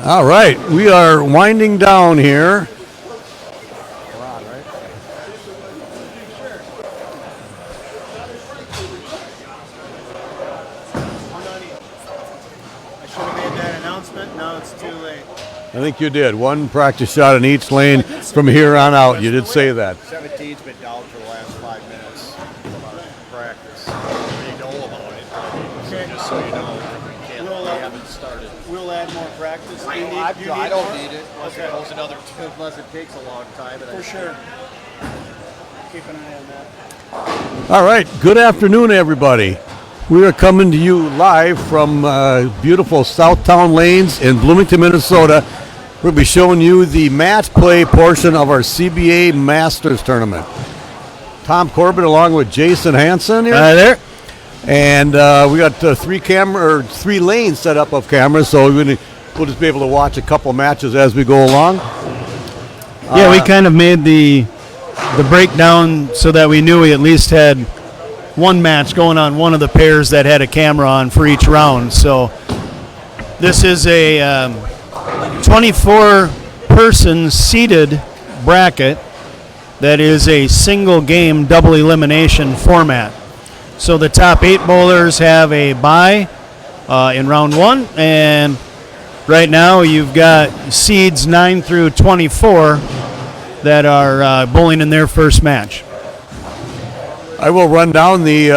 All right, we are winding down here. We're on, right? I should have made that announcement. Now it's too late. I think you did. One practice shot in each lane from here on out. You did say that. 17's been down for the last 5 minutes of practice. Pretty dull about it. Okay. Just so you know, we haven't started. We'll add more practice. I don't need it. Unless it takes a long time. For sure. Keep an eye on that. All right, good afternoon, everybody. We are coming to you live from beautiful Southtown Lanes in Bloomington, Minnesota. We'll be showing you the match play portion of our CBA Masters tournament. Tom Corbett along with Jason Hansen here. Hi there. And we got three lanes set up of cameras, so we'll just be able to watch a couple matches as we go along. Yeah, we kind of made the breakdown so that we knew we at least had one match going on one of the pairs that had a camera on for each round. So this is a 24-person seated bracket that is a single game double elimination format. So the top 8 bowlers have a bye in round 1, and right now you've got seeds 9 through 24 that are bowling in their first match. I will run down the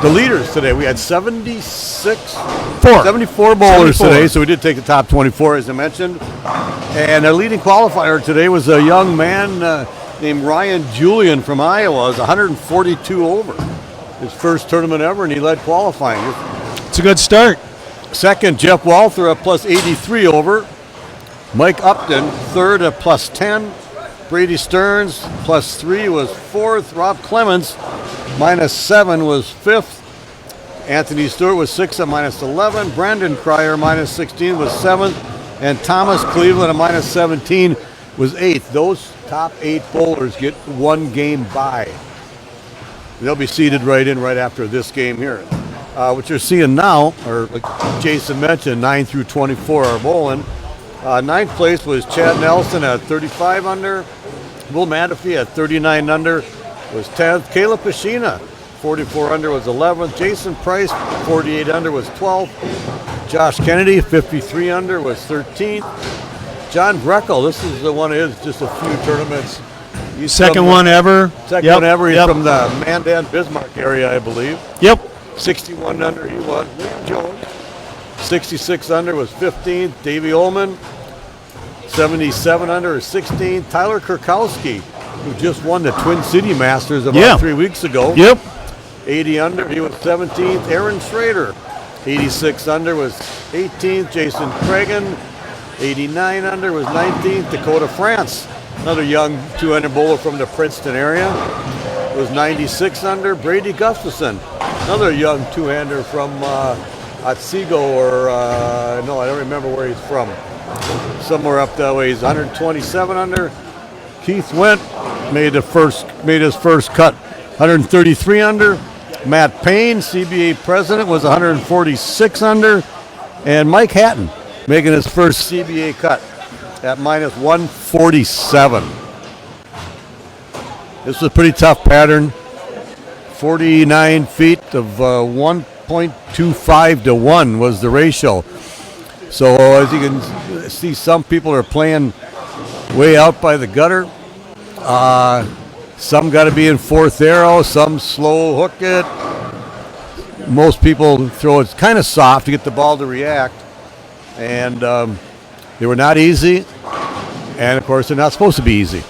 leaders today. We had 74 bowlers today, so we did take the top 24, as I mentioned. And our leading qualifier today was a young man named Ryan Julian from Iowa. It was 142 over. His first tournament ever, and he led qualifying. It's a good start. Second, Jeff Walther at plus 83 over. Mike Upton, third at plus 10. Brady Stearns, plus 3 was fourth. Rob Clements, minus 7 was fifth. Anthony Stewart was 6 at minus 11. Brandon Kreyer, minus 16 was 7th. And Thomas Cleveland at minus 17 was 8th. Those top 8 bowlers get one game bye. They'll be seated right after this game here. What you're seeing now, or like Jason mentioned, 9 through 24 are bowling. Ninth place was Chad Nelson at 35 under. Will Matafee at 39 under was 10th. Caleb Pashina, 44 under was 11th. Jason Price, 48 under was 12th. Josh Kennedy, 53 under was 13th. John Breckel, this is the one of his just a few tournaments. He's Second one ever. Second one ever. He's from the Mandan Bismarck area, I believe. Yep. 61 under he was. William Jones, 66 under was 15th. Davey Ullman, 77 under is 16th. Tyler Kurkowski, who just won the Twin City Masters about 3 weeks ago. Yep. 80 under, he was 17th. Aaron Schrader, 86 under was 18th. Jason Cragen, 89 under was 19th. Dakota France, another young two-hander bowler from the Princeton area, was 96 under. Brady Gustafson, another young two-hander from Otsego, or no, I don't remember where he's from. Somewhere up that way. He's 127 under. Keith Wendt made his first cut, 133 under. Matt Paine, CBA president, was 146 under. And Mike Hatton making his first CBA cut at minus 147. This was a pretty tough pattern. 49 feet of 1.25 to 1 was the ratio. So as you can see, some people are playing way out by the gutter. Some got to be in fourth arrow. Some slow hook it. Most people throw it kind of soft to get the ball to react. And they were not easy. And, of course, they're not supposed to be easy.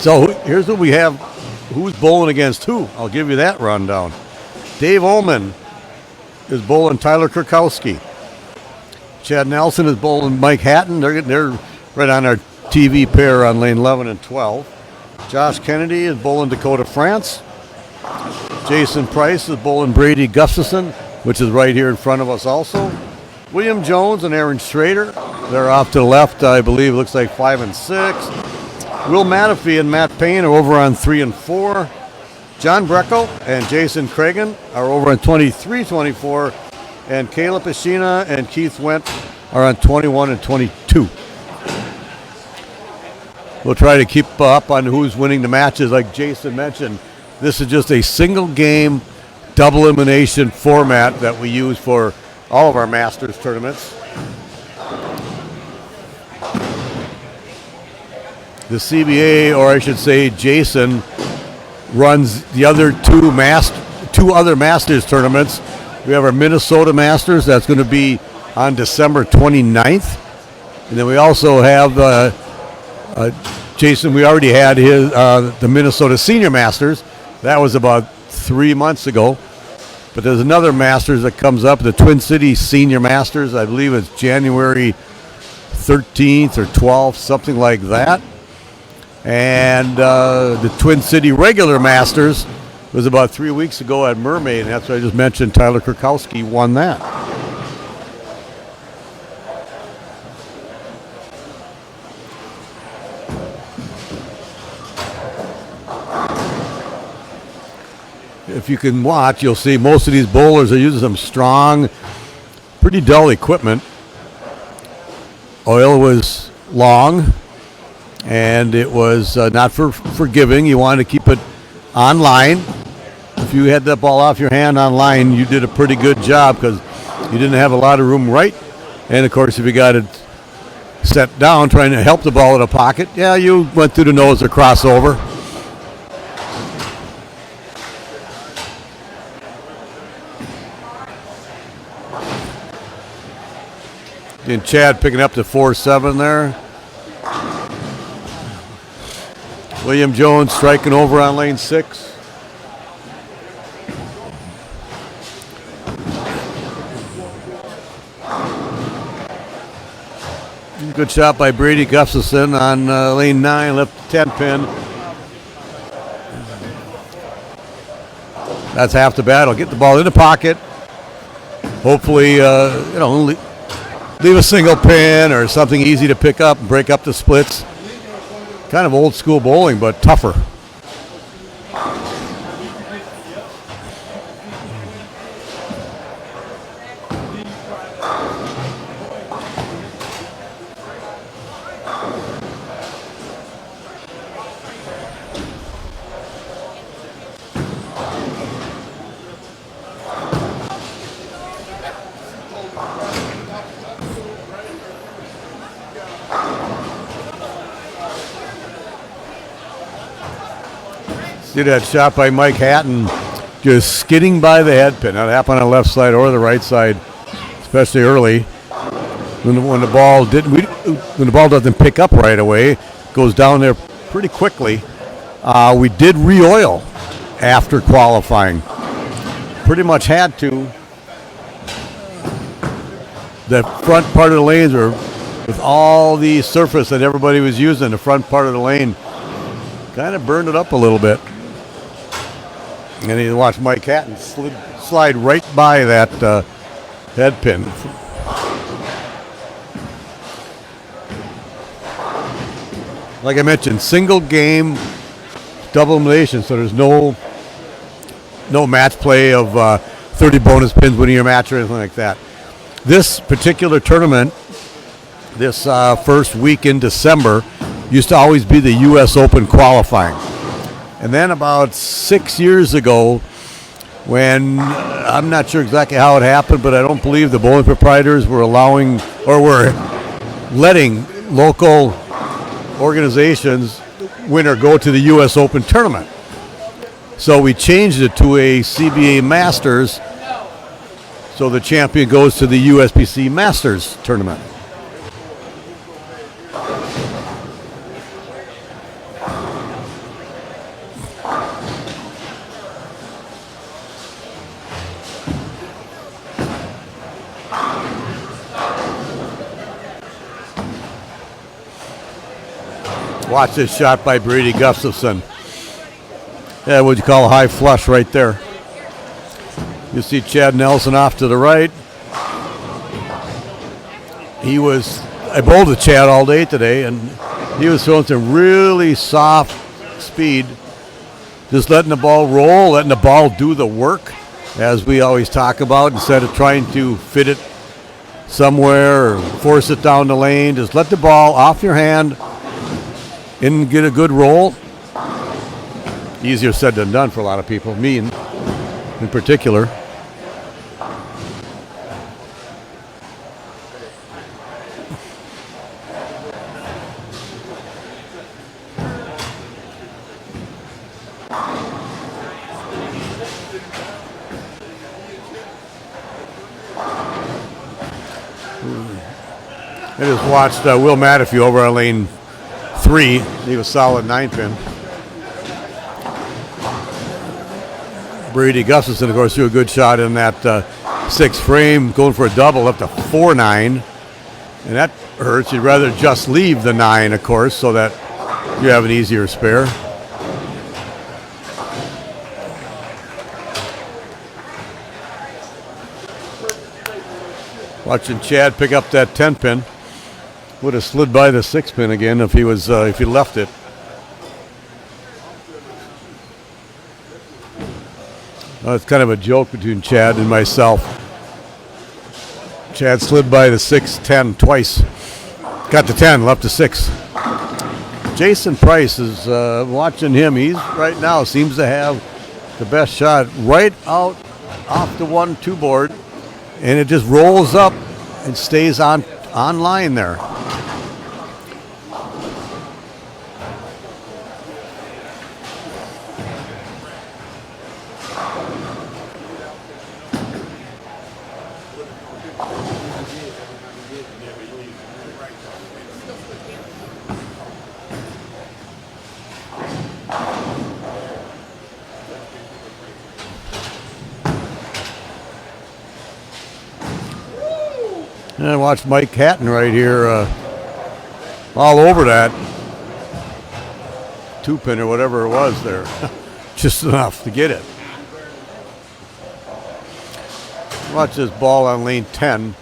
So here's what we have. Who's bowling against who? I'll give you that rundown. Dave Ullman is bowling Tyler Kurkowski. Chad Nelson is bowling Mike Hatton. They're right on our TV pair on lane 11 and 12. Josh Kennedy is bowling Dakota France. Jason Price is bowling Brady Gustafson, which is right here in front of us also. William Jones and Aaron Schrader, they're off to the left, I believe. Looks like 5 and 6. Will Matafee and Matt Paine are over on 3 and 4. John Breckel and Jason Cragen are over on 23-24, and Caleb Ishina and Keith Wendt are on 21 and 22. We'll try to keep up on who's winning the matches. Like Jason mentioned, this is just a single game, double elimination format that we use for all of our Masters tournaments. The CBA, or I should say Jason, runs the other two other Masters tournaments. We have our Minnesota Masters, that's going to be on December 29th. And then we also have Jason, we already had his the Minnesota Senior Masters. That was about 3 months ago. But there's another Masters that comes up, the Twin Cities Senior Masters. I believe it's January 13th or 12th, something like that. And the Twin City Regular Masters was about 3 weeks ago at Mermaid, and that's what I just mentioned. Tyler Kurkowski won that. If you can watch, you'll see most of these bowlers are using some strong, pretty dull equipment. Oil was long, and it was not forgiving. You wanted to keep it on line. If you had that ball off your hand on line, you did a pretty good job because you didn't have a lot of room right. And, of course, if you got it set down trying to help the ball in a pocket, yeah, you went through the nose or crossover. And Chad picking up the 4-7 there. William Jones striking over on lane 6. Good shot by Brady Gustafson on lane 9, left 10 pin. That's half the battle. Get the ball in the pocket. Hopefully, leave a single pin or something easy to pick up and break up the splits. Kind of old school bowling, but tougher. See that shot by Mike Hatton, just skidding by the head pin. That happened on the left side or the right side, especially early. When the ball doesn't pick up right away, goes down there pretty quickly. We did re-oil after qualifying. Pretty much had to. The front part of the lanes were with all the surface that everybody was using. The front part of the lane kind of burned it up a little bit. And you watch Mike Hatton slide right by that head pin. Like I mentioned, single game, double elimination, so there's no match play of 30 bonus pins winning your match or anything like that. This particular tournament, this first week in December, used to always be the U.S. Open qualifying. And then about 6 years ago, when I'm not sure exactly how it happened, but I don't believe the bowling proprietors were allowing or were letting local organizations win or go to the U.S. Open tournament. So we changed it to a CBA Masters, so the champion goes to the USBC Masters tournament. Watch this shot by Brady Gustafson. Yeah, what you call a high flush right there. You see Chad Nelson off to the right. I bowled with Chad all day today, and he was throwing some really soft speed. just letting the ball roll, letting the ball do the work, as we always talk about, instead of trying to fit it somewhere or force it down the lane. Just let the ball off your hand and get a good roll. Easier said than done for a lot of people, me in particular. I just watched Will Matthew over on lane 3. He was solid 9-pin. Brady Gustafson, of course, threw a good shot in that 6 frame, going for a double up to 4-9. And that hurts. You'd rather just leave the 9, of course, so that you have an easier spare. Watching Chad pick up that 10-pin. Would have slid by the 6-pin again if he left it. It's kind of a joke between Chad and myself. Chad slid by the 6-10 twice. Got the 10, left the 6. Jason Price is watching him. He's right now seems to have the best shot right out off the 1-2 board, and it just rolls up and stays on line there. And I watched Mike Hatton right here all over that 2-pin or whatever it was there. Just enough to get it. Watch this ball on lane 10.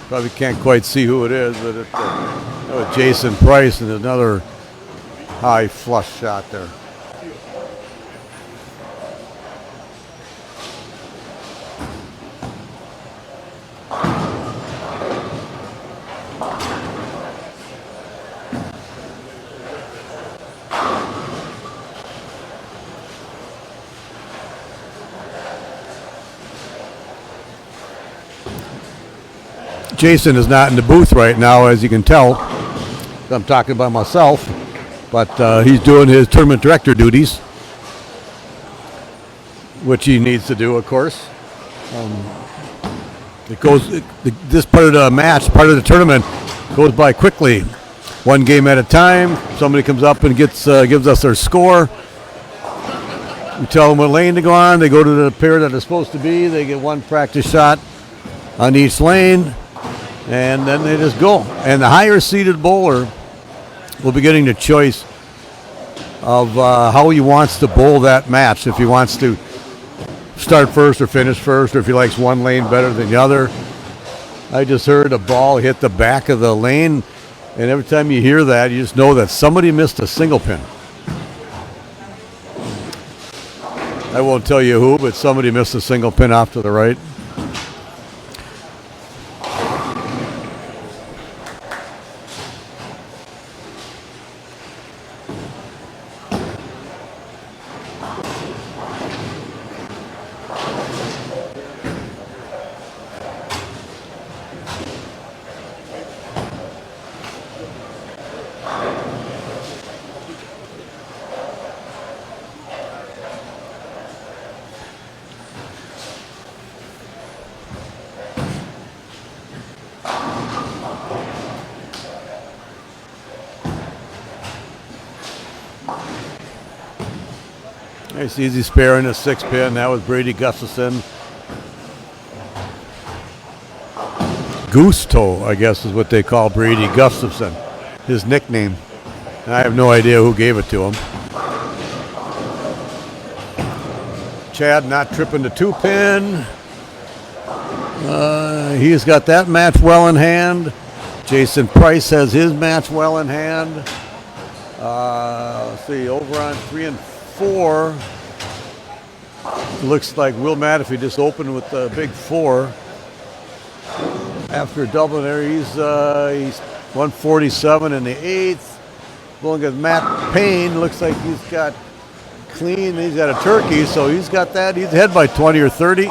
Probably can't quite see who it is, but it's Jason Price, and another high flush shot there. Jason is not in the booth right now, as you can tell. I'm talking about myself, but he's doing his tournament director duties, which he needs to do, of course. This part of the match, part of the tournament, goes by quickly. One game at a time. Somebody comes up and gives us their score. We tell them what lane to go on. They go to the pair that they're supposed to be. They get one practice shot on each lane. And then they just go. And the higher seeded bowler will be getting the choice of how he wants to bowl that match. If he wants to start first or finish first, or if he likes one lane better than the other. I just heard a ball hit the back of the lane, and every time you hear that, you just know that somebody missed a single pin. I won't tell you who, but somebody missed a single pin off to the right. Nice easy spare in a 6-pin. That was Brady Gustafson. Gusto, I guess, is what they call Brady Gustafson, his nickname. And I have no idea who gave it to him. Chad not tripping the 2-pin. He's got that match well in hand. Jason Price has his match well in hand. Let's see, over on 3 and 4. Looks like Will Maddafee just opened with the big 4. After doubling there, he's 147 in the 8th. Going against Matt Paine. Looks like he's got clean. He's got a turkey, so he's got that. He's ahead by 20 or 30.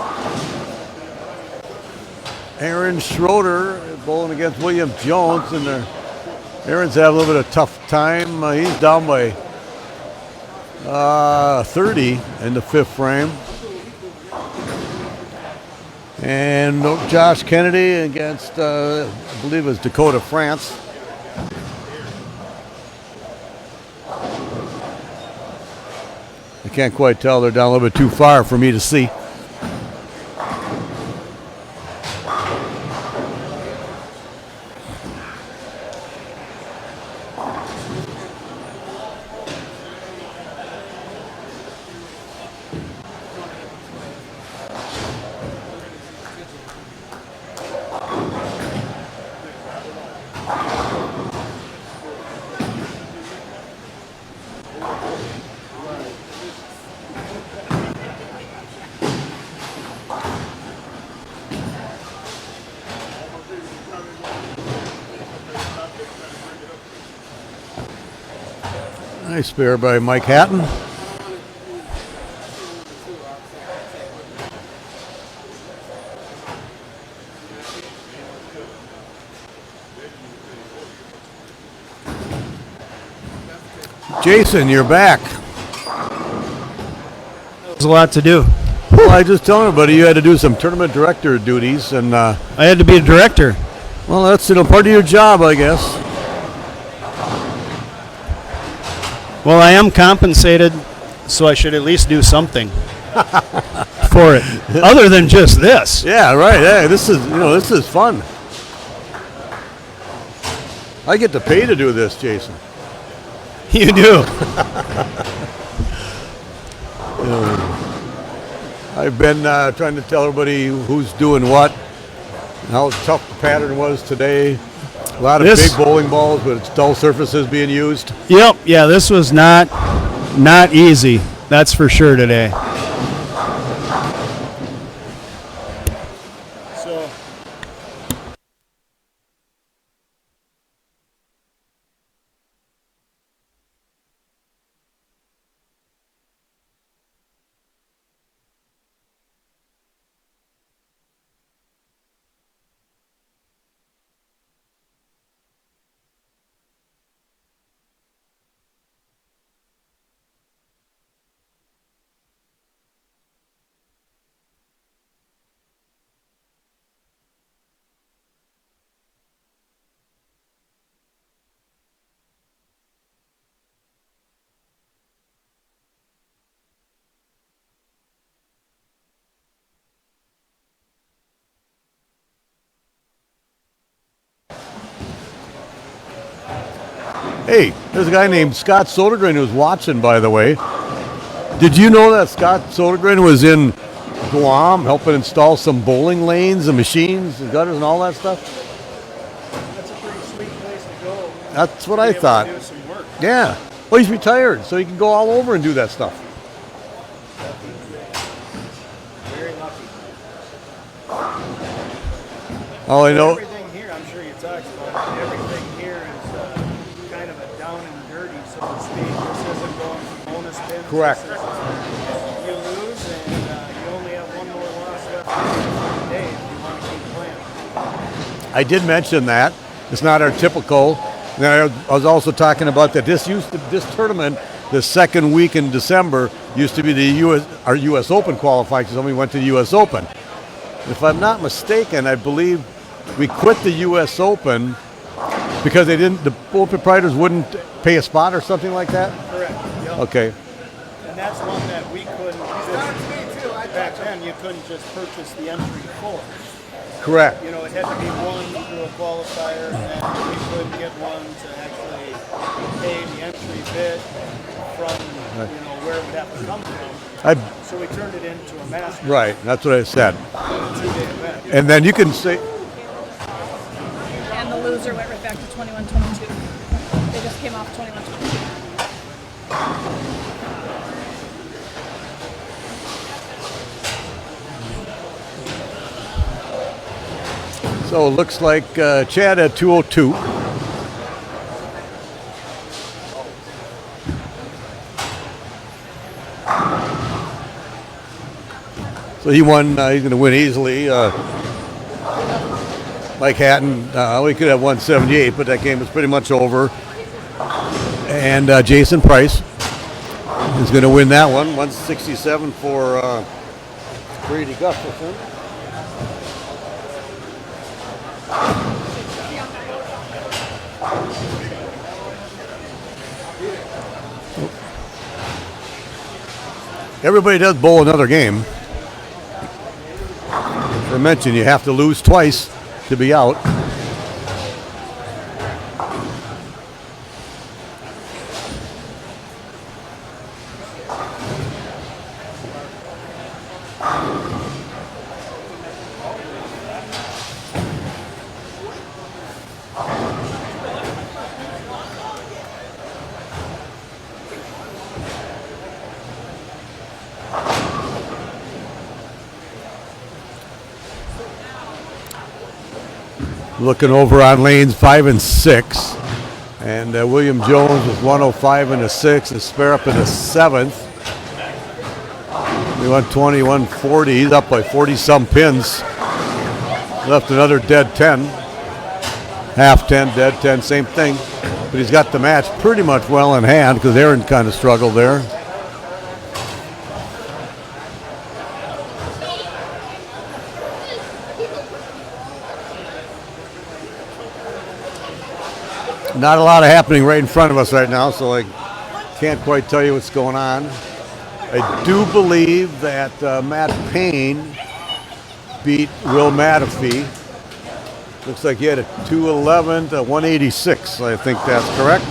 Aaron Schroeder bowling against William Jones, and Aaron's having a little bit of tough time. He's down by 30 in the 5th frame. And Josh Kennedy against, I believe it was Dakota, France. I can't quite tell. They're down a little bit too far for me to see. Nice spare by Mike Hatton. Jason, you're back. There's a lot to do. Well, I just told everybody you had to do some tournament director duties, and I had to be a director. well, that's part of your job, I guess. Well, I am compensated, so I should at least do something for it, other than just this. Yeah, right. Hey, this is fun. I get to pay to do this, Jason. You do. I've been trying to tell everybody who's doing what, how tough the pattern was today. A lot of big bowling balls, but it's dull surfaces being used. Yep. Yeah, this was not easy. That's for sure today. So Hey, there's a guy named Scott Sodergren who's watching, by the way. Did you know that Scott Sodergren was in Guam helping install some bowling lanes and machines and gutters and all that stuff? that's a pretty sweet place to go. That's what I thought. Do some work. Yeah. Well, he's retired, so he can go all over and do that stuff. Very lucky. All I know, Everything here, I'm sure you talked about it, everything here is kind of a down and dirty, so to speak. This isn't going for bonus pins. Correct. This is, you lose, and you only have one more loss left in the day if you want to keep playing. I did mention that. It's not our typical. Then I was also talking about that this tournament, the second week in December, used to be our U.S. Open qualifying because we went to the U.S. Open. If I'm not mistaken, I believe we quit the U.S. Open because the boat proprietors wouldn't pay a spot or something like that? Correct. Yep. Okay. And that's one that we couldn't, back then you couldn't just purchase the entry for. Correct. You know, it had to be won through a qualifier, and we couldn't get one to actually pay the entry bid from, where it would have to come from. So we turned it into a Masters. Right, that's what I said. Two-day event. And then you can say, And the loser went right back to 21-22. They just came off 21-22. So it looks like Chad at 202. So he won. He's going to win easily. Mike Hatton, we could have 178, but that game was pretty much over. And Jason Price is going to win that one. 167 for Brady Gustafson. Everybody does bowl another game. As I mentioned, you have to lose twice to be out. Looking over on lanes 5 and 6. And William Jones with 105 and a 6. And Sparrow in the 7th. 120, 140. He's up by 40-some pins. Left another dead 10. Half 10, dead 10, same thing. But he's got the match pretty much well in hand because Aaron kind of struggled there. Not a lot of happening right in front of us right now, so I can't quite tell you what's going on. I do believe that Matt Paine beat Will Matafee. Looks like he had a 211 to 186. I think that's correct.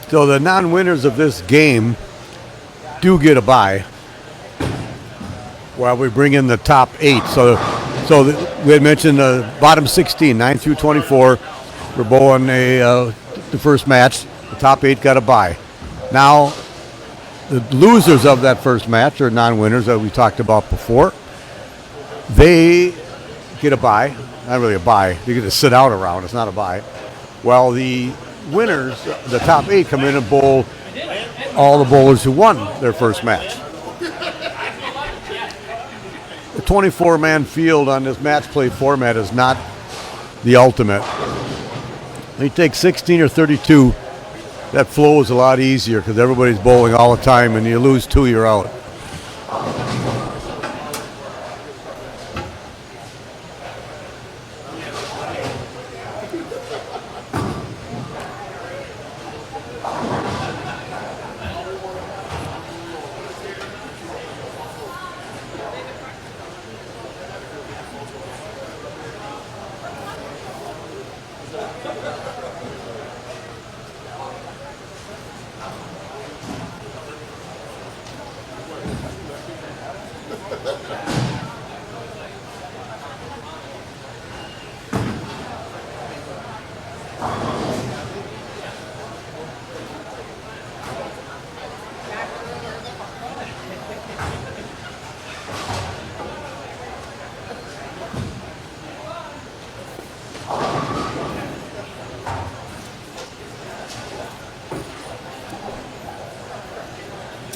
So the non-winners of this game do get a bye while we bring in the top 8. So we had mentioned the bottom 16, 9 through 24. We're bowling the first match. The top 8 got a bye. Now, the losers of that first match are non-winners that we talked about before. They get a bye. Not really a bye. They get to sit out a round. It's not a bye. While the winners, the top 8, come in and bowl all the bowlers who won their first match. The 24-man field on this match play format is not the ultimate. When you take 16 or 32, that flow is a lot easier because everybody's bowling all the time, and you lose 2, you're out.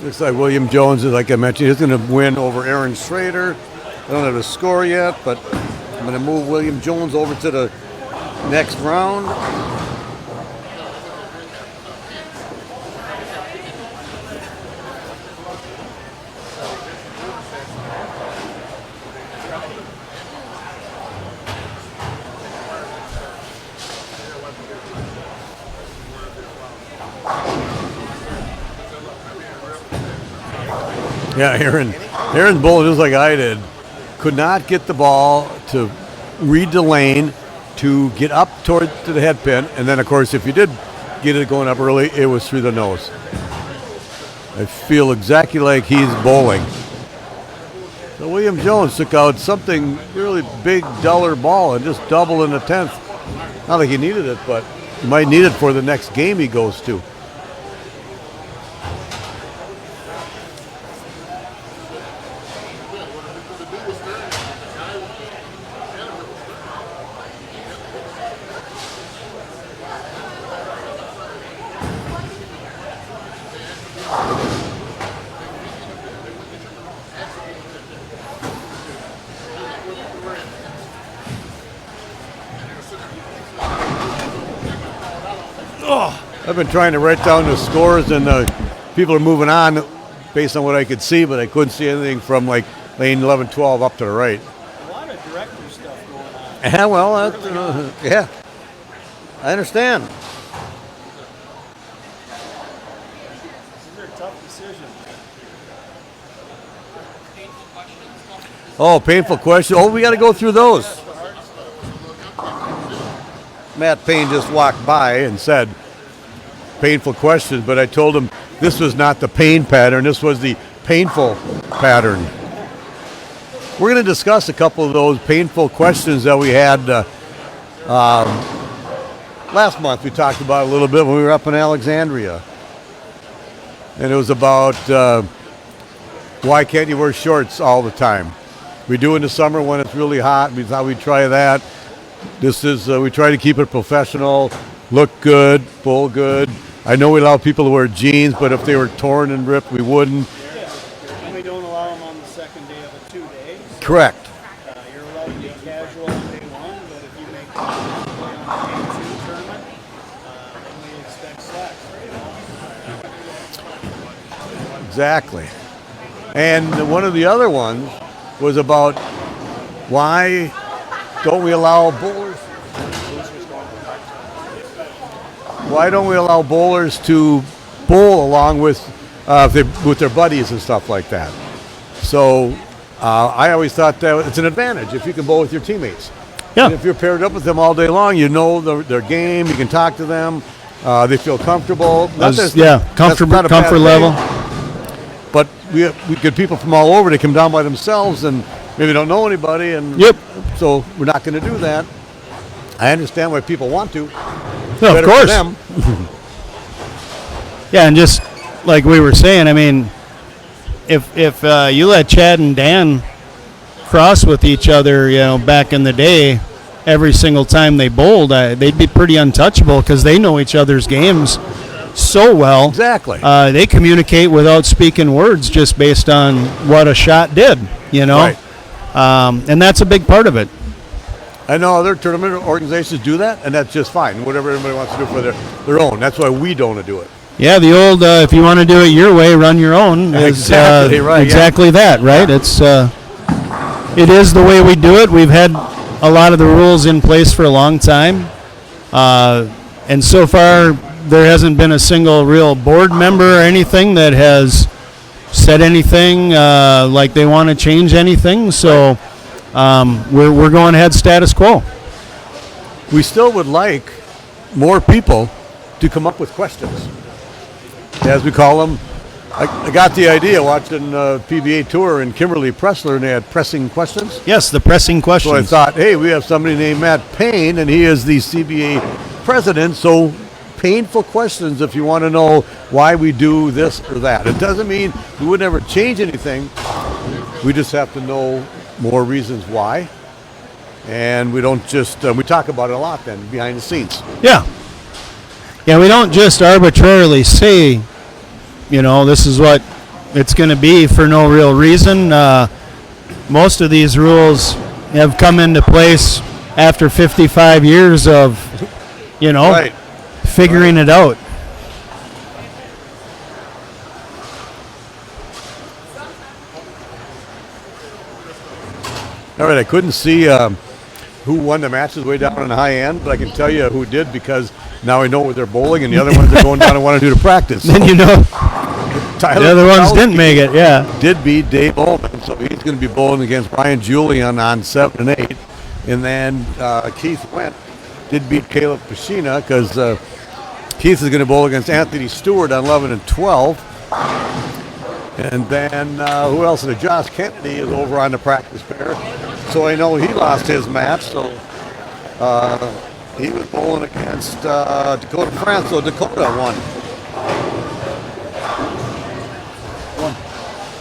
Looks like William Jones, like I mentioned, is going to win over Aaron Schrader. I don't have a score yet, but I'm going to move William Jones over to the Next round. Yeah, Aaron's bowling just like I did. Could not get the ball to read the lane, to get up toward to the head pin, and then of course if you did get it going up early, it was through the nose. I feel exactly like he's bowling. So William Jones took out something really big, duller ball and just doubled in the 10th. Not like he needed it, but he might need it for the next game he goes to. I've been trying to write down the scores, and people are moving on based on what I could see, but I couldn't see anything from like lane 11, 12 up to the right. A lot of director stuff going on. Yeah, well, yeah, I understand. These are tough decisions. Oh, painful question. Oh, we got to go through those. Matt Paine just walked by and said, painful question, but I told him this was not the pain pattern, this was the painful pattern. We're going to discuss a couple of those painful questions that we had last month. We talked about a little bit when we were up in Alexandria. And it was about why can't you wear shorts all the time? We do in the summer when it's really hot. We thought we'd try that. This is, we try to keep it professional, look good, bowl good. I know we allow people to wear jeans, but if they were torn and ripped, we wouldn't. And we don't allow them on the second day of a 2-day. So, Correct. you're allowed to be casual on day one, but if you make the play on the day 2 tournament, then we expect slacks. Exactly. And one of the other ones was about why don't we allow bowlers? Why don't we allow bowlers to bowl along with their buddies and stuff like that? So I always thought that it's an advantage if you can bowl with your teammates. Yeah. And if you're paired up with them all day long, you know their game. You can talk to them. They feel comfortable. Comfort level. But we get people from all over. They come down by themselves and maybe don't know anybody. And Yep. So we're not going to do that. I understand why people want to. No, of Better for course. them. Yeah, and just like we were saying, I mean, if you let Chad and Dan cross with each other, back in the day, every single time they bowled, they'd be pretty untouchable because they know each other's games so well. Exactly. They communicate without speaking words just based on what a shot did, Right. And that's a big part of it. I know other tournament organizations do that, and that's just fine. Whatever everybody wants to do for their own. That's why we don't do it. Yeah, the old if you want to do it your way, run your own. Exactly right. Exactly that, right? Yeah. It is the way we do it. We've had a lot of the rules in place for a long time, and so far there hasn't been a single real board member or anything that has said anything like they want to change anything. So we're going ahead status quo. We still would like more people to come up with questions, as we call them. I got the idea watching PBA Tour and Kimberly Pressler, and they had pressing questions. Yes, the pressing questions. So I thought, hey, we have somebody named Matt Paine, and he is the CBA president, so painful questions if you want to know why we do this or that. It doesn't mean we would never change anything. We just have to know more reasons why. And we don't just, we talk about it a lot then, behind the scenes. Yeah. Yeah, we don't just arbitrarily say, this is what it's going to be for no real reason. Most of these rules have come into place after 55 years of, Right. figuring it out. All right, I couldn't see who won the matches way down in the high end, but I can tell you who did because now I know what they're bowling, and the other ones are going down and want to do the practice. Then Tyler the other ones Kowalski didn't make it, yeah. did beat Dave Bowman, so he's going to be bowling against Brian Julian on 7 and 8. And then Keith Went did beat Caleb Pashina because Keith is going to bowl against Anthony Stewart on 11 and 12. And then who else? Josh Kennedy is over on the practice pair. So I know he lost his match. So he was bowling against Dakota France. So Dakota won.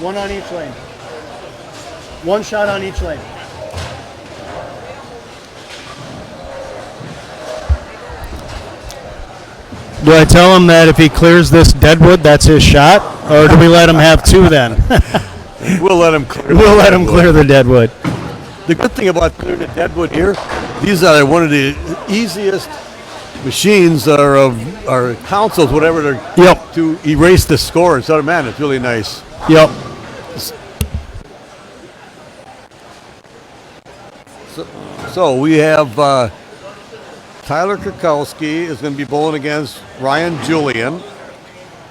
One on each lane. One shot on each lane. Do I tell him that if he clears this deadwood, that's his shot? Or do we let him have two then? We'll let him clear. We'll let him clear the deadwood. The good thing about clearing the deadwood here, these are one of the easiest machines or consoles, whatever they're, Yep. to erase the scores. So, man, it's really nice. Yep. So we have Tyler Krakowski is going to be bowling against Ryan Julian.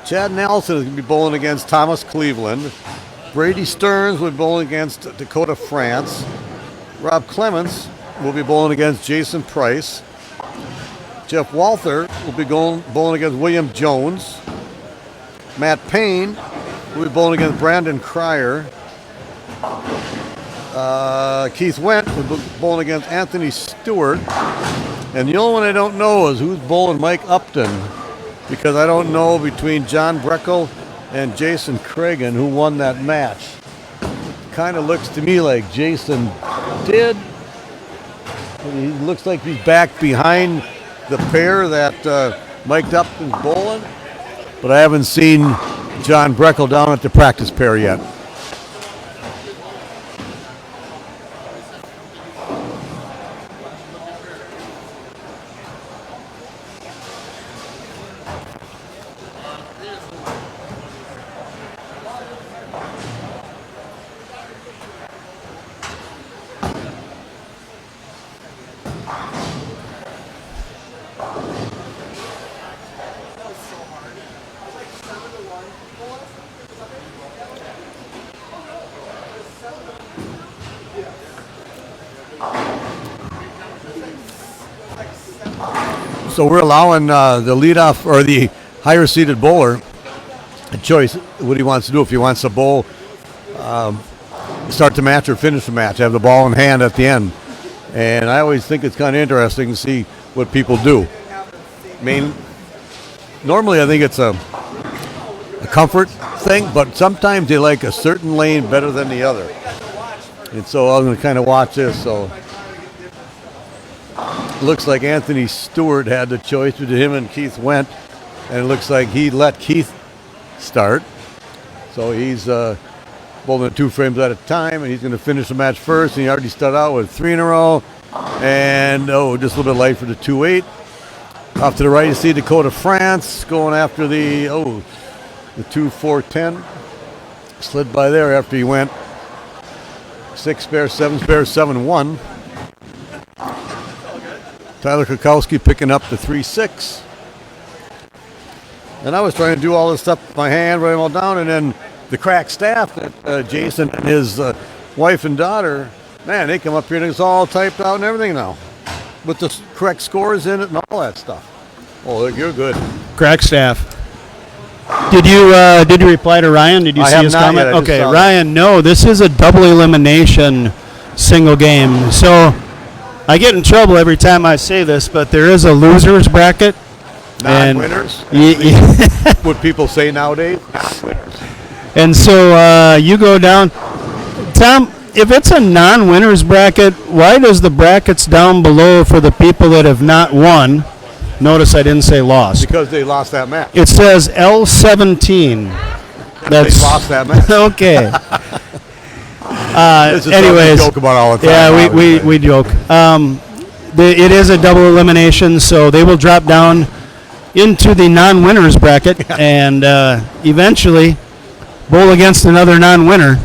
Chad Nelson is going to be bowling against Thomas Cleveland. Brady Stearns will be bowling against Dakota France. Rob Clements will be bowling against Jason Price. Jeff Walther will be bowling against William Jones. Matt Paine will be bowling against Brandon Kreyer. Keith Went will be bowling against Anthony Stewart. And the only one I don't know is who's bowling Mike Upton, because I don't know between John Breckel and Jason Cragen who won that match. Kind of looks to me like Jason did. He looks like he's back behind the pair that Mike Upton's bowling, but I haven't seen John Breckel down at the practice pair yet. So we're allowing the leadoff or the higher seeded bowler a choice what he wants to do. If he wants to bowl, start the match or finish the match, have the ball in hand at the end. And I always think it's kind of interesting to see what people do. I mean, normally I think it's a comfort thing, but sometimes they like a certain lane better than the other. And so I'm going to kind of watch this. So looks like Anthony Stewart had the choice between him and Keith Went, and it looks like he let Keith start. So he's bowling 2 frames at a time, and he's going to finish the match first. And he already started out with 3 in a row, and just a little bit light for the 2-8. Off to the right, you see Dakota France going after the 2-4-10. Slid by there after he went 6 spare, 7 spare, 7-1. Tyler Krakowski picking up the 3-6. And I was trying to do all this stuff with my hand, write them all down, and then the crack staff that Jason and his wife and daughter, man, they come up here and it's all typed out and everything now, with the correct scores in it and all that stuff. Oh, you're good. Crack staff. Did you reply to Ryan? Did you see his comment? Yet. Okay, Ryan, no, this is a double elimination single game. So I get in trouble every time I say this, but there is a loser's bracket. Non-winners? What people say nowadays? Non-winners. And so you go down. Tom, if it's a non-winners bracket, why does the brackets down below for the people that have not won, notice I didn't say lost. Because they lost that match. It says L17. They lost that match. Okay. This is anyways, something we joke about all the time. yeah, obviously. we joke. it is a double elimination, so they will drop down into the non-winners bracket and eventually bowl against another non-winner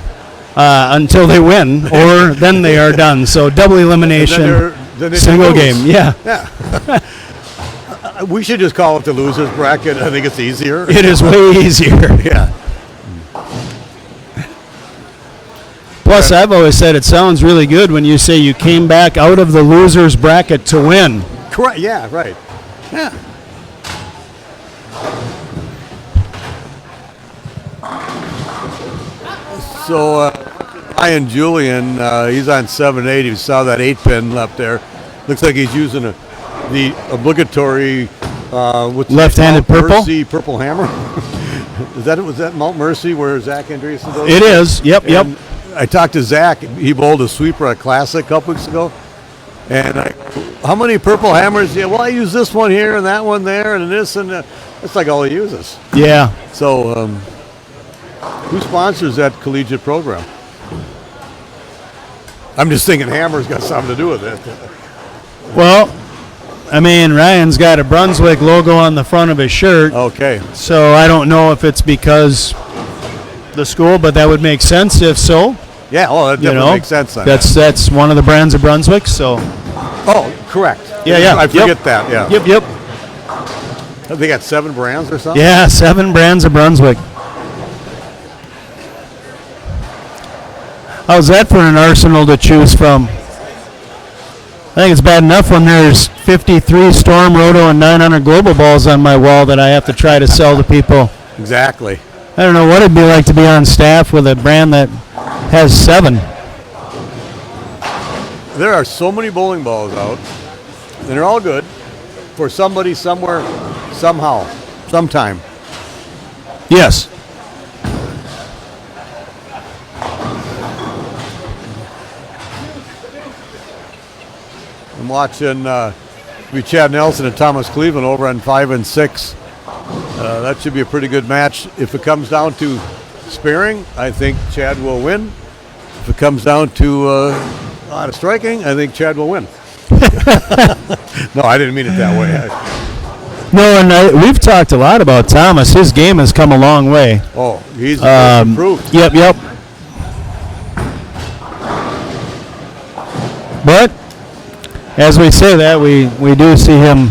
until they win, or then they are done. So double elimination, then they single lose. game. Yeah, We should just call it the losers bracket. I think it's easier. it is way easier. Yeah. Plus, I've always said it sounds really good when you say you came back out of the losers bracket to win. Correct. Yeah. Right. Yeah. So, Ryan Julian, he's on 7-8. You saw that 8-pin up there. Looks like he's using the obligatory Left-handed Mount purple? Mercy purple hammer. Was that Mount Mercy where Zach Andreessen goes? It is. Yep. And I talked to Zach. He bowled a sweeper at Classic a couple weeks ago. And how many purple hammers? Yeah, well, I use this one here and that one there and this and that's like all he uses. Yeah. So, who sponsors that collegiate program? I'm just thinking hammer's got something to do with it. Well, I mean, Ryan's got a Brunswick logo on the front of his shirt. Okay. So I don't know if it's because the school, but that would make sense if so. Yeah, well, that definitely makes sense. That's one of the brands of Brunswick. So. Oh, correct. Yeah. I forget that. Yeah. Yep. They got 7 brands or something. Yeah, 7 brands of Brunswick. How's that for an arsenal to choose from? I think it's bad enough when there's 53 Storm, Roto, and 900 Global balls on my wall that I have to try to sell to people. Exactly. I don't know what it'd be like to be on staff with a brand that has 7. There are so many bowling balls out, and they're all good for somebody somewhere, somehow, sometime. Yes. I'm watching Chad Nelson and Thomas Cleveland over on 5 and 6. That should be a pretty good match. If it comes down to sparing, I think Chad will win. If it comes down to a lot of striking, I think Chad will win. No, I didn't mean it that way. No, and we've talked a lot about Thomas. His game has come a long way. Oh, he's improved. Yep. But as we say that, we do see him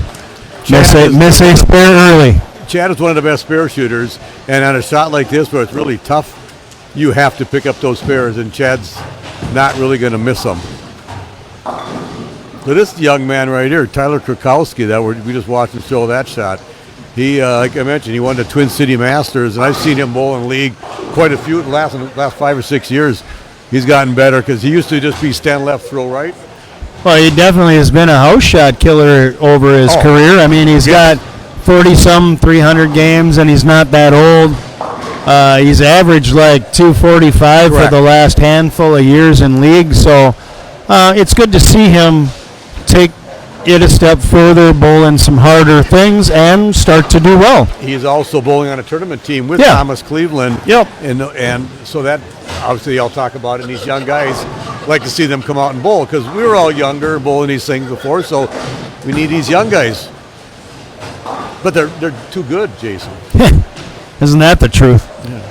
miss a spare early. Chad is one of the best spare shooters, and on a shot like this where it's really tough, you have to pick up those spares, and Chad's not really going to miss them. So this young man right here, Tyler Krakowski, that we just watched him show that shot. He, like I mentioned, he won the Twin City Masters, and I've seen him bowl in the league quite a few in the last 5 or 6 years. He's gotten better because he used to just be stand left, throw right. Well, he definitely has been a house shot killer over his career. I mean, he's got 40-some 300 games, and he's not that old. He's averaged like 245 Correct. for the last handful of years in league. So it's good to see him take it a step further, bowl in some harder things, and start to do well. He's also bowling on a tournament team with Thomas Cleveland. Yep. And so that, obviously, I'll talk about it. And these young guys like to see them come out and bowl because we were all younger bowling these things before. So we need these young guys. But they're too good, Jason. Isn't that the truth? Yeah.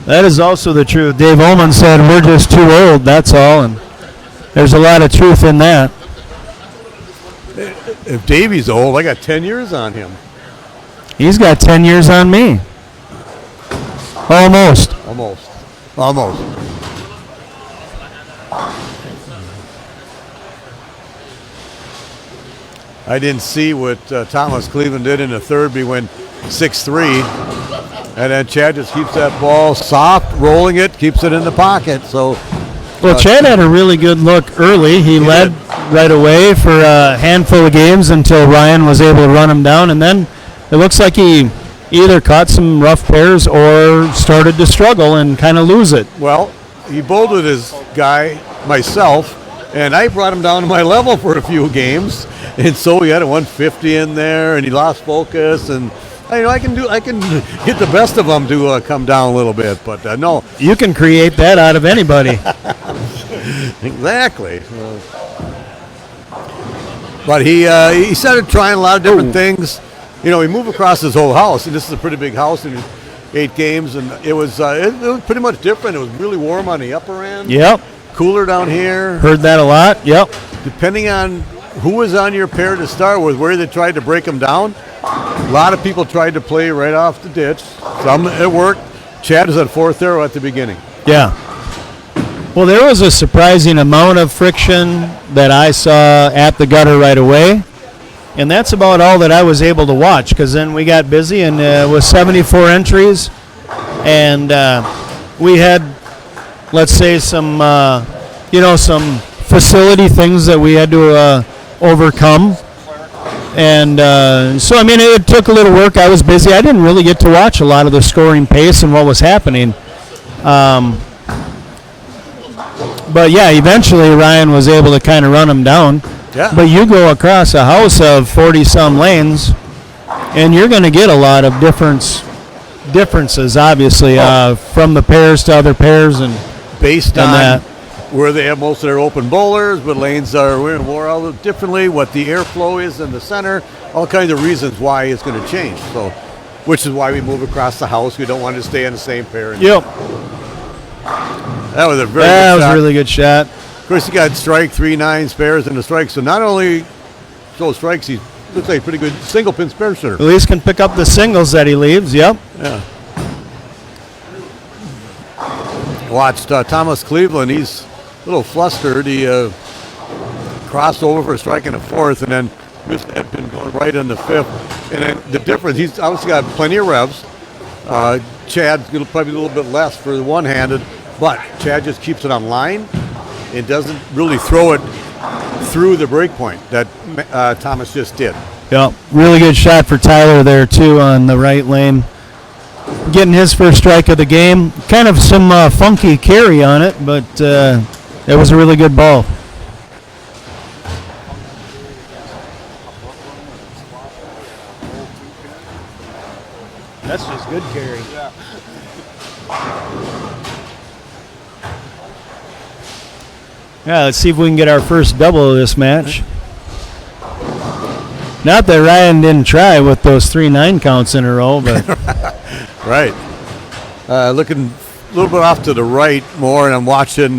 That is also the truth. Dave Ullman said, we're just too old, that's all. And there's a lot of truth in that. If Davey's old, I got 10 years on him. He's got 10 years on me. Almost. I didn't see what Thomas Cleveland did in the third. He went 6-3. And then Chad just keeps that ball soft, rolling it, keeps it in the pocket. So, well, Chad had a really good look early. He led right away for a handful of games until Ryan was able to run him down. And then it looks like he either caught some rough pairs or started to struggle and kind of lose it. Well, he bowled with his guy, myself, and I brought him down to my level for a few games. And so he had a 150 in there, and he lost focus, and I can get the best of them to come down a little bit, but no. You can create that out of anybody. Exactly. But he started trying a lot of different things. He moved across his whole house, and this is a pretty big house, and 8 games, and it was pretty much different. It was really warm on the upper end. Yep. Cooler down here. Heard that a lot. Yep. Depending on who was on your pair to start with, where they tried to break them down, a lot of people tried to play right off the ditch. Some it worked. Chad was at 4th arrow at the beginning. Yeah. Well, there was a surprising amount of friction that I saw at the gutter right away. And that's about all that I was able to watch, because then we got busy, and with 74 entries, and we had, let's say, some some facility things that we had to overcome. And so, I mean, it took a little work. I was busy. I didn't really get to watch a lot of the scoring pace and what was happening. But, yeah, eventually Ryan was able to kind of run them down. Yeah. But you go across a house of 40-some lanes, and you're going to get a lot of differences, obviously, from the pairs to other pairs. And based on that. Where they have most of their open bowlers, but lanes are more all differently, what the airflow is in the center, all kinds of reasons why it's going to change. So, which is why we move across the house. We don't want to stay in the same pair. Yep. That was a very good shot. That was a really good shot. Of course, he got strike 3-9 spares in the strike. So not only those strikes, he looks like a pretty good single pin spare shooter. At least can pick up the singles that he leaves. Yep. Yeah. Watched Thomas Cleveland. He's a little flustered. He crossed over for a strike in the 4th, and then missed that pin going right in the 5th. And then the difference, he's obviously got plenty of revs. Chad's probably a little bit less for the one-handed, but Chad just keeps it on line and doesn't really throw it through the break point that Thomas just did. Yep. Really good shot for Tyler there, too, on the right lane. Getting his first strike of the game. Kind of some funky carry on it, but it was a really good ball. That's just good carry. Yeah, let's see if we can get our first double of this match. Not that Ryan didn't try with those 3-9 counts in a row, but right. Looking a little bit off to the right more, and I'm watching.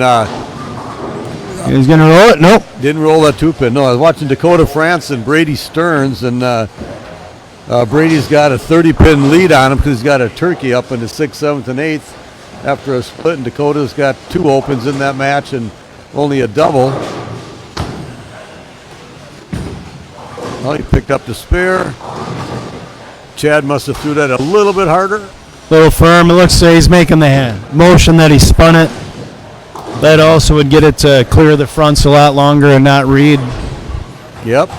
He's going to roll it? Nope. Didn't roll that 2-pin. No, I was watching Dakota France and Brady Stearns, and Brady's got a 30-pin lead on him because he's got a turkey up in the 6th, 7th, and 8th after a split, and Dakota's got 2 opens in that match and only a double. Well, he picked up the spare. Chad must have threw that a little bit harder. Little firm. It looks like he's making the motion that he spun it. That also would get it to clear the fronts a lot longer and not read. Yep.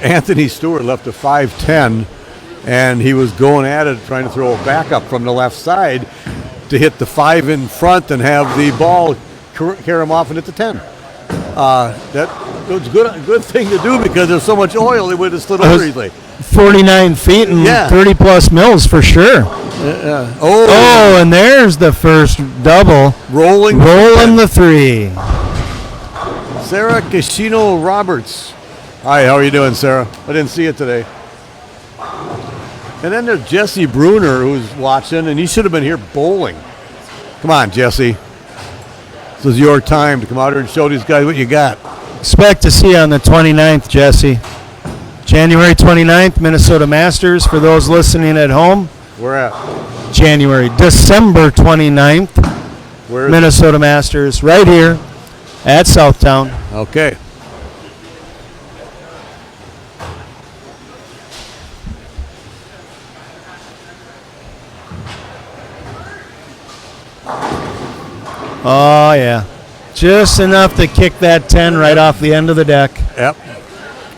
Anthony Stewart left a 5-10, and he was going at it, trying to throw a backup from the left side to hit the 5 in front and have the ball carry him off and hit the 10. That was a good thing to do because there's so much oil it would have slid over easily. 49 feet and 30 plus mils for sure. Oh, and there's the first double. Rolling the 3. Sarah Casino Roberts. Hi, how are you doing, Sarah? I didn't see it today. And then there's Jesse Bruner, who's watching, and he should have been here bowling. Come on, Jesse. This is your time to come out here and show these guys what you got. Expect to see you on the 29th, Jesse. January 29th, Minnesota Masters. For those listening at home. Where at? December 29th. Where is Minnesota Masters, right here at Southtown. Okay. Oh, yeah. Just enough to kick that 10 right off the end of the deck. Yep.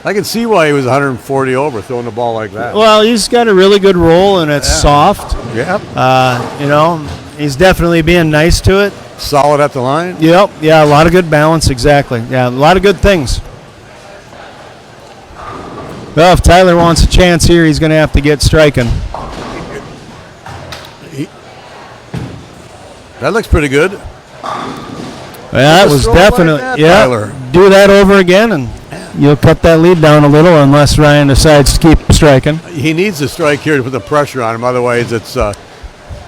I can see why he was 140 over throwing the ball like that. Well, he's got a really good roll, and it's soft. Yep. He's definitely being nice to it. Solid at the line. Yep. Yeah, a lot of good balance. Exactly. Yeah, a lot of good things. Well, if Tyler wants a chance here, he's going to have to get striking. That looks pretty good. That was definitely, like that, yeah. Tyler. Do that over again, and you'll cut that lead down a little unless Ryan decides to keep striking. He needs to strike here to put the pressure on him. Otherwise, it's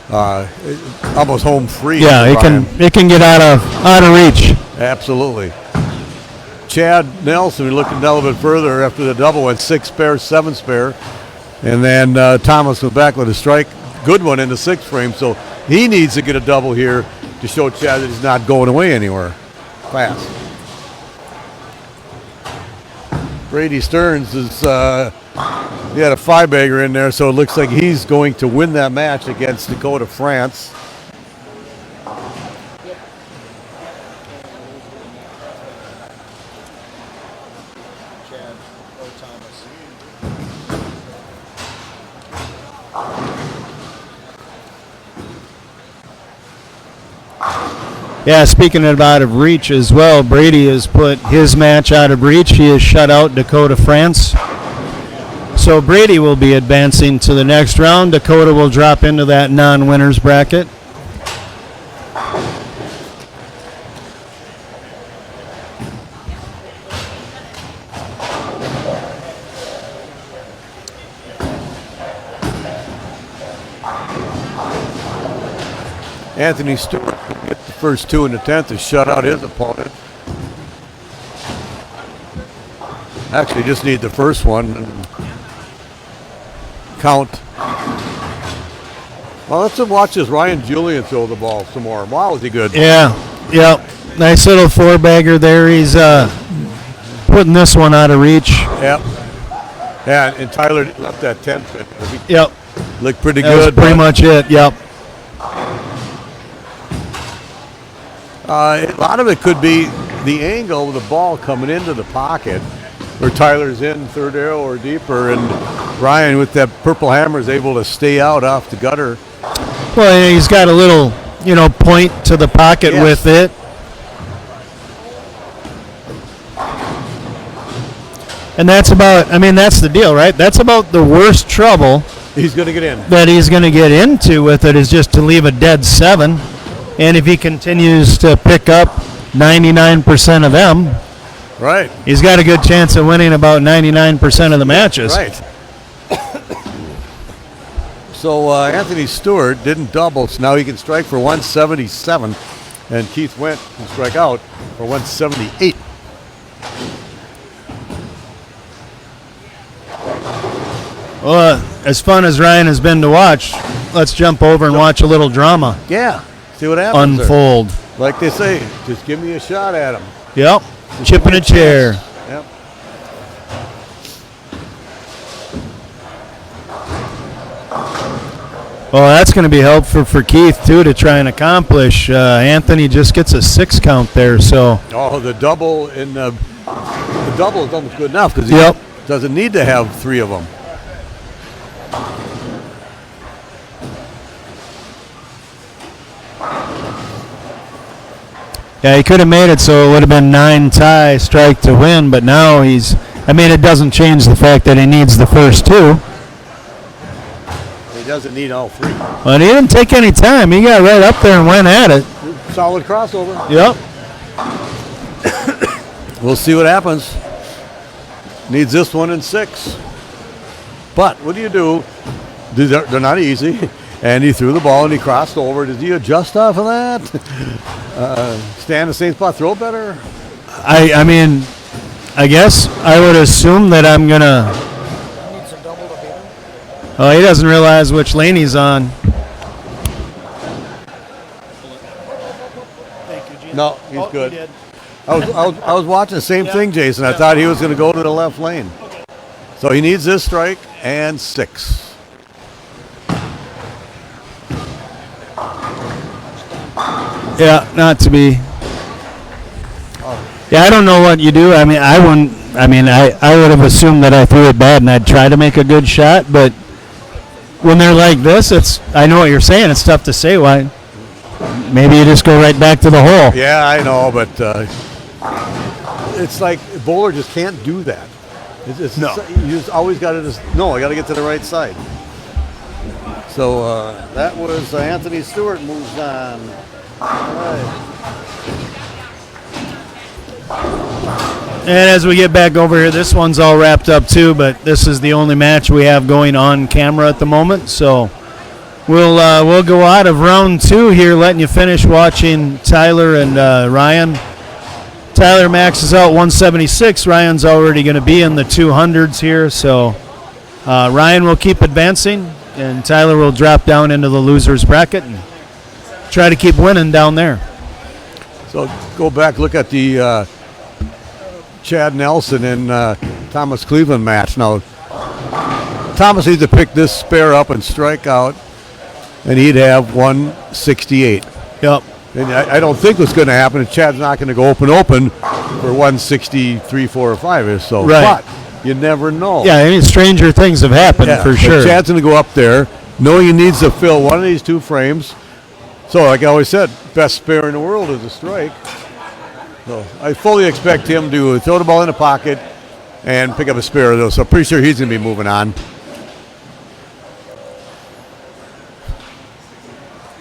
almost home free. Yeah, it can get out of reach. Absolutely. Chad Nelson looking a little bit further after the double, went 6 spare, 7 spare. And then Thomas was back with a strike. Good one in the 6th frame. So he needs to get a double here to show Chad that he's not going away anywhere fast. Brady Stearns is he had a 5-bagger in there, so it looks like he's going to win that match against Dakota France. Yeah, speaking of out of reach as well, Brady has put his match out of reach. He has shut out Dakota France. So Brady will be advancing to the next round. Dakota will drop into that non-winners bracket. Anthony Stewart get the first 2 in the 10th to shut out his opponent. Actually, just need the first one and count. Well, let's watch this Ryan Julian throw the ball some more. Wow, is he good? Yeah, yep. Nice little 4-bagger there. He's putting this one out of reach. Yep. Yeah, and Tyler left that 10th. Yep. Looked pretty That good. was pretty much it, yep. A lot of it could be the angle of the ball coming into the pocket where Tyler's in third arrow or deeper, and Ryan with that purple hammer is able to stay out off the gutter. Well, he's got a little, point to the pocket with it. And that's that's the deal, right? That's about the worst trouble He's going to get in. that he's going to get into with it is just to leave a dead 7. And if he continues to pick up 99% of them, Right. he's got a good chance of winning about 99% of the matches. Right. So Anthony Stewart didn't double, so now he can strike for 177, and Keith Went can strike out for 178. Well, as fun as Ryan has been to watch, let's jump over and watch a little drama Yeah. See what happens. unfold. Like they say, just give me a shot at him. Yep. Chipping a chair. Yep. Well, that's going to be helpful for Keith, too, to try and accomplish. Anthony just gets a 6 count there, so. Oh, the double in the double is almost good enough because he Yep. doesn't need to have 3 of them. Yeah, he could have made it so it would have been 9 tie, strike to win, but now it doesn't change the fact that he needs the first 2. He doesn't need all 3. But he didn't take any time. He got right up there and went at it. Solid crossover. Yep. We'll see what happens. Needs this one in 6. But what do you do? They're not easy. And he threw the ball and he crossed over. Did he adjust off of that? Stand in the same spot, throw better? I guess I would assume that I'm going to. Oh, he doesn't realize which lane he's on. No, he's good. I was watching the same thing, Jason. I thought he was going to go to the left lane. So he needs this strike and 6. Yeah, not to be. Yeah, I don't know what you do. I would have assumed that I threw it bad and I'd try to make a good shot, but when they're like this, I know what you're saying. It's tough to say why. maybe you just go right back to the hole. Yeah, I know, but it's like bowler just can't do that. No. You just always got to I got to get to the right side. So that was Anthony Stewart moves on. All right. And as we get back over here, this one's all wrapped up too, but this is the only match we have going on camera at the moment. So we'll go out of round 2 here, letting you finish watching Tyler and Ryan. Tyler maxes out 176. Ryan's already going to be in the 200s here, so Ryan will keep advancing, and Tyler will drop down into the losers bracket and try to keep winning down there. So go back, look at the Chad Nelson and Thomas Cleveland match. Now, Thomas needs to pick this spare up and strike out, and he'd have 168. Yep. And I don't think what's going to happen is Chad's not going to go open for 163, 4, or 5. So, right. But you never know. Yeah, I mean, stranger things have happened for sure. Chad's going to go up there, knowing he needs to fill one of these 2 frames. So, like I always said, best spare in the world is a strike. So I fully expect him to throw the ball in the pocket and pick up a spare, though. So I'm pretty sure he's going to be moving on.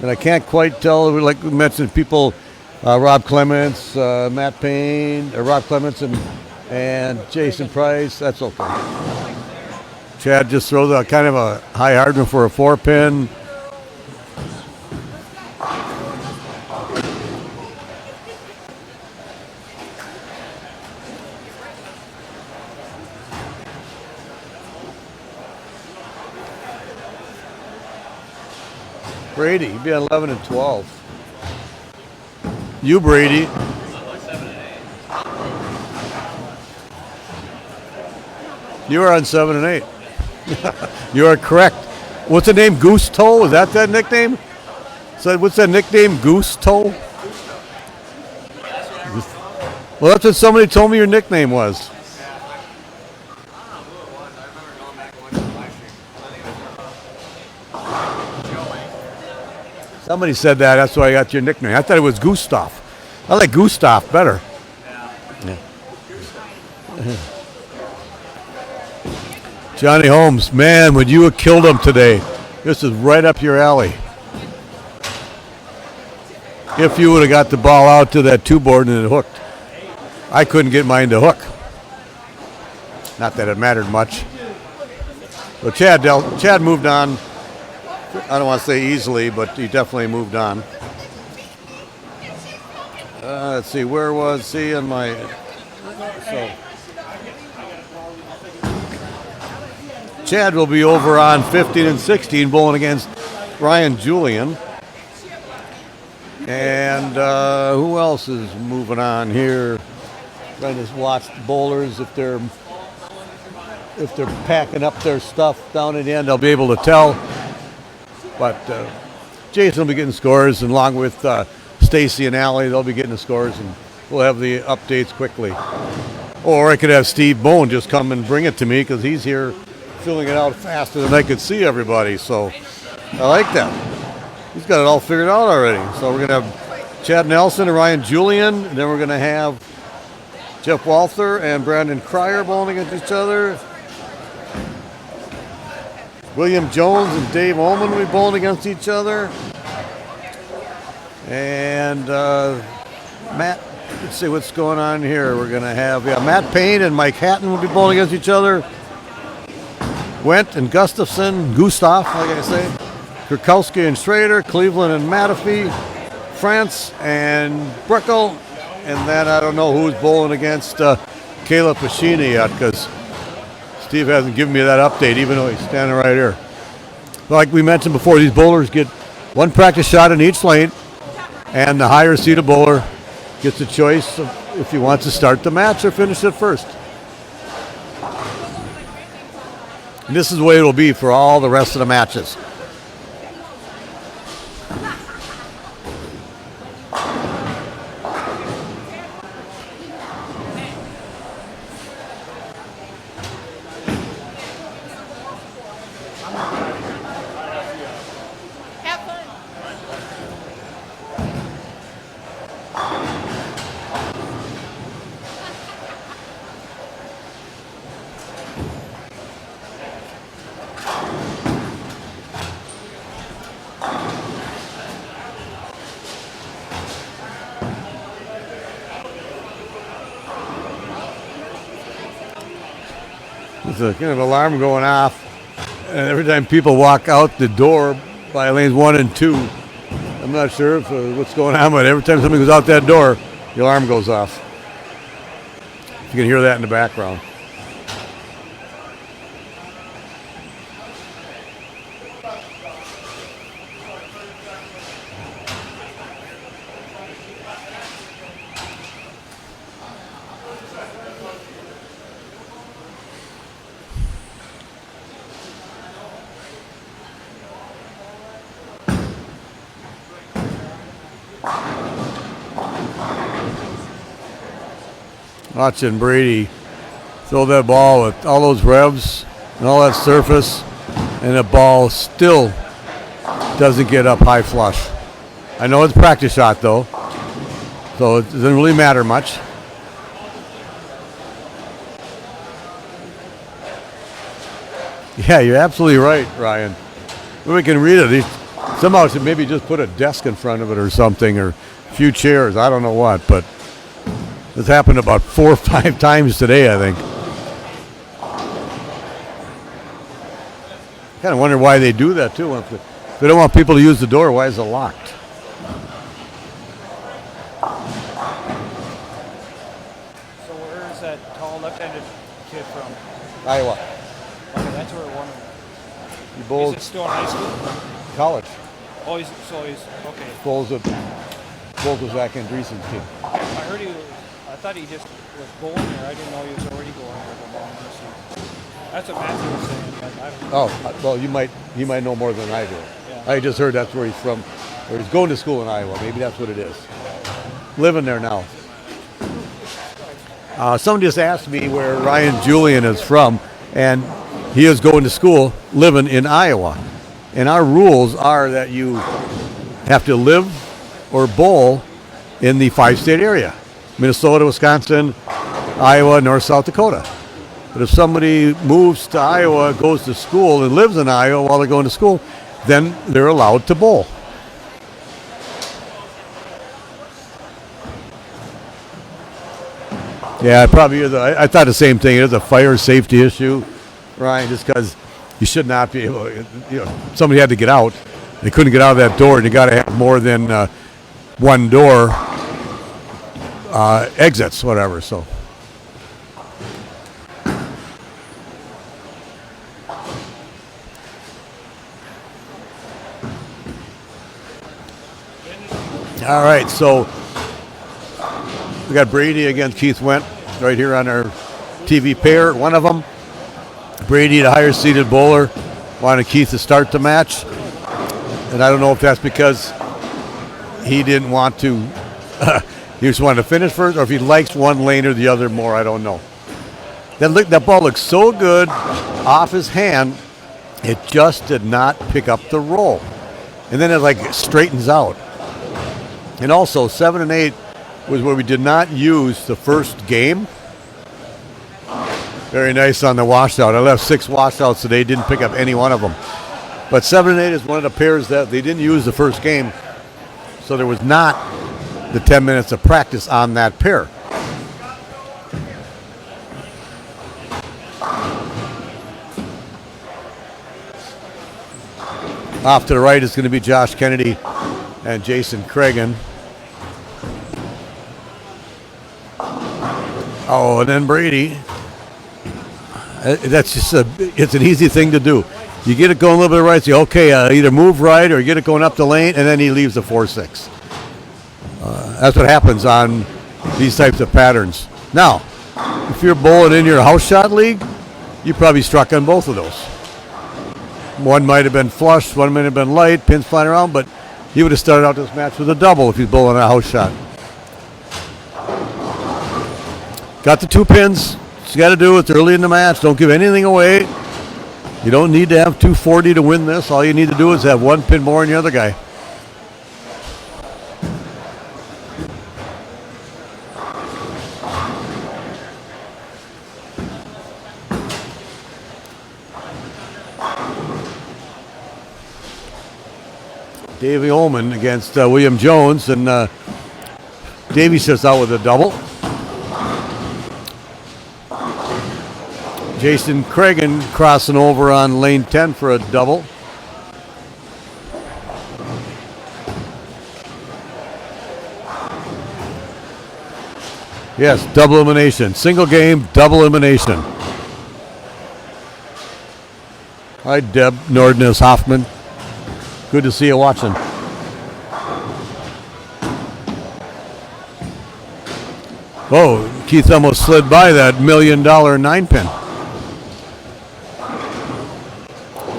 And I can't quite tell, like we mentioned, people, Rob Clements, Matt Paine, Rob Clements and Jason Price. That's okay. Chad just throws a kind of a high hard one for a 4-pin. Brady, he'd be on 11 and 12. You, Brady. You are on 7 and 8. You are correct. What's the name? Goose Toe? Is that nickname? So what's that nickname? Goose Toe? Well, that's what somebody told me your nickname was. Somebody said that. That's why I got your nickname. I thought it was Gustav. I like Gustav better. Yeah. Johnny Holmes, man, would you have killed him today? This is right up your alley. If you would have got the ball out to that 2-board and it hooked. I couldn't get mine to hook. Not that it mattered much. So Chad moved on. I don't want to say easily, but he definitely moved on. Let's see, where was he in my... So Chad will be over on 15 and 16, bowling against Ryan Julian. And who else is moving on here? Trying to watch the bowlers. If they're packing up their stuff down at the end, I'll be able to tell. But Jason will be getting scores, and along with Stacy and Allie, they'll be getting the scores, and we'll have the updates quickly. Or I could have Steve Bone just come and bring it to me, because he's here filling it out faster than I could see everybody. So I like that. He's got it all figured out already. So we're going to have Chad Nelson and Ryan Julian, and then we're going to have Jeff Walther and Brandon Kreyer bowling against each other. William Jones and Dave Ullman will be bowling against each other. And Matt, let's see what's going on here. We're going to have Matt Paine and Mike Hatton will be bowling against each other. Went and Gustafson, Gustav, like I say. Kurkowski and Schrader, Cleveland and Matafee, France and Bruckel. And then I don't know who's bowling against Caleb Pacini yet, because Steve hasn't given me that update, even though he's standing right here. Like we mentioned before, these bowlers get one practice shot in each lane, and the higher seeded bowler gets a choice of if he wants to start the match or finish it first. And this is the way it'll be for all the rest of the matches. There's a kind of alarm going off, and every time people walk out the door by lanes 1 and 2, I'm not sure if, what's going on, but every time somebody goes out that door, the alarm goes off. You can hear that in the background. Watching Brady throw that ball with all those revs and all that surface, and the ball still doesn't get up high flush. I know it's a practice shot though, so it doesn't really matter much. Yeah, you're absolutely right, Ryan. We can read it. Somehow should maybe just put a desk in front of it or something, or a few chairs. I don't know what, but this happened about 4 or 5 times today, I think. Kind of wonder why they do that too. If they don't want people to use the door, why is it locked? So where is that tall left-handed kid from? Iowa. Okay, that's where one. He Is bowls it still in high school? college. Oh, he's okay. Bowls with Zach Andreessen's team. I heard I thought he just was going there. I didn't know he was already going there. That's what Matthew was saying. But I don't know. Oh, well, you might know more than I do. Yeah. I just heard that's where he's from, or he's going to school in Iowa. Maybe that's what it is. Living there now. Someone just asked me where Ryan Julian is from, and he is going to school living in Iowa. And our rules are that you have to live or bowl in the 5-state area: Minnesota, Wisconsin, Iowa, North, South Dakota. But if somebody moves to Iowa, goes to school, and lives in Iowa while they're going to school, then they're allowed to bowl. Yeah, it probably is. I thought the same thing. It is a fire safety issue, Ryan, just because you should not be able to, somebody had to get out. They couldn't get out of that door, and you got to have more than one door exits, whatever, so. All right, so we got Brady against Keith Went right here on our TV pair. One of them, Brady, the higher seeded bowler, wanted Keith to start the match. And I don't know if that's because he didn't want to, he just wanted to finish first, or if he likes one lane or the other more, I don't know. That ball looks so good off his hand, it just did not pick up the roll. And then it straightens out. And also, 7 and 8 was where we did not use the first game. Very nice on the washout. I left 6 washouts today, didn't pick up any one of them. But 7 and 8 is one of the pairs that they didn't use the first game, so there was not the 10 minutes of practice on that pair. Off to the right is going to be Josh Kennedy and Jason Kreyer. Oh, and then Brady. That's just it's an easy thing to do. You get it going a little bit right, say, okay, either move right or get it going up the lane, and then he leaves the 4-6. That's what happens on these types of patterns. Now, if you're bowling in your house shot league, you probably struck on both of those. One might have been flush, one might have been light, pins flying around, but he would have started out this match with a double if he's bowling a house shot. Got the 2 pins. What you got to do, it's early in the match. Don't give anything away. You don't need to have 240 to win this. All you need to do is have 1 pin more than the other guy. Davey Ullman against William Jones, and Davey sits out with a double. Jason Kreyer crossing over on lane 10 for a double. Yes, double elimination. Single game, double elimination. Hi, Deb Nordness Hoffman. Good to see you watching. Oh, Keith almost slid by that $1 million 9-pin.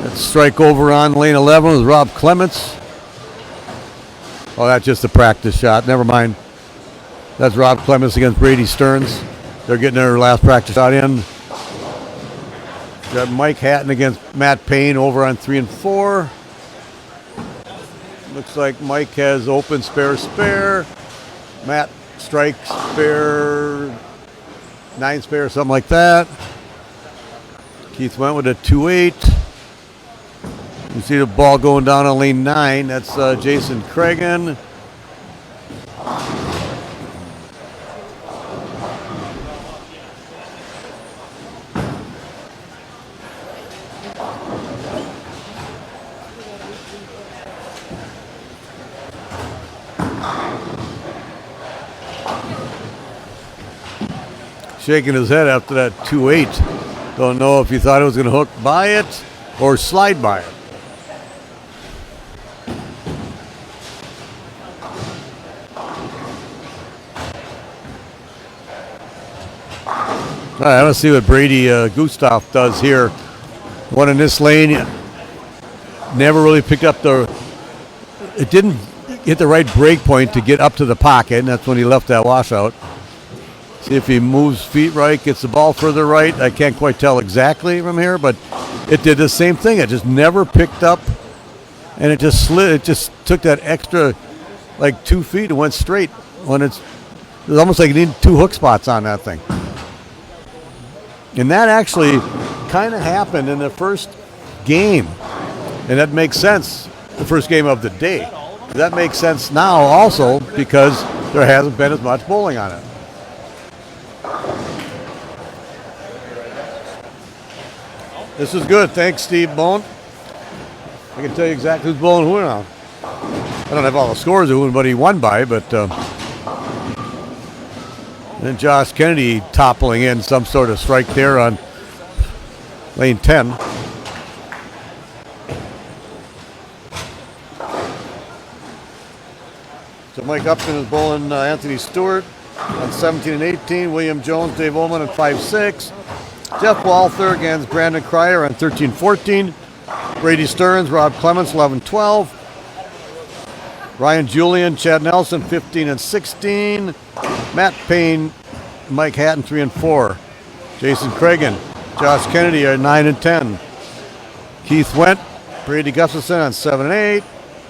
Let's strike over on lane 11 with Rob Clements. Oh, that's just a practice shot. Never mind. That's Rob Clements against Brady Stearns. They're getting their last practice shot in. Got Mike Hatton against Matt Paine over on 3 and 4. Looks like Mike has open spare. Matt strikes spare, 9 spare, something like that. Keith went with a 2-8. You see the ball going down on lane 9. That's Jason Kreyer. Shaking his head after that 2-8. Don't know if he thought it was going to hook by it or slide by it. All right, let's see what Brady Gustav does here. One in this lane. Never really picked up it didn't hit the right break point to get up to the pocket, and that's when he left that washout. See if he moves feet right, gets the ball further right. I can't quite tell exactly from here, but it did the same thing. It just never picked up, and it just slid. It just took that extra, like 2 feet and went straight. When it was almost like you need 2 hook spots on that thing. And that actually kind of happened in the first game, and that makes sense. The first game of the day. That makes sense now also because there hasn't been as much bowling on it. This is good. Thanks, Steve Bone. I can tell you exactly who's bowling who now. I don't have all the scores of who anybody won by, but then Josh Kennedy toppling in some sort of strike there on lane 10. So Mike Upton is bowling Anthony Stewart on 17 and 18. William Jones, Dave Ullman on 5-6. Jeff Walther against Brandon Kreyer on 13-14. Brady Stearns, Rob Clements, 11-12. Ryan Julian, Chad Nelson, 15 and 16. Matt Paine, Mike Hatton, 3 and 4. Jason Kreyer, Josh Kennedy are 9 and 10. Keith Went, Brady Gustafson on 7 and 8.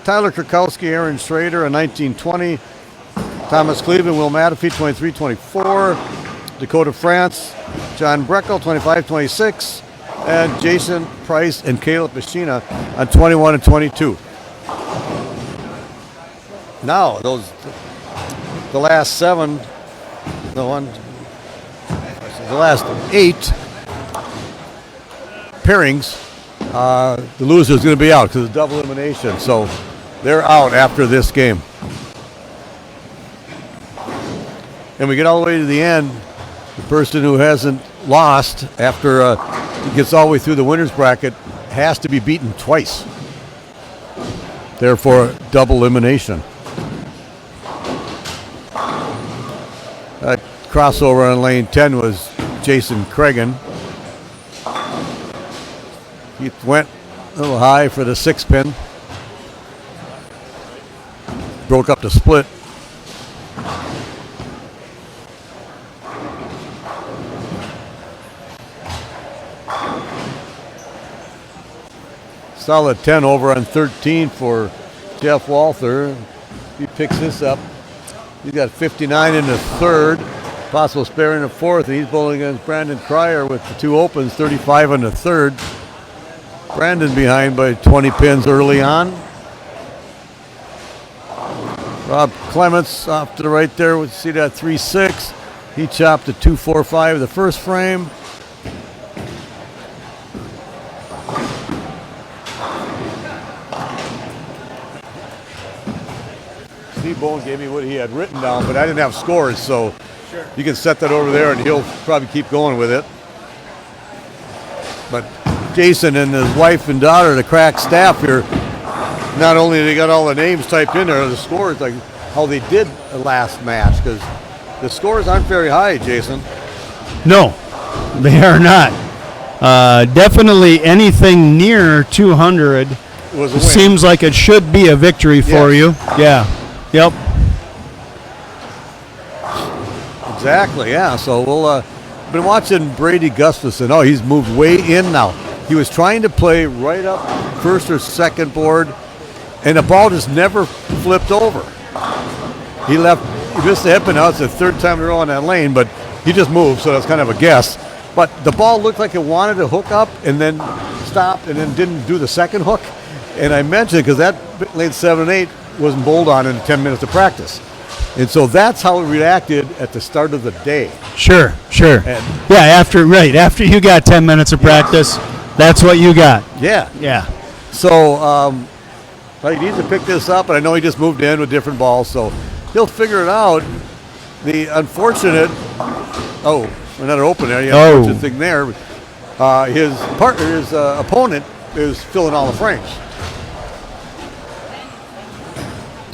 Tyler Krakowski, Aaron Schrader on 19-20. Thomas Cleveland, Will Matafee, 23-24. Dakota France, John Breckel, 25-26. And Jason Price and Caleb Machina on 21 and 22. Now, the last 7, the last 8 pairings, the loser is going to be out because it's double elimination. So they're out after this game. And we get all the way to the end. The person who hasn't lost after he gets all the way through the winner's bracket has to be beaten twice. Therefore, double elimination. That crossover on lane 10 was Jason Kreyer. He went a little high for the 6-pin. Broke up the split. Solid 10 over on 13 for Jeff Walther. He picks this up. He's got 59 in the third, possible spare in the fourth, and he's bowling against Brandon Kreyer with the 2 opens, 35 in the third. Brandon behind by 20 pins early on. Rob Clements off to the right there. We see that 3-6. He chopped a 2-4-5 the first frame. Steve Bowen gave me what he had written down, but I didn't have scores, so you can set that over there, and he'll probably keep going with it. But Jason and his wife and daughter, the crack staff here, not only they got all the names typed in there, the scores, like how they did the last match, because the scores aren't very high, Jason. No, they are not. Definitely anything near 200 Was a win. seems like it should be a victory for you. Yeah. Yep. Exactly, yeah. So we'll been watching Brady Gustafson. Oh, he's moved way in now. He was trying to play right up first or second board, and the ball just never flipped over. He missed the hip, and now it's the third time in a row on that lane, but he just moved, so that's kind of a guess. But the ball looked like it wanted to hook up and then stopped and then didn't do the second hook. And I mentioned because that lane 7 and 8 wasn't bowled on in 10 minutes of practice. And so that's how it reacted at the start of the day. Sure. And After you got 10 minutes of practice, that's what you got. yeah. So he needs to pick this up, and I know he just moved in with different balls, so he'll figure it out. The unfortunate, another open there. Unfortunate thing there. His partner, his opponent, is filling all the frames.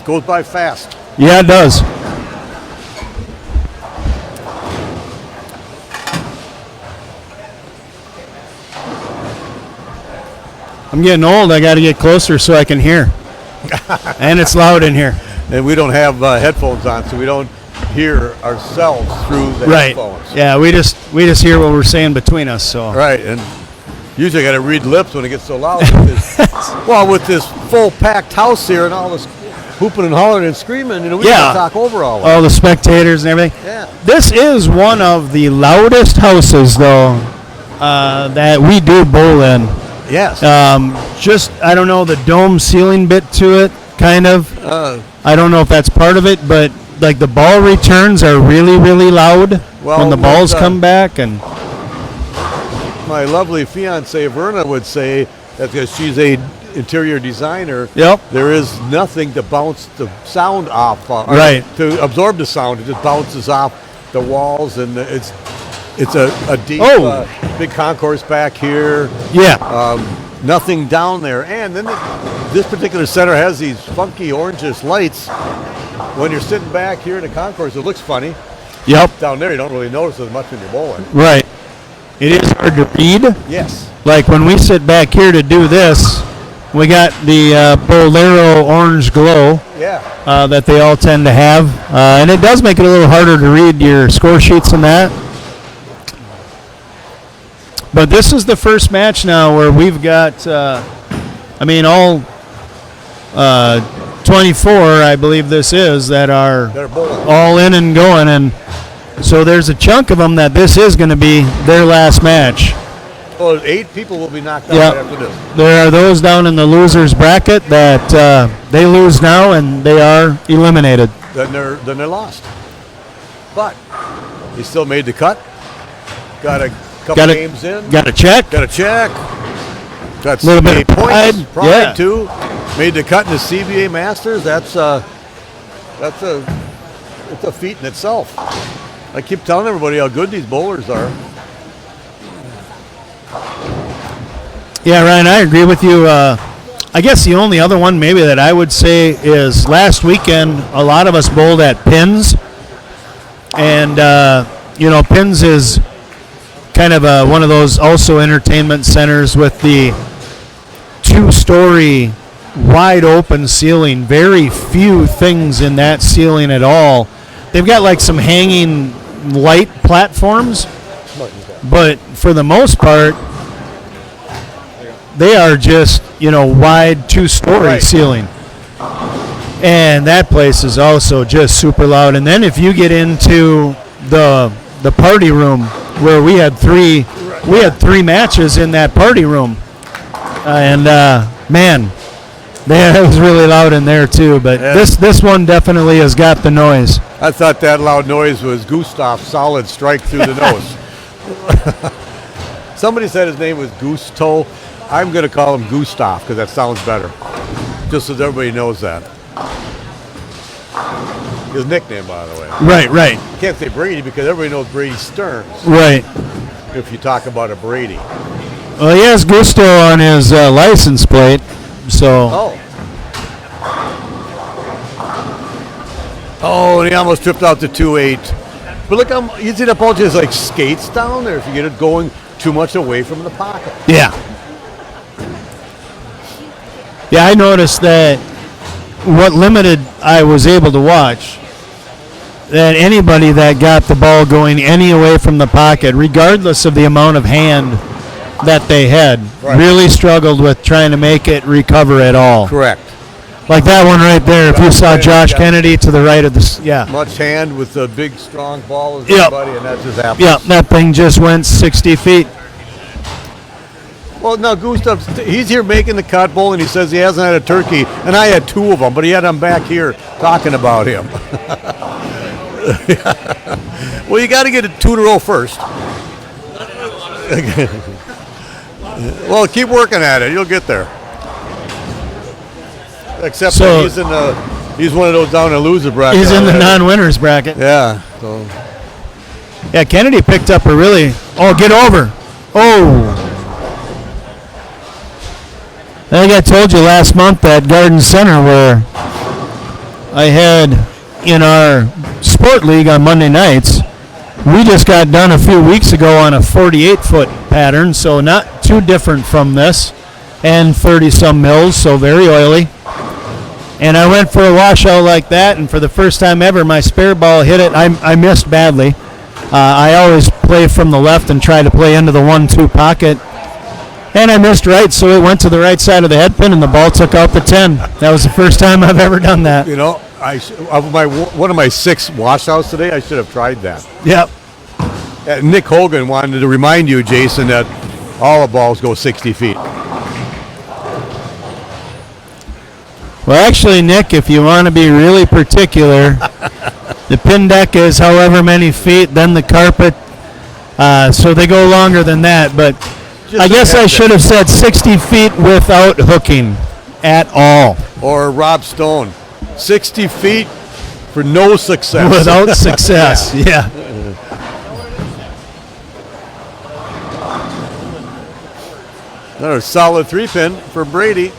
Goes by fast. Yeah, it does. I'm getting old. I got to get closer so I can hear. And it's loud in here. And we don't have headphones on, so we don't hear ourselves through the headphones. Yeah, we just hear what we're saying between us. So Right, and usually I got to read lips when it gets so loud. With this full packed house here and all this hooping and hollering and screaming, we got to talk over all of it. All the spectators and everything. Yeah. This is one of the loudest houses, though, that we do bowl in. Yes. I don't know, the dome ceiling bit to it, kind of. I don't know if that's part of it, but like the ball returns are really, really loud when the balls come back. And my lovely fiancée Verna would say that because she's a interior designer, there is nothing to bounce the sound off, to absorb the sound. It just bounces off the walls, and it's a deep, big concourse back here. Yeah. Nothing down there. And then this particular center has these funky orangish lights. When you're sitting back here in the concourse, it looks funny. Yep. Down there, you don't really notice as much when you're bowling. Right. It is hard to read. Yes. Like when we sit back here to do this, we got the Bolero orange glow that they all tend to have. And it does make it a little harder to read your score sheets and that. But this is the first match now where we've got, all 24, I believe this is, that are all in and going. And so there's a chunk of them that this is going to be their last match. Well, 8 people will be knocked out after this. There are those down in the losers bracket that they lose now and they are eliminated. Then they're lost. But he still made the cut. Got a couple games in. Got a check. Got a little bit of pride too. Made the cut in the CBA Masters. It's a feat in itself. I keep telling everybody how good these bowlers are. Yeah, Ryan, I agree with you. I guess the only other one maybe that I would say is last weekend a lot of us bowled at Pins. And, Pins is kind of one of those also entertainment centers with the 2-story wide open ceiling. Very few things in that ceiling at all. They've got like some hanging light platforms, but for the most part, they are just, wide 2-story ceiling. And that place is also just super loud. And then if you get into the party room where we had three matches in that party room. And man, it was really loud in there too, but this one definitely has got the noise. I thought that loud noise was Gustav's solid strike through the nose. Somebody said his name was Gusto. I'm going to call him Gustav because that sounds better, just so everybody knows that. His nickname, by the way. Right. You can't say Brady because everybody knows Brady Stearns. Right. If you talk about a Brady. Well, he has Gusto on his license plate, so. Oh, and he almost tripped out to 2.8. But look how easy that ball just like skates down there if you get it going too much away from the pocket. Yeah. Yeah, I noticed that what limited I was able to watch, that anybody that got the ball going any away from the pocket, regardless of the amount of hand that they had, really struggled with trying to make it recover at all. Correct. Like that one right there, if you saw Josh Kennedy to the right of the, Much hand with a big, strong ball as everybody, and that just happens. Yeah, that thing just went 60 feet. Well, now Gustav, he's here making the cut bowl, and he says he hasn't had a turkey, and I had 2 of them, but he had them back here talking about him. Well, you got to get a 2 in a row first. Well, keep working at it. You'll get there. Except that he's one of those down in the loser bracket. He's in the non-winners bracket. Yeah. So. Yeah, Kennedy picked up a really. Oh, get over. Oh. I think I told you last month at Garden Center where I had in our sport league on Monday nights, we just got done a few weeks ago on a 48-foot pattern, so not too different from this, and 30-some mils, so very oily. And I went for a washout like that, and for the first time ever, my spare ball hit it. I missed badly. I always play from the left and try to play into the 1-2 pocket. And I missed right, so it went to the right side of the head pin, and the ball took out the 10. That was the first time I've ever done that. You know, one of my 6 washouts today, I should have tried that. Yep. Nick Hogan wanted to remind you, Jason, that all the balls go 60 feet. Well, actually, Nick, if you want to be really particular, the pin deck is however many feet, then the carpet, so they go longer than that, but I guess I should have said 60 feet without hooking at all. Or Rob Stone, 60 feet for no success. Without success, yeah. Another solid 3-pin for Brady.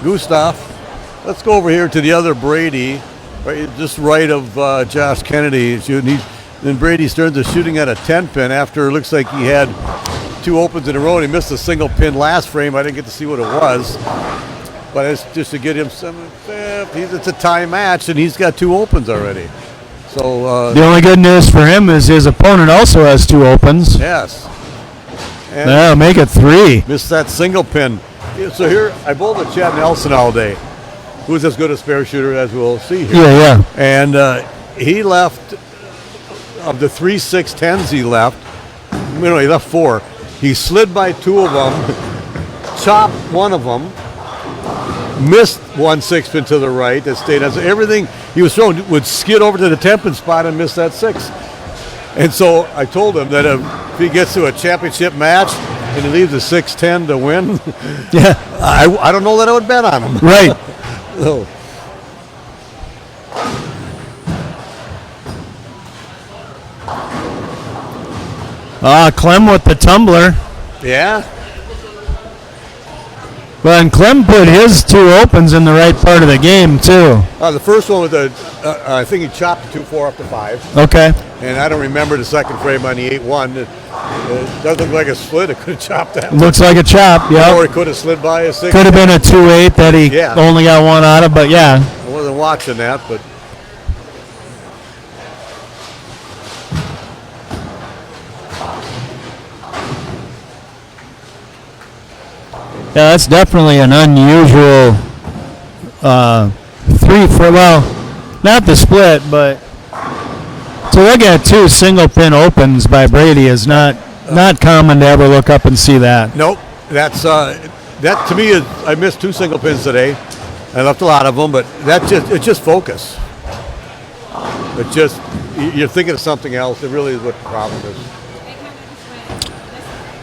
Gustav. Let's go over here to the other Brady, right, just right of Josh Kennedy shooting. Then Brady Stearns is shooting at a 10-pin after it looks like he had 2 opens in a row, and he missed a single pin last frame. I didn't get to see what it was, but it's just to get him some. It's a tie match, and he's got 2 opens already. So the only good news for him is his opponent also has 2 opens. Yes. And yeah, make it 3. Missed that single pin. So here, I bowled with Chad Nelson all day, who's as good a spare shooter as we'll see here. Yeah. And he left, of the 3 6-10s he left, he left 4. He slid by 2 of them, chopped one of them, missed 1 6-pin to the right that stayed as everything he was throwing would skid over to the 10-pin spot and miss that 6. And so I told him that if he gets to a championship match and he leaves a 6-10 to win, yeah, I don't know that I would bet on him. Right. So. Clem with the tumbler. Yeah. Well, and Clem put his 2 opens in the right part of the game, too. The first one was I think he chopped the 2-4 up to 5. Okay. And I don't remember the second frame on the 8-1. It doesn't look like a split. It could have chopped that. Looks like a chop, yeah. Or he could have slid by a 6. Could have been a 2-8 that he only got 1 out of, but yeah. I wasn't watching that, but. Yeah, that's definitely an unusual 3 for, well, not the split, but to look at 2 single pin opens by Brady is not common to ever look up and see that. Nope. That's that to me is, I missed 2 single pins today. I left a lot of them, but it's just focus. It's just you're thinking of something else. It really is what the problem is.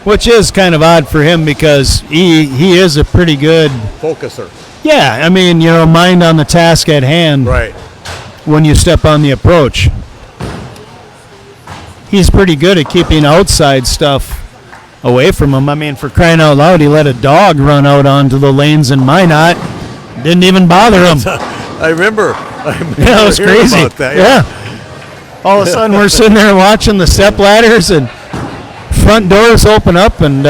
Which is kind of odd for him because he is a pretty good focuser. Yeah, I mean, mind on the task at hand. Right. when you step on the approach. He's pretty good at keeping outside stuff away from him. I mean, for crying out loud, he let a dog run out onto the lanes in Minot. Didn't even bother him. I remember Yeah, it was hearing crazy. about that, Yeah. All of a sudden, we're sitting there watching the step ladders, and front doors open up, and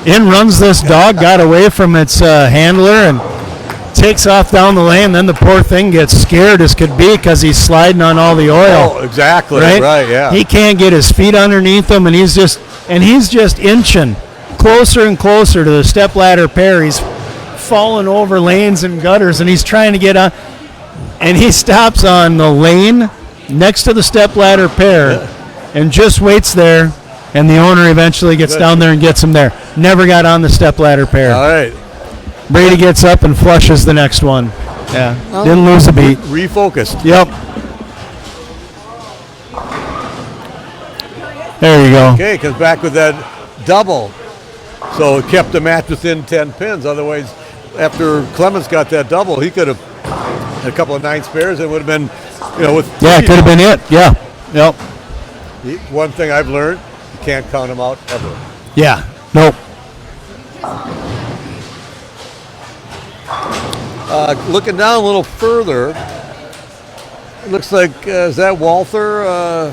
in runs this dog, got away from its handler, and takes off down the lane. Then the poor thing gets scared as could be because he's sliding on all the oil. Oh, exactly. Right, yeah. He can't get his feet underneath him, and he's just inching closer and closer to the stepladder pair. He's falling over lanes and gutters, and he's trying to get on, and he stops on the lane next to the stepladder pair and just waits there, and the owner eventually gets down there and gets him there. Never got on the stepladder pair. All right. Brady gets up and flushes the next one. Yeah, didn't lose a beat. Refocused. Yep. There you go. Okay, comes back with that double. So it kept the match within 10 pins. Otherwise, after Clemens got that double, he could have had a couple of 9 spares and it would have been, with Yeah, it could have been it. Yeah. Yep. One thing I've learned, you can't count them out ever. Yeah. Nope. Looking down a little further, it looks like, is that Walther? I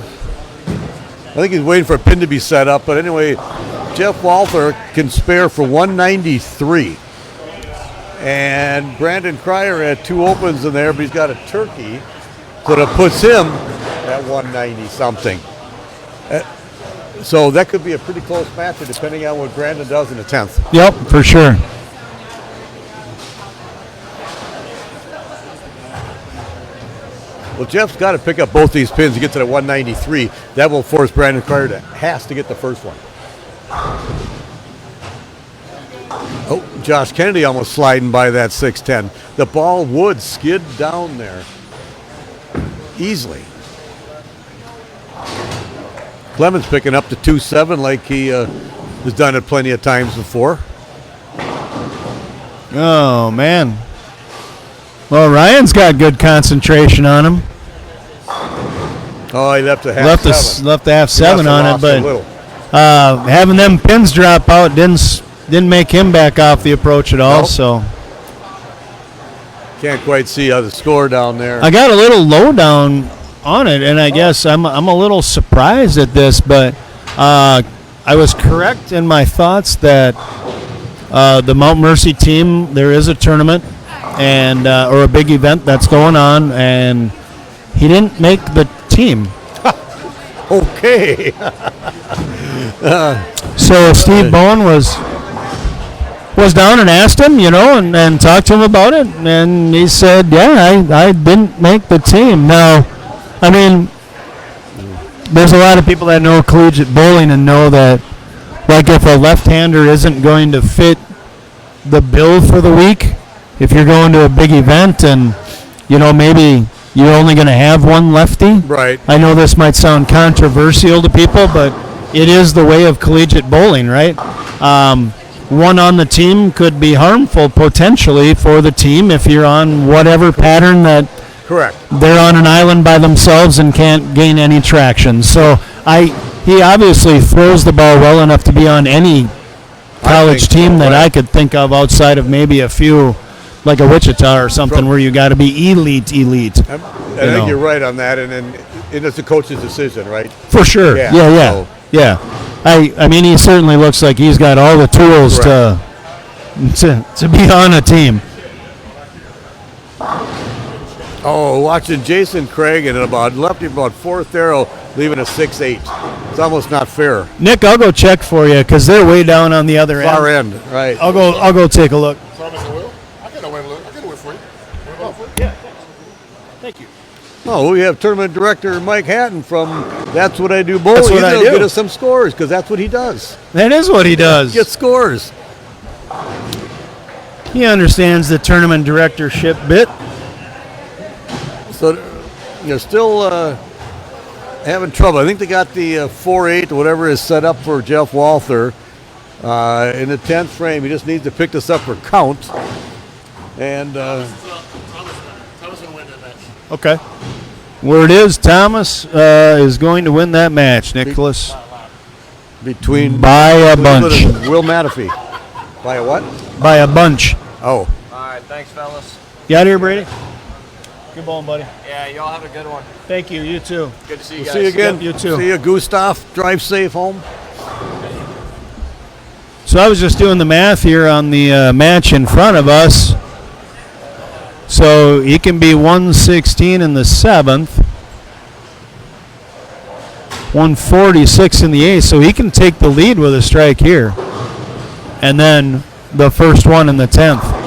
think he's waiting for a pin to be set up. But anyway, Jeff Walther can spare for 193. And Brandon Kreyer had 2 opens in there, but he's got a turkey. So that puts him at 190 something. So that could be a pretty close match depending on what Brandon does in the 10th. Yep, for sure. Well, Jeff's got to pick up both these pins to get to the 193. That will force Brandon Kreyer to get the first one. Oh, Josh Kennedy almost sliding by that 610. The ball would skid down there easily. Clemens picking up the 2-7 like he has done it plenty of times before. Oh, man. Well, Ryan's got good concentration on him. Oh, he left a half seven. Left a half seven on it, but little. having them pins drop out didn't make him back off the approach at all. Nope. So Can't quite see the score down there. I got a little lowdown on it, and I guess I'm a little surprised at this, but I was correct in my thoughts that the Mount Mercy team, there is a tournament and or a big event that's going on, and he didn't make the team. Okay. So Steve Bowen was down and asked him, and talked to him about it, and he said, yeah, I didn't make the team. Now, I mean, there's a lot of people that know collegiate bowling and know that, like, if a left-hander isn't going to fit the bill for the week, if you're going to a big event and, maybe you're only going to have one lefty. Right. I know this might sound controversial to people, but it is the way of collegiate bowling, right? One on the team could be harmful potentially for the team if you're on whatever pattern that Correct. they're on an island by themselves and can't gain any traction. So he obviously throws the ball well enough to be on any college team that I could think of outside of maybe a few, like a Wichita or something, where you got to be elite. I think you're right on that, and it's the coach's decision, right? For sure. Yeah. Yeah. I mean, he certainly looks like he's got all the tools to be on a team. Oh, watching Jason Craig and left him about fourth arrow, leaving a 6-8. It's almost not fair. Nick, I'll go check for you because they're way down on the other Far end, right? I'll go take a look. I can win for you. Yeah. Thank you. Oh, we have tournament director Mike Hatton from That's What I Do Bowling. That's what I He'll do. get us some scores because that's what he does. That is what he does. Get scores. He understands the tournament directorship bit. So you're still having trouble. I think they got the 4-8, whatever is set up for Jeff Walther in the 10th frame. He just needs to pick this up for count. And I was going to win that match. Okay. Word is Thomas is going to win that match, Nicholas. Between By a bunch. and Will Matafee. By a what? By a bunch. Oh. All right, thanks, fellas. You out here, Brady? Good bowling, buddy. Yeah, y'all have a good one. Thank you. You too. Good to see you We'll guys. see you again. Yep, you too. See you, Gustav. Drive safe home. So I was just doing the math here on the match in front of us. So he can be 116 in the 7th, 146 in the 8th. So he can take the lead with a strike here. And then the first one in the 10th.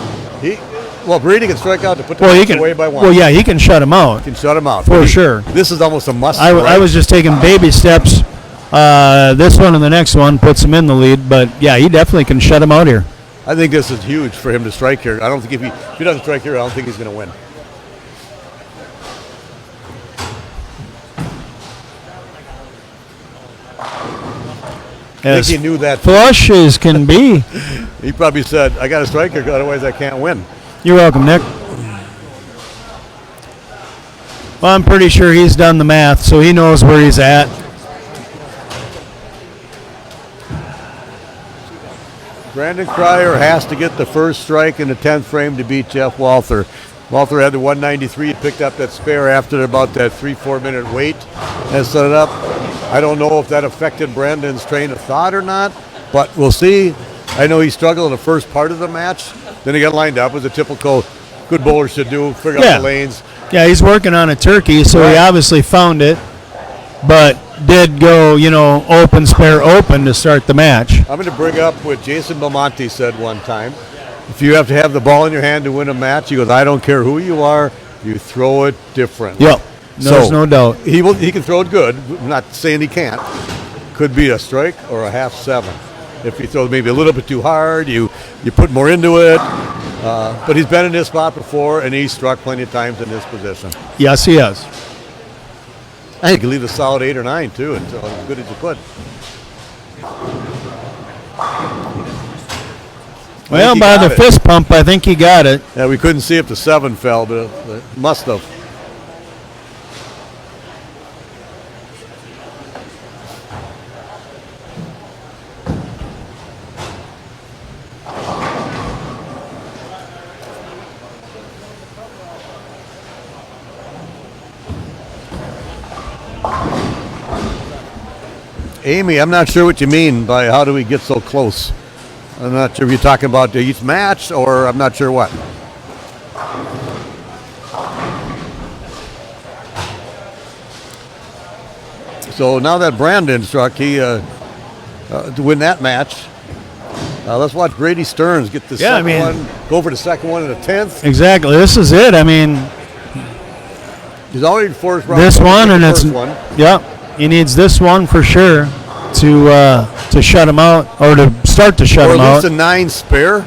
Brady can strike out to put the Well, he match can. away by one. Well, yeah, he can shut him out. Can shut him out. For But sure. This is almost a must. I was just taking baby steps. This one and the next one puts him in the lead. But, yeah, he definitely can shut him out here. I think this is huge for him to strike here. I don't think if he doesn't strike here, I don't think he's going to win. I think he knew that. Flush as can be. He probably said, I got to strike here, otherwise I can't win. You're welcome, Nick. Well, I'm pretty sure he's done the math, so he knows where he's at. Brandon Kreyer has to get the first strike in the 10th frame to beat Jeff Walther. Walther had the 193. He picked up that spare after about that 3-4 minute wait and set it up. I don't know if that affected Brandon's train of thought or not, but we'll see. I know he struggled in the first part of the match. Then he got lined up, as a typical good bowler should do, figure out the lanes. Yeah, he's working on a turkey, so he obviously found it, but did go, open, spare, open to start the match. I'm going to bring up what Jason Belmonte said one time. If you have to have the ball in your hand to win a match, he goes, I don't care who you are, you throw it different. Yep, there's no doubt. He can throw it good. I'm not saying he can't. Could be a strike or a half 7. If you throw maybe a little bit too hard, you put more into it. But he's been in this spot before, and he's struck plenty of times in this position. Yes, he has. I think he could leave a solid 8 or 9, too, until as good as you could. Well, by the fist pump, I think he got it. Yeah, we couldn't see if the 7 fell, but it must have. Amy, I'm not sure what you mean by how do we get so close. I'm not sure if you're talking about each match or I'm not sure what. So now that Brandon struck, he to win that match. Let's watch Brady Stearns get the second one, go for the second one in the 10th. Exactly. This is it. I mean, he's already first round. This one, and it's one. Yep. He needs this one for sure to shut him out or to start to shut him out. Or at least a 9 spare.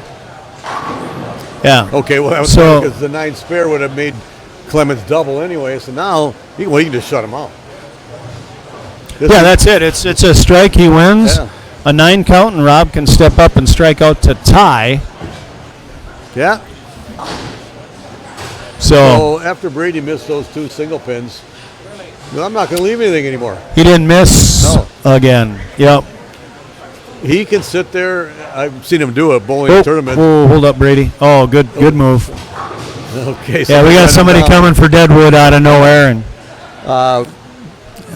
Yeah. Okay. Well, because the 9 spare would have made Clemens double anyway. So now he can just shut him out. That's it. It's a strike. He wins. Yeah. A 9 count, and Rob can step up and strike out to tie. Yeah. So after Brady missed those 2 single pins, I'm not going to leave anything anymore. He didn't miss again. Yep. He can sit there. I've seen him do a bowling tournament. Oh, hold up, Brady. Oh, good move. Okay. Yeah, we got somebody coming for Deadwood out of nowhere, and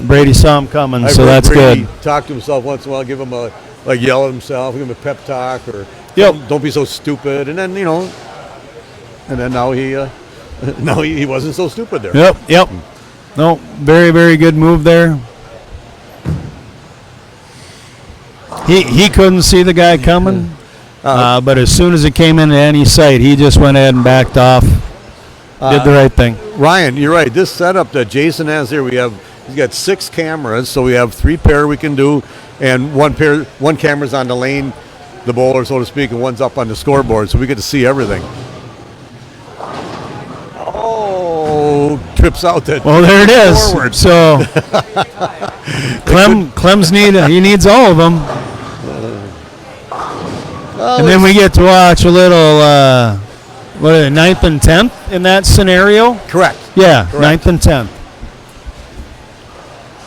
Brady saw him coming, so that's Brady good. Talk to himself once in a while, give him yell at himself, give him a pep talk, or don't be so stupid, and then now he wasn't so stupid there. Yep. No, very, very good move there. He couldn't see the guy coming, but as soon as it came into any sight, he just went ahead and backed off. Did the right thing. Ryan, you're right. This setup that Jason has here, he's got 6 cameras, so we have 3 pair we can do, and one camera's on the lane, the bowler, so to speak, and one's up on the scoreboard, so we get to see everything. Trips out that. Well, there it is. Forward. So Clem's needs all of them. And then we get to watch a little 9th and 10th in that scenario. Correct. Yeah, 9th and 10th.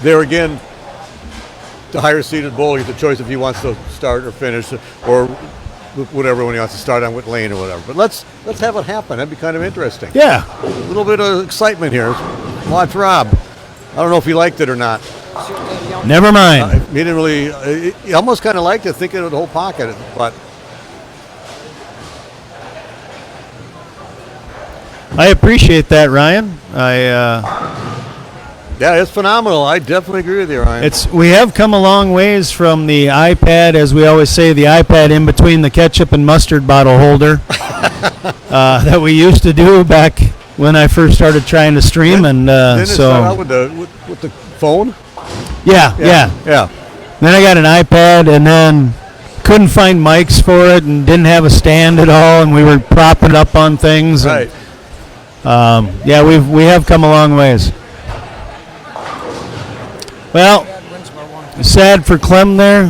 there again, the higher seeded bowler gets the choice if he wants to start or finish or whatever when he wants to start on what lane or whatever. But let's have it happen. That'd be kind of interesting. Yeah. A little bit of excitement here. Watch Rob. I don't know if he liked it or not. Never mind. He didn't really. He almost kind of liked it, thinking of the whole pocket, but. I appreciate that, Ryan. Yeah, it's phenomenal. I definitely agree with you, Ryan. We have come a long ways from the iPad, as we always say, the iPad in between the ketchup and mustard bottle holder that we used to do back when I first started trying to stream. Didn't it start out with the phone? Yeah. Then I got an iPad, and then couldn't find mics for it, and didn't have a stand at all, and we were propping it up on things. Right. And, we have come a long ways. Well, sad for Clem there.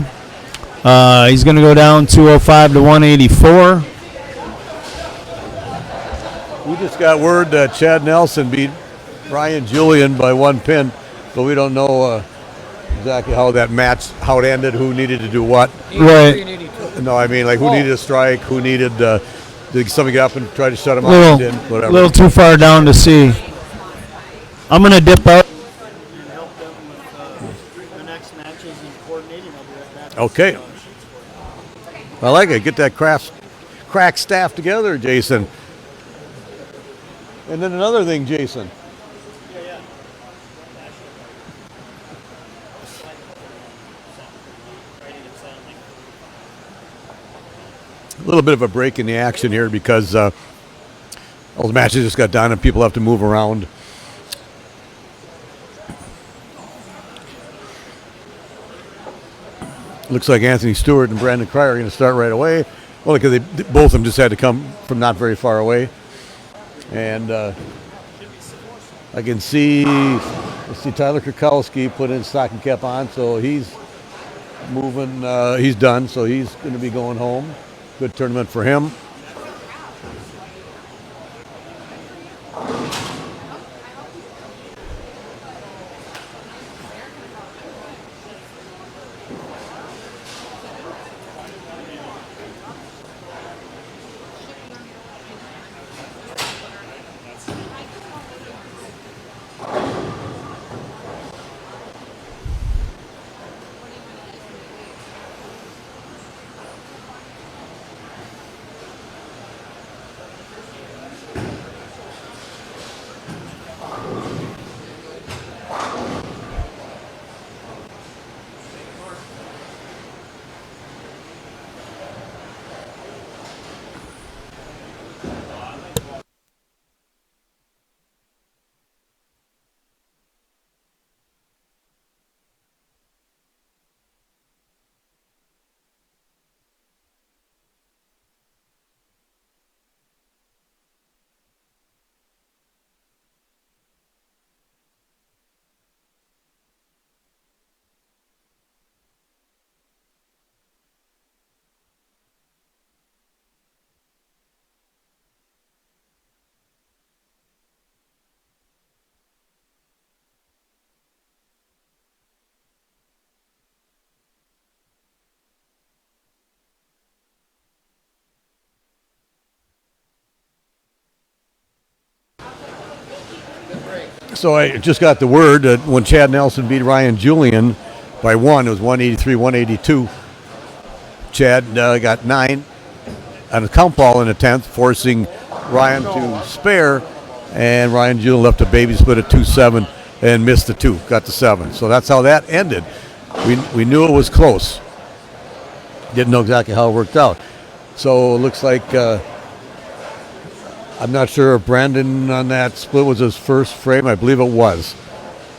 He's going to go down 205 to 184. We just got word that Chad Nelson beat Ryan Julian by 1 pin, but we don't know exactly how that match, how it ended, who needed to do what. Right. No, I mean, like who needed a strike, who needed did somebody get up and try to shut him out? A little too far down to see. I'm going to dip out. Okay. I like it. Get that crack staff together, Jason. And then another thing, Jason. A little bit of a break in the action here because all the matches just got done and people have to move around. Looks like Anthony Stewart and Brandon Kreyer are going to start right away. Well, because both of them just had to come from not very far away. And I can see Tyler Krakowski put his stocking cap on, so he's moving. He's done, so he's going to be going home. Good tournament for him. So I just got the word that when Chad Nelson beat Ryan Julian by 1, it was 183-182. Chad got 9 on a count ball in the 10th, forcing Ryan to spare, and Ryan Julian left a baby split at 2-7 and missed the 2, got the 7. So that's how that ended. We knew it was close. Didn't know exactly how it worked out. So it looks like I'm not sure if Brandon on that split was his first frame. I believe it was.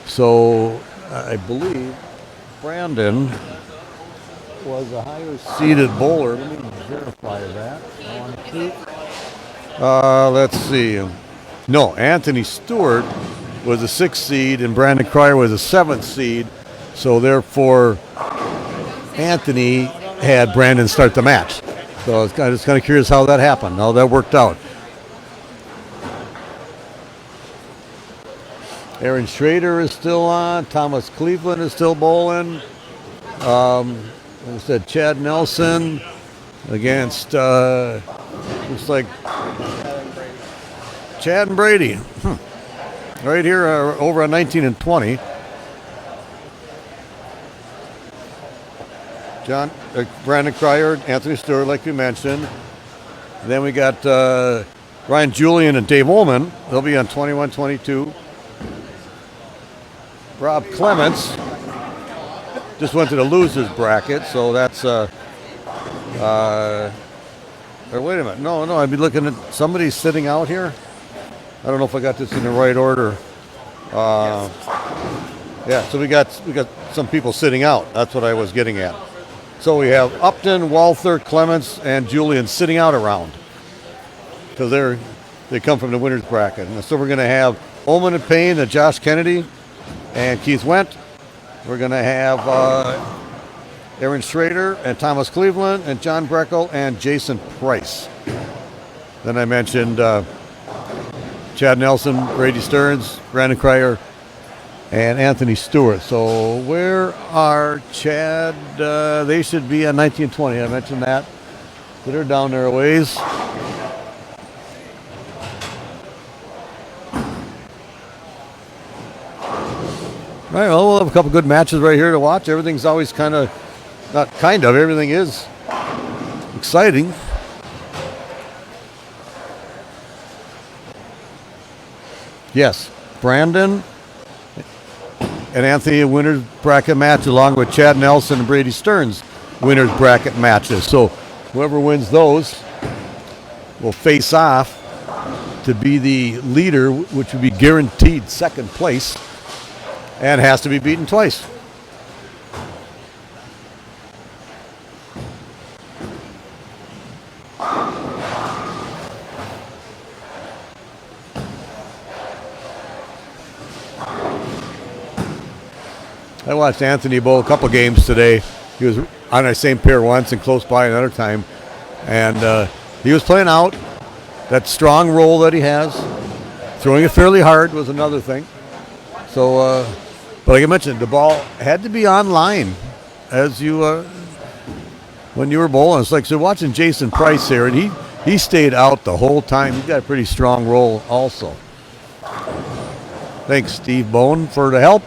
So I believe Brandon was a higher seeded bowler. Let me verify that. Let's see. No, Anthony Stewart was a 6th seed and Brandon Kreyer was a 7th seed. So therefore, Anthony had Brandon start the match. So I was kind of curious how that happened, how that worked out. Aaron Schrader is still on. Thomas Cleveland is still bowling. Like I said, Chad Nelson against, looks like Chad and Brady. Right here, over on 19 and 20. Brandon Kreyer, Anthony Stewart, like we mentioned. Then we got Ryan Julian and Dave Ullman. They'll be on 21-22. Rob Clements just went to the losers bracket, so that's or wait a minute. No, I'd be looking at somebody sitting out here. I don't know if I got this in the right order. Yeah, so we got some people sitting out. That's what I was getting at. So we have Upton, Walther, Clements, and Julian sitting out around because they come from the winners bracket. And so we're going to have Ullman and Paine, and Josh Kennedy, and Keith Wendt. We're going to have Aaron Schrader and Thomas Cleveland and John Breckel and Jason Price. Then I mentioned Chad Nelson, Brady Stearns, Brandon Kreyer, and Anthony Stewart. So where are Chad? They should be on 1920. I mentioned that. So they're down there a ways. All right, well, we'll have a couple good matches right here to watch. Everything's always everything is exciting. Yes, Brandon and Anthony winners bracket match along with Chad Nelson and Brady Stearns winners bracket matches. So whoever wins those will face off to be the leader, which would be guaranteed second place, and has to be beaten twice. I watched Anthony bowl a couple games today. He was on our same pair once and close by another time. And he was playing out that strong roll that he has. Throwing it fairly hard was another thing. So, but like I mentioned, the ball had to be on line as you, when you were bowling. It's like, so watching Jason Price here, and he stayed out the whole time. He's got a pretty strong roll also. Thanks, Steve Bone, for the help.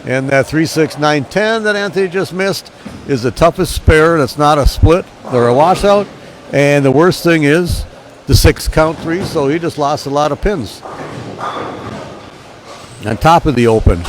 And that 3-6-9-10 that Anthony just missed is the toughest spare. That's not a split or a washout. And the worst thing is the 6 count 3, so he just lost a lot of pins. On top of the open.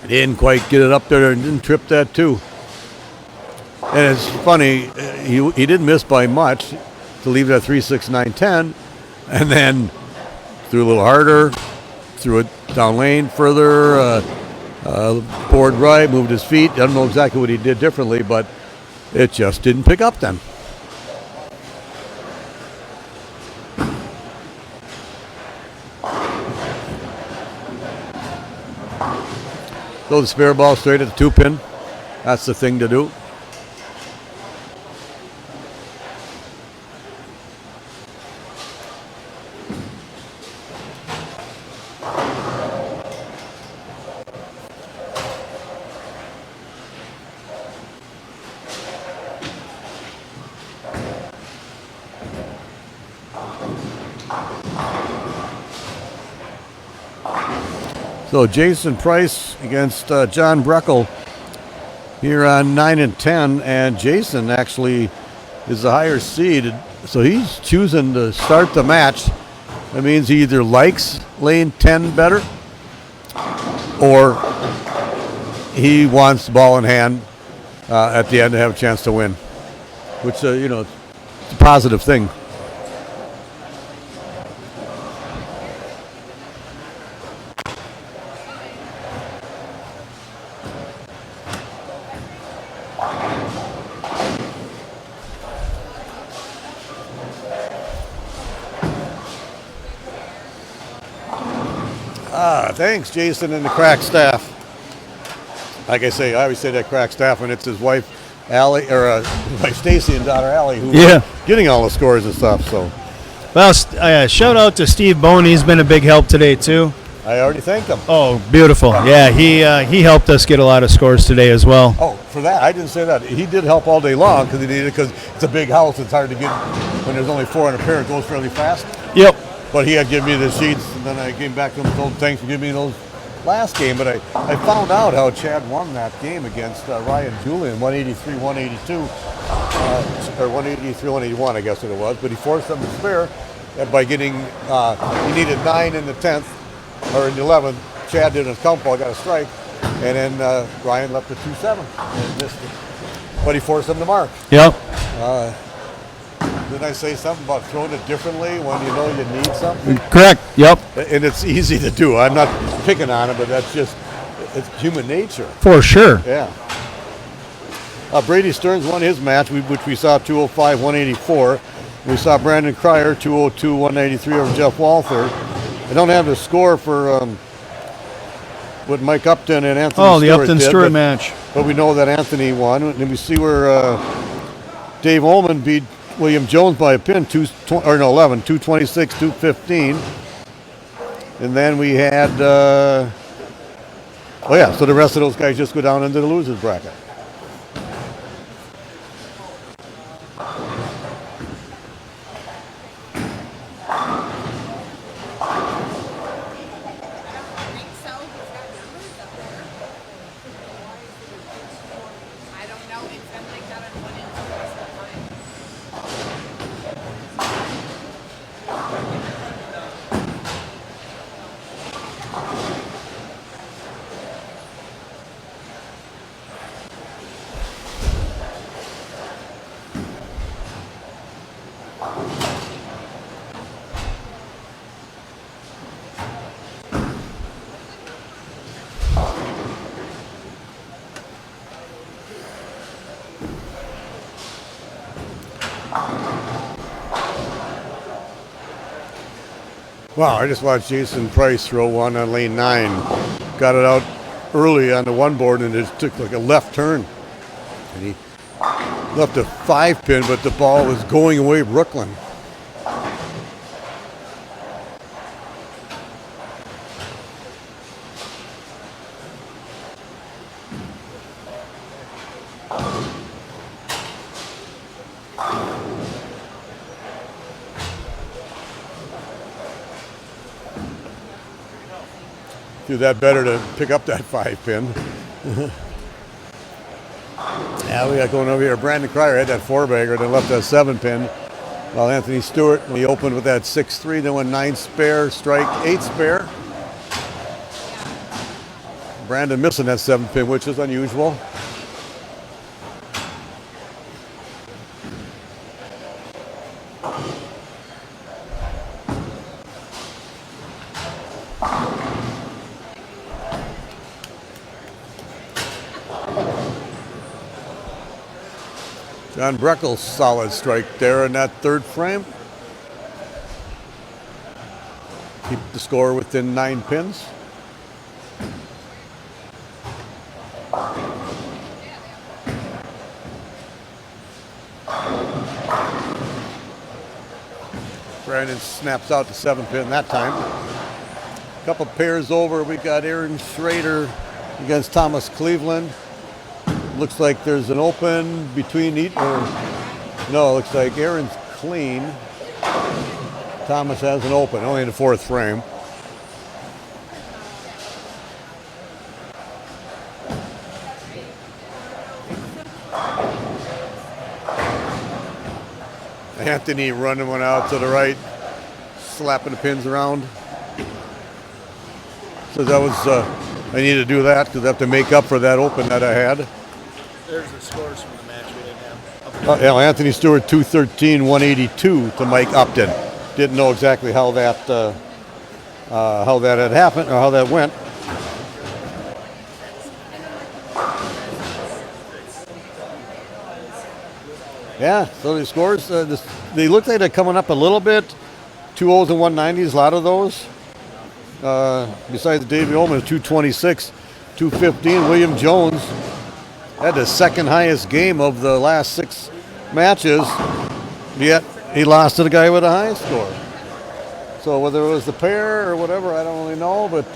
Didn't quite get it up there and didn't trip that too. And it's funny, he didn't miss by much to leave it at 3-6-9-10, and then threw a little harder, threw it down lane further, board right, moved his feet. I don't know exactly what he did differently, but it just didn't pick up then. Throw the spare ball straight at the 2-pin. That's the thing to do. So Jason Price against John Breckel here on 9 and 10, and Jason actually is the higher seed, so he's choosing to start the match. That means he either likes lane 10 better, or he wants the ball in hand at the end to have a chance to win, which, you know, it's a positive thing. Thanks, Jason and the crack staff. Like I say, I always say that crack staff, and it's his wife, Allie, or wife Stacy and daughter Allie, who are getting all the scores and stuff. So, well, shout out to Steve Bone. He's been a big help today too. I already thanked him. Oh, beautiful. Yeah, he helped us get a lot of scores today as well. Oh, for that, I didn't say that. He did help all day long because he needed it, because it's a big house. It's hard to get when there's only 4 in a pair. It goes fairly fast. Yep. But he had given me the sheets, and then I came back to him and told him thanks for giving me those last game. But I found out how Chad won that game against Ryan Julian, 183-182, or 183-181, I guess what it was. But he forced them to spare by getting, he needed 9 in the 10th, or in the 11th. Chad did a count ball, got a strike, and then Ryan left a 2-7 and missed it. But he forced them to mark. Yep. Didn't I say something about throwing it differently when you know you need something? Correct. Yep. And it's easy to do. I'm not picking on it, but that's just, it's human nature. For sure. Yeah. Brady Stearns won his match, which we saw 205-184. We saw Brandon Kreyer 202-193 over Jeff Walther. I don't have the score for what Mike Upton and Anthony Stewart the Upton did, Stewart match. But we know that Anthony won. And we see where Dave Ullman beat William Jones by a pin, 11, 226, 215. And then we had, so the rest of those guys just go down into the losers bracket. Wow, I just watched Jason Price throw one on lane 9. Got it out early on the one board, and it took like a left turn. And he left a 5-pin, but the ball was going away Brooklyn. Do that better to pick up that 5-pin. Yeah, we got going over here. Brandon Kreyer had that 4-bagger, then left that 7-pin. While Anthony Stewart, he opened with that 6-3, then went 9 spare, strike 8 spare. Brandon missing that 7-pin, which is unusual. John Breckel's solid strike there in that 3rd frame. Keep the score within 9 pins. Brandon snaps out the 7-pin that time. A couple pairs over, we got Aaron Schrader against Thomas Cleveland. Looks like there's an open between each, no, looks like Aaron's clean. Thomas has an open, only in the 4th frame. Anthony running one out to the right, slapping the pins around. So that was I need to do that because I have to make up for that open that I had. There's the scores from the match we didn't have. Anthony Stewart 213, 182 to Mike Upton. Didn't know exactly how that had happened or how that went. Yeah, so the scores, they look like they're coming up a little bit. 2-0s and 190s, a lot of those. Besides Davey Ullman, 226, 215. William Jones had the second highest game of the last 6 matches, yet he lost to the guy with a high score. So whether it was the pair or whatever, I don't really know, but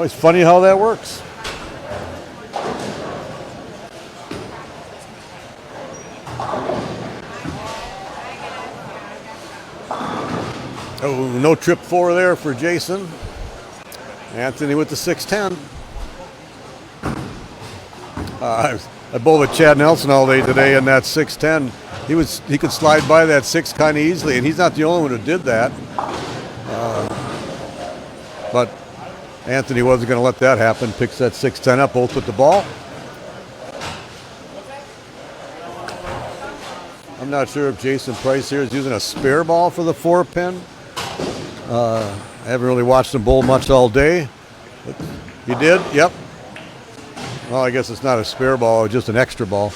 it's funny how that works. Oh, no trip 4 there for Jason. Anthony with the 610. I bowled with Chad Nelson all day today in that 610. He could slide by that 6 kind of easily, and he's not the only one who did that. But Anthony wasn't going to let that happen. Picks that 610 up, both with the ball. I'm not sure if Jason Price here is using a spare ball for the 4-pin. I haven't really watched him bowl much all day. He did? Yep. Well, I guess it's not a spare ball, just an extra ball.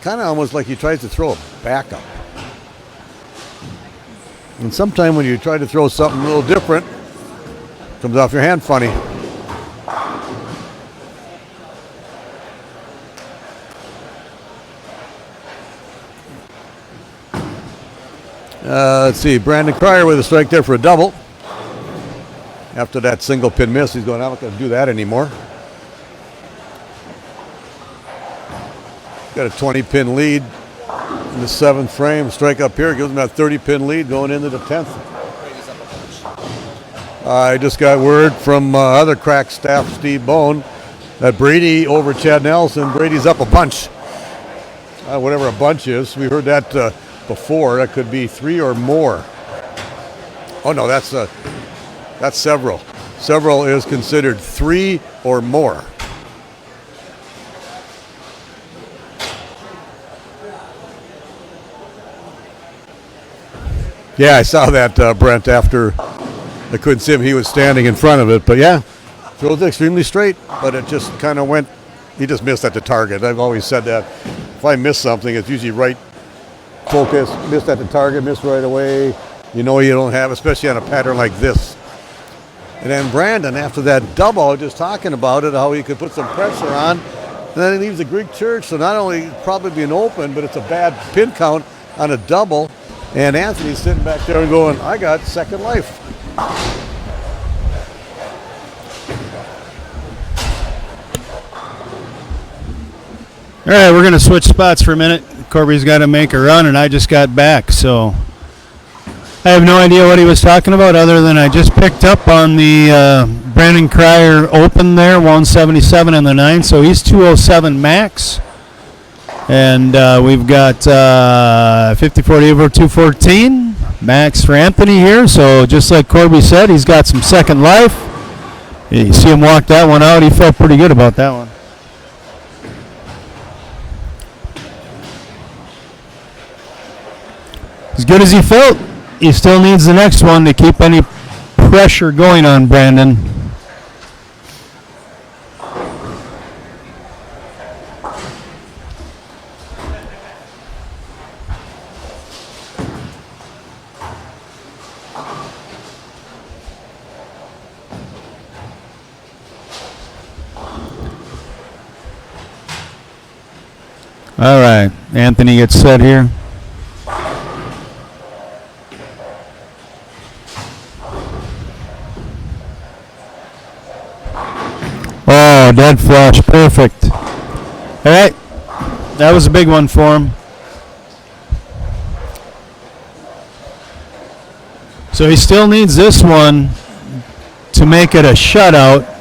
Kind of almost like he tries to throw a backup. And sometimes when you try to throw something a little different, it comes off your hand funny. Let's see, Brandon Kreyer with a strike there for a double. After that single pin miss, he's going, I'm not going to do that anymore. Got a 20-pin lead in the 7th frame. Strike up here gives him that 30-pin lead going into the 10th. I just got word from other crack staff, Steve Bone, that Brady over Chad Nelson. Brady's up a bunch. Whatever a bunch is. We heard that before. That could be 3 or more. Oh no, that's several. Several is considered 3 or more. Yeah, I saw that, Brent, after I couldn't see him. He was standing in front of it. But yeah, throws it extremely straight, but it just kind of went, he just missed at the target. I've always said that. If I miss something, it's usually right focus, missed at the target, missed right away. You know you don't have, especially on a pattern like this. And then Brandon, after that double, just talking about it, how he could put some pressure on. And then he leaves the Greek Church, so not only probably being open, but it's a bad pin count on a double. And Anthony's sitting back there and going, I got second life. All right, we're going to switch spots for a minute. Corby's got to make a run, and I just got back, so I have no idea what he was talking about other than I just picked up on the Brandon Kreyer Open there, 177 in the 9th, so he's 207 max. And we've got 50-40 over 214 max for Anthony here. So just like Corby said, he's got some second life. You see him walk that one out. He felt pretty good about that one. As good as he felt, he still needs the next one to keep any pressure going on Brandon. All right, Anthony gets set here. Oh, dead flush, perfect. All right, that was a big one for him. So he still needs this one to make it a shutout.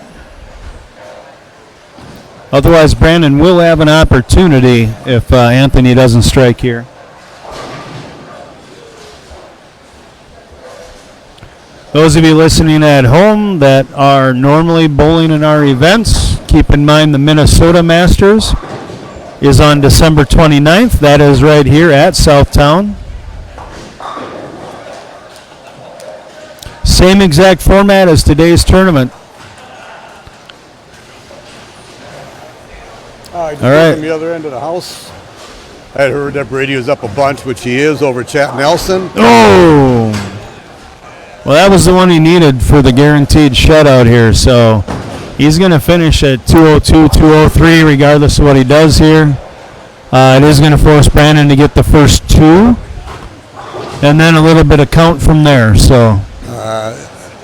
Otherwise, Brandon will have an opportunity if Anthony doesn't strike here. Those of you listening at home that are normally bowling in our events, keep in mind the Minnesota Masters is on December 29th. That is right here at Southtown. Same exact format as today's tournament. All All right. From the other end of the house, I had heard that Brady was up a bunch, which he is over Chat Nelson. Oh! Well, that was the one he needed for the guaranteed shutout here. So he's going to finish at 202, 203, regardless of what he does here. It is going to force Brandon to get the first two, and then a little bit of count from there. So.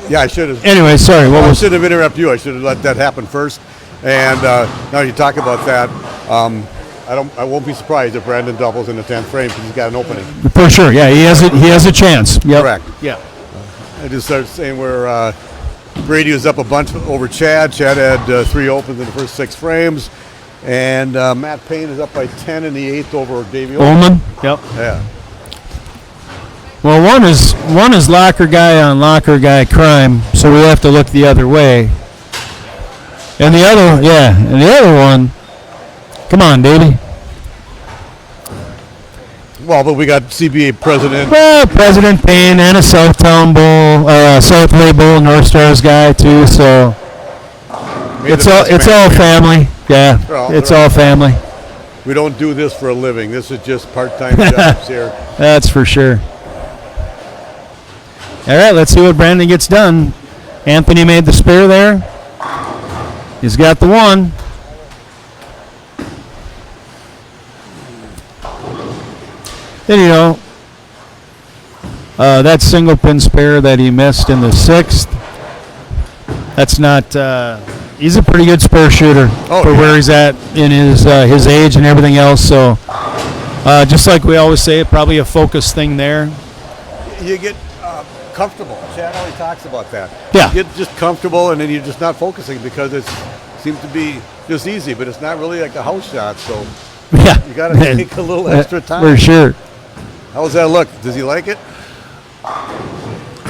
Yeah, I should have. Anyway, sorry. I should have interrupted you. I should have let that happen first. And now you talk about that. I won't be surprised if Brandon doubles in the 10th frame because he's got an opening. For sure, yeah, he has a chance. Yep. Correct. Yeah. I just started saying where Brady was up a bunch over Chad. Chad had 3 opens in the first 6 frames, and Matt Paine is up by 10 in the 8th over Davey Ullman. Yep. Yeah. Well, one is locker guy on locker guy crime, so we have to look the other way. And the other one. Come on, Davey. Well, but we got CBA president. Well, President Paine and a Southtown Bull, Southway Bull, North Stars guy too. So it's all family. Yeah, it's all family. We don't do this for a living. This is just part-time jobs here. That's for sure. All right, let's see what Brandon gets done. Anthony made the spare there. He's got the one. Then, that single pin spare that he missed in the 6th, that's not, he's a pretty good spare shooter where he's at in his age and everything else. So just like we always say, probably a focus thing there. You get comfortable. Chad always talks about that. Yeah. You get just comfortable, and then you're just not focusing because it seems to be just easy, but it's not really like a house shot. So Yeah. you got to take a little extra time. For sure. How's that look? Does he like it?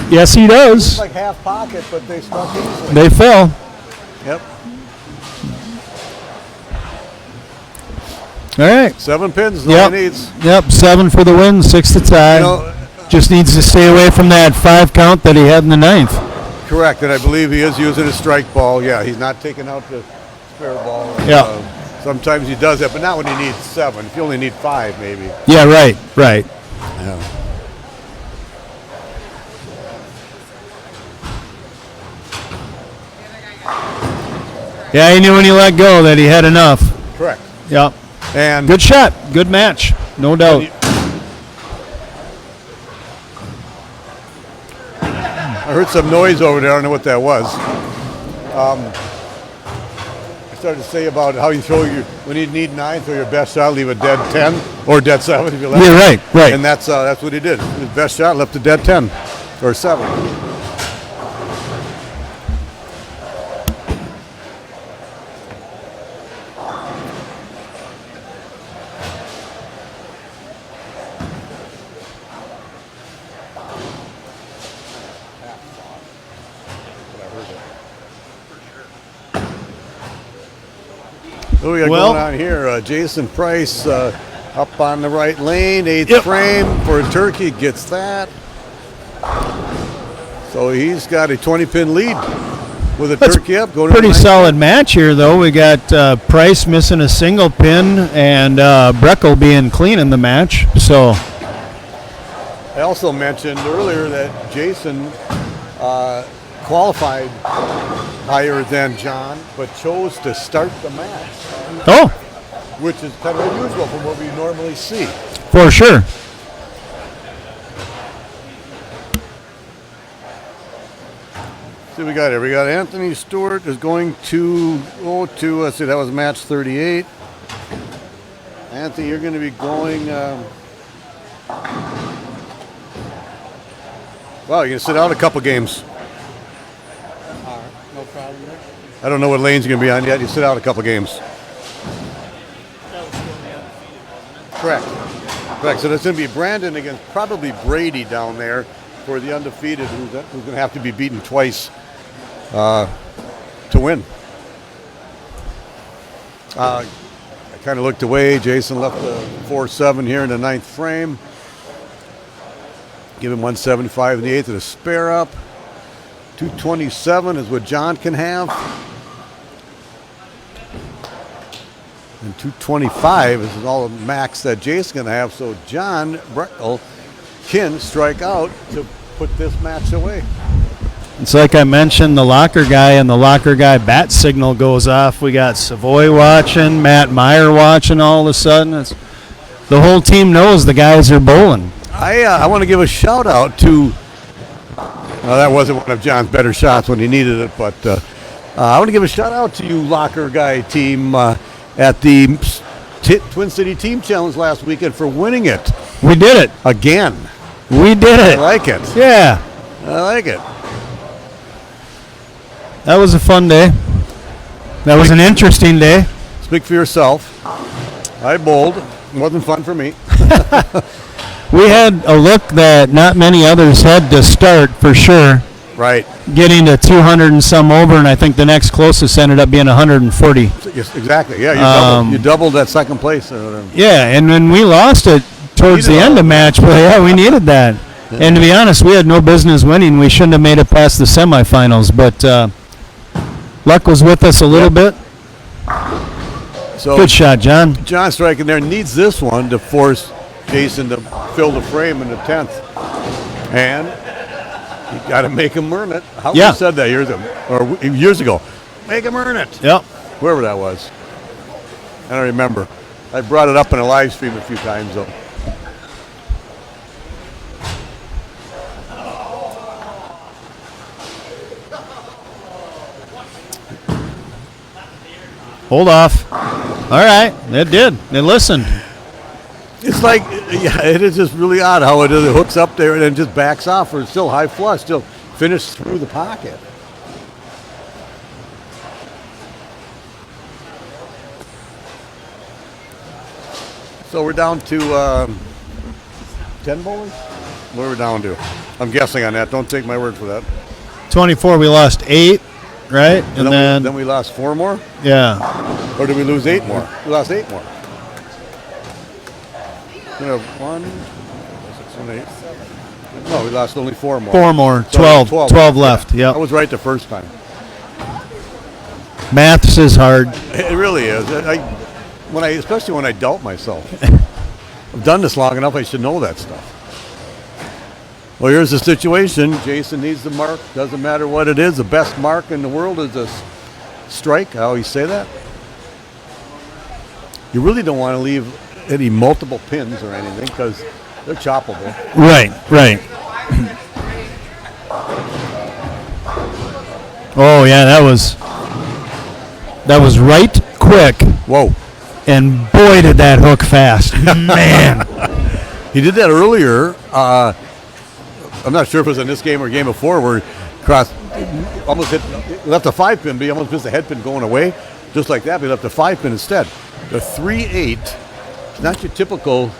Yes, he does. It's like half pocket, but they stuck easily. They fell. Yep. All right. 7 pins is all he needs. Yep, 7 for the win, 6 to tie. Just needs to stay away from that 5 count that he had in the 9th. Correct, and I believe he is using a strike ball. Yeah, he's not taking out the spare ball. Yeah. Sometimes he does that, but not when he needs 7. If you only need 5, maybe. Yeah, right. Yeah. Yeah, he knew when he let go that he had enough. Correct. Yep. And Good shot. Good match. No doubt. I heard some noise over there. I don't know what that was. I started to say about how you throw when you need 9, throw your best shot, leave a dead 10 or dead 7 if you left. Yeah, right. And that's what he did. His best shot left a dead 10 or 7. What we got going on here? Jason Price up on the right lane, 8th frame for a turkey, gets that. So he's got a 20-pin lead with a turkey up. Going Pretty to solid match here, though. We got Price missing a single pin and Breckel being clean in the match. So I also mentioned earlier that Jason qualified higher than John, but chose to start the match. Oh, which is kind of unusual from what we normally see. For sure. See what we got here. We got Anthony Stewart is going to go to, let's see, that was match 38. Anthony, you're going to be going, wow, you're going to sit out a couple games. All right, no problem there. I don't know what lanes you're going to be on yet. You sit out a couple games. Correct. So that's going to be Brandon against probably Brady down there. for the undefeated, who's going to have to be beaten twice to win. I kind of looked away. Jason left the 4-7 here in the 9th frame. Give him 175 in the 8th and a spare up. 227 is what John can have. And 225 is all the max that Jason's going to have. So John Breckel can strike out to put this match away. It's like I mentioned, the locker guy and the locker guy bat signal goes off. We got Savoy watching, Matt Meyer watching all of a sudden. The whole team knows the guys are bowling. I want to give a shout out to, that wasn't one of John's better shots when he needed it, but I want to give a shout out to you locker guy team at the Twin City Team Challenge last weekend for winning it. We did it. Again. We did it. I like it. Yeah. I like it. That was a fun day. That was an interesting day. Speak for yourself. I bowled. It wasn't fun for me. We had a look that not many others had to start for sure. Right. Getting to 200 and some over, and I think the next closest ended up being 140. Yes, exactly. Yeah, you doubled that second place. Yeah, and when we lost it towards the end of match, but yeah, we needed that. Yeah. And to be honest, we had no business winning. We shouldn't have made it past the semifinals, but luck was with us a little bit. So good shot, John. John striking there needs this one to force Jason to fill the frame in the 10th. And you got to make him earn it. How we said that years ago. Make him earn it. Yep. Whoever that was. I don't remember. I brought it up in a live stream a few times, though. Hold off. All right. It did. They listened. It's like, it is just really odd how it hooks up there and then just backs off, or it's still high flush, still finished through the pocket. So we're down to 10 bowlers? What are we down to? I'm guessing on that. Don't take my word for that. 24, we lost 8, right? And then we lost 4 more? Yeah. Or did we lose 8 more? We lost 8 more. We have 1, 6, 7, 8. No, we lost only 4 more. 4 more. So 12 left. Yeah. I was right the first time. Maths is hard. It really is. Especially when I doubt myself. I've done this long enough, I should know that stuff. Well, here's the situation. Jason needs the mark. Doesn't matter what it is. The best mark in the world is a strike. I always say that. You really don't want to leave any multiple pins or anything because they're choppable. Right. Oh yeah, that was right quick. Whoa. And boy did that hook fast. Man. He did that earlier. I'm not sure if it was in this game or game before where crossed, almost left a 5-pin, but he almost missed the head pin going away. Just like that, but he left a 5-pin instead. The 3-8 is not your typical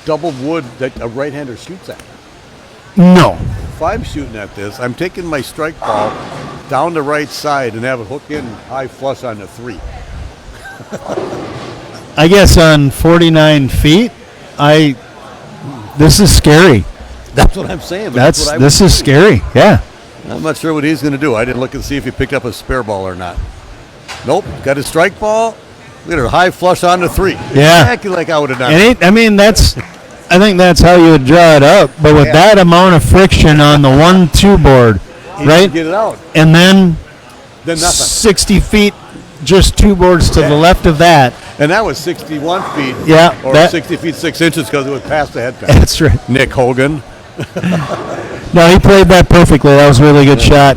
double wood that a right-hander shoots at. No. If I'm shooting at this, I'm taking my strike ball down the right side and have it hook in high flush on the 3. I guess on 49 feet, this is scary. That's what I'm saying. This is scary. Yeah. I'm not sure what he's going to do. I didn't look and see if he picked up a spare ball or not. Nope. Got his strike ball. Look at her high flush on the 3. Yeah. Exactly like I would have done. I think that's how you would draw it up. But with that amount of friction on the 1-2 board, right? Get it out. And then nothing. 60 feet, just 2 boards to the left of that. And that was 61 feet. Yeah. Or 60 feet 6 inches because it was past the head pin. That's right. Nick Hogan. No, he played that perfectly. That was a really good shot.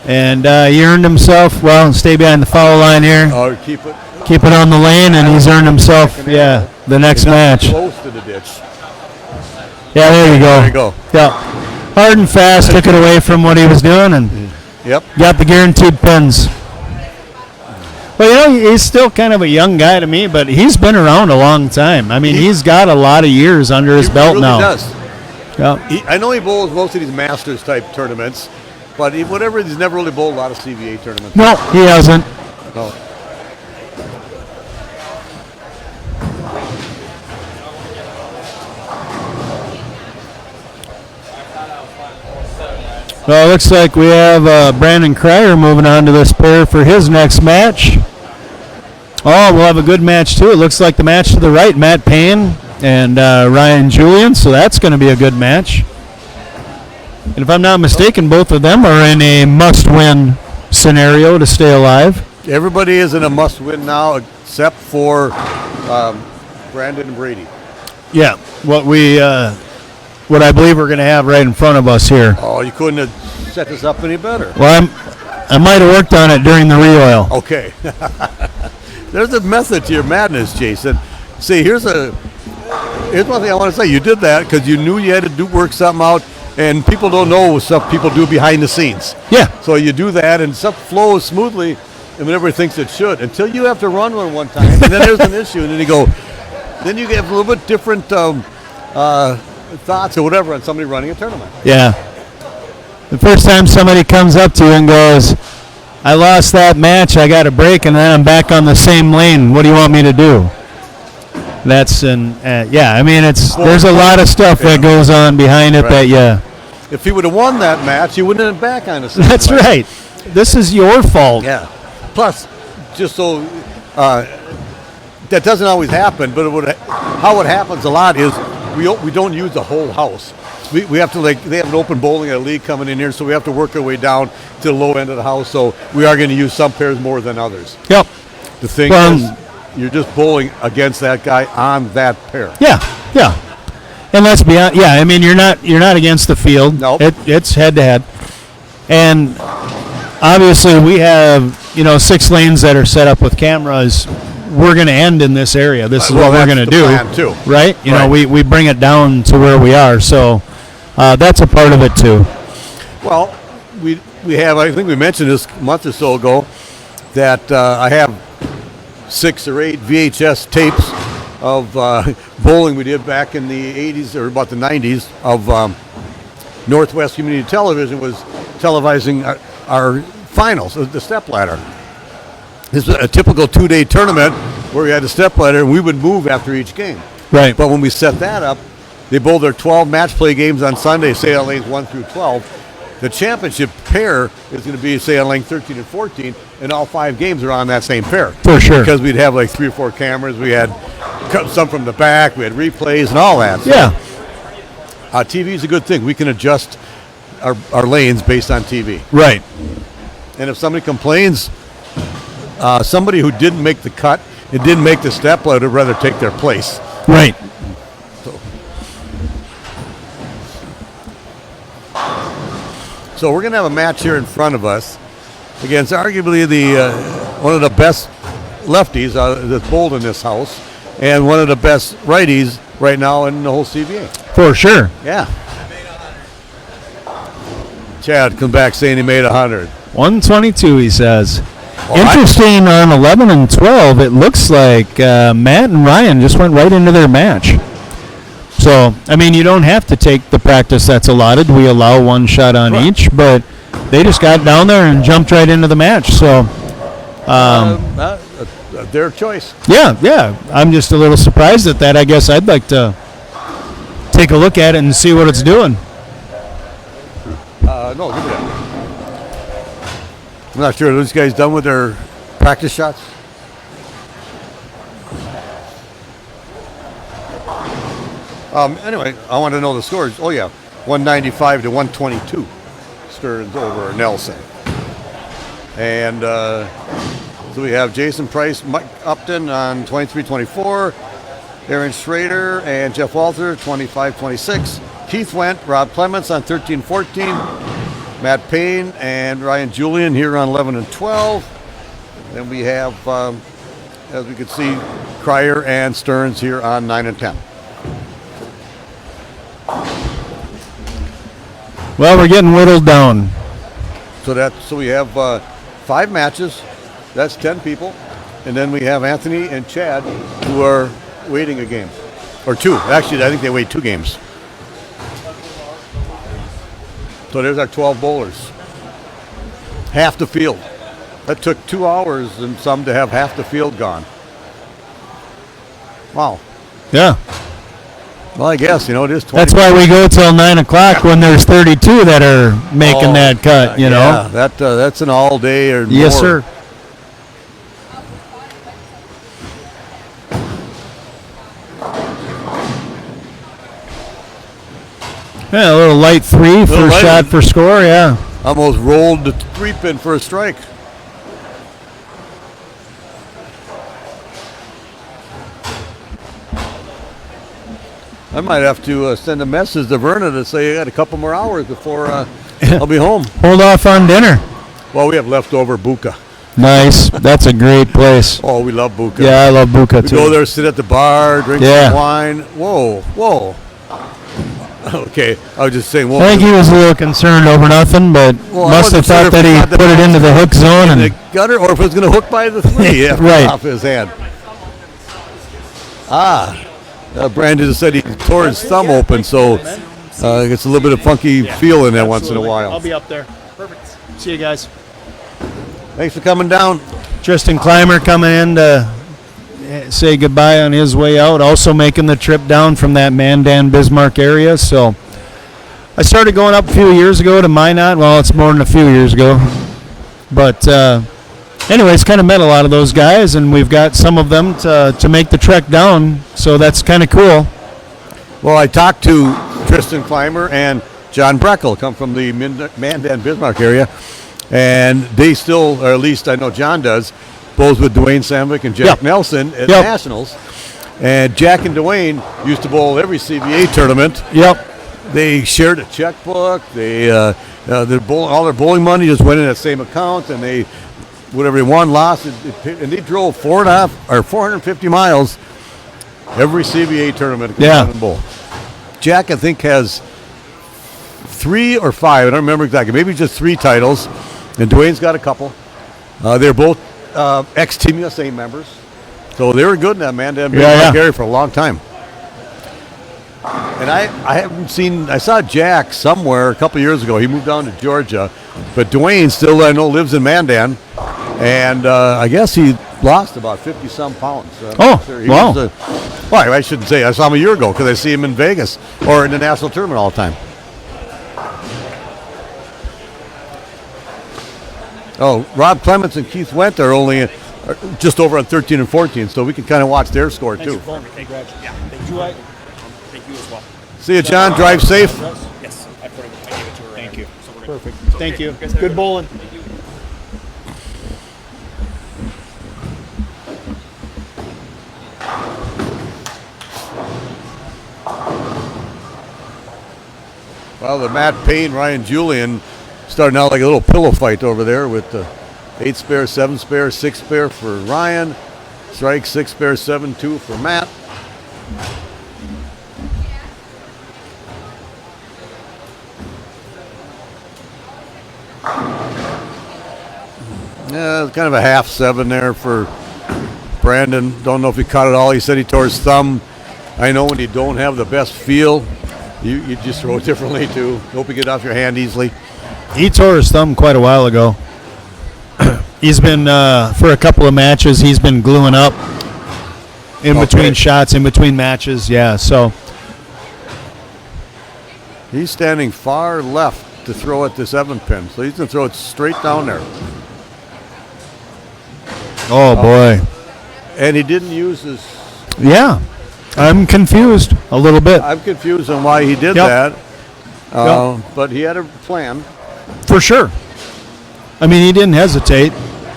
And he earned himself, stay behind the foul line here. Or keep it on the lane, and he's earned himself, the next match. Close to the ditch. Yeah, there you go. There you go. Yeah. Hard and fast, took it away from what he was doing, and got the guaranteed pins. Well, he's still kind of a young guy to me, but he's been around a long time. I mean, he's got a lot of years under his belt now. He does. Yeah. I know he bowls most of these Masters type tournaments, but whatever, he's never really bowled a lot of CBA tournaments. No, he hasn't. No. Well, it looks like we have Brandon Kreyer moving on to this pair for his next match. Oh, we'll have a good match, too. It looks like the match to the right, Matt Paine and Ryan Julian, so that's going to be a good match. And if I'm not mistaken, both of them are in a must-win scenario to stay alive. Everybody is in a must-win now, except for Brandon and Brady. Yeah, what I believe we're going to have right in front of us here. Oh, you couldn't have set this up any better. Well, I might have worked on it during the re-oil. Okay. There's a method to your madness, Jason. See, here's one thing I want to say. You did that because you knew you had to work something out, and people don't know stuff people do behind the scenes. Yeah. So you do that, and stuff flows smoothly, and everybody thinks it should, until you have to run one time, and then there's an issue, and then you have a little bit different thoughts or whatever on somebody running a tournament. Yeah. The first time somebody comes up to you and goes, I lost that match, I got a break, and then I'm back on the same lane. What do you want me to do? That's there's a lot of stuff that goes on behind it that If he would have won that match, he wouldn't have been back on the same That's lane. right. This is your fault. Yeah. Plus, just so that doesn't always happen, but how it happens a lot is we don't use the whole house. We have to, they have an open bowling league coming in here, so we have to work our way down to the low end of the house. So we are going to use some pairs more than others. Yep. The thing is, you're just bowling against that guy on that pair. Yeah. And let's be honest. Yeah, I mean you're not against the field. Nope. It's head to head, and obviously we have 6 lanes that are set up with cameras. We're going to end in this area. This is what we're going to do, plan too. right? We bring it down to where we are. So that's a part of it too. Well, we have. I think we mentioned this a month or so ago that I have 6 or 8 VHS tapes of bowling we did back in the 80s or about the 90s of Northwest Community Television was televising our finals, the stepladder. This was a typical 2-day tournament where we had a stepladder and we would move after each game. Right. But when we set that up, they bowled their 12 match play games on Sunday, say on lanes 1 through 12. The championship pair is going to be, say, on lane 13 and 14, and all 5 games are on that same pair. For sure. Because we'd have 3 or 4 cameras. We had some from the back. We had replays and all that. So, Yeah. TV is a good thing. We can adjust our lanes based on TV. Right. And if somebody complains, somebody who didn't make the cut and didn't make the stepladder would rather take their place. Right. So we're going to have a match here in front of us against arguably the one of the best lefties that's bowled in this house and one of the best righties right now in the whole CBA. For sure. Yeah. Chad comes back saying he made 100. 122, he says. Well, Interesting on 11 and 12, it looks like Matt and Ryan just went right into their match. So, I mean, you don't have to take the practice that's allotted. We allow 1 shot on each, but they just got down there and jumped right into the match. So, their choice. yeah. I'm just a little surprised at that. I guess I'd like to take a look at it and see what it's doing. No, give me that. I'm not sure. Are those guys done with their practice shots? Anyway, I want to know the scores. Oh, yeah. 195 to 122. Stearns over Nelson. And so we have Jason Price, Mike Upton on 23-24. Aaron Schrader and Jeff Walter, 25-26. Keith Went, Rob Clements on 13-14. Matt Paine and Ryan Julian here on 11 and 12. Then we have, as we can see, Kreyer and Stearns here on 9 and 10. Well, we're getting whittled down. So we have 5 matches. That's 10 people. And then we have Anthony and Chad who are waiting a game. Or 2. Actually, I think they wait 2 games. So there's our 12 bowlers. Half the field. That took 2 hours and some to have half the field gone. Wow. Yeah. Well, I guess, it is 20. That's why we go till 9 o'clock when there's 32 that are making that cut, you know? Yeah, that's an all day or Yes, more. sir. Yeah, a little light 3 for light shot one. for score, yeah. Almost rolled the 3-pin for a strike. I might have to send a message to Verna to say I got a couple more hours before I'll be home. Hold off on dinner. Well, we have leftover buka. Nice. That's a great place. Oh, we love buka. Yeah, I love Buka We too. go there, sit at the bar, drink Yeah. some wine. Whoa. Okay, I was just saying. Whoa. I think he was a little concerned over nothing, but Well, I must have wasn't sure thought if that he he thought the put it ball into the hook zone. in And the gutter, or if it was going to hook by the 3 after Right. off his hand. Brandon said he tore his thumb open, so it's a little bit of funky feel in there once in a while. I'll be up there. Perfect. See you guys. Thanks for coming down. Tristan Clymer coming in to say goodbye on his way out, also making the trip down from that Mandan Bismarck area. So I started going up a few years ago to Minot. Well, it's more than a few years ago. But anyways, kind of met a lot of those guys, and we've got some of them to make the trek down. So that's kind of cool. Well, I talked to Tristan Clymer and John Breckel, come from the Mandan Bismarck area, and they still, or at least I know John does, bowls with Dwayne Samvik and Jack Yep. Nelson at Yep. Nationals. And Jack and Dwayne used to bowl every CBA tournament. Yep. They shared a checkbook. They all their bowling money just went in that same account, and they whatever they won, lost, and they drove 450 miles every CBA tournament. Yeah. Bowl. Jack, I think, has 3 or 5. I don't remember exactly. Maybe just 3 titles, and Dwayne's got a couple. They're both ex-Team USA members, so they were good in that Mandan area for a long time. And I haven't seen. I saw Jack somewhere a couple years ago. He moved down to Georgia, but Dwayne still I know lives in Mandan, and I guess he lost about 50-some pounds. He wow. was well, I shouldn't say. I saw him a year ago because I see him in Vegas or in the national tournament all the time. Oh, Rob Clements and Keith Wendt are only just over on 13 and 14, so we can kind of watch their score too. Congrats. Yeah. Thank you. Thank you as well. See you, John. Drive safe. Yes, I gave it to her. Thank you. Perfect. Thank you. Good bowling. Well, the Matt Paine, Ryan Julian starting out like a little pillow fight over there with the 8 spare, 7 spare, 6 spare for Ryan. Strike 6 spare, 7-2 for Matt. Yeah, kind of a half 7 there for Brandon. Don't know if he caught it all. He said he tore his thumb. I know when you don't have the best feel, you just throw it differently too. Hope you get it off your hand easily. He tore his thumb quite a while ago. He's been, for a couple of matches, he's been gluing up in between shots, in between matches. Yeah, so. He's standing far left to throw at the 7-pin, so he's going to throw it straight down there. Oh, boy. And he didn't use his... Yeah. I'm confused a little bit. I'm confused on why he did that. But he had a plan. For sure. I mean, he didn't hesitate.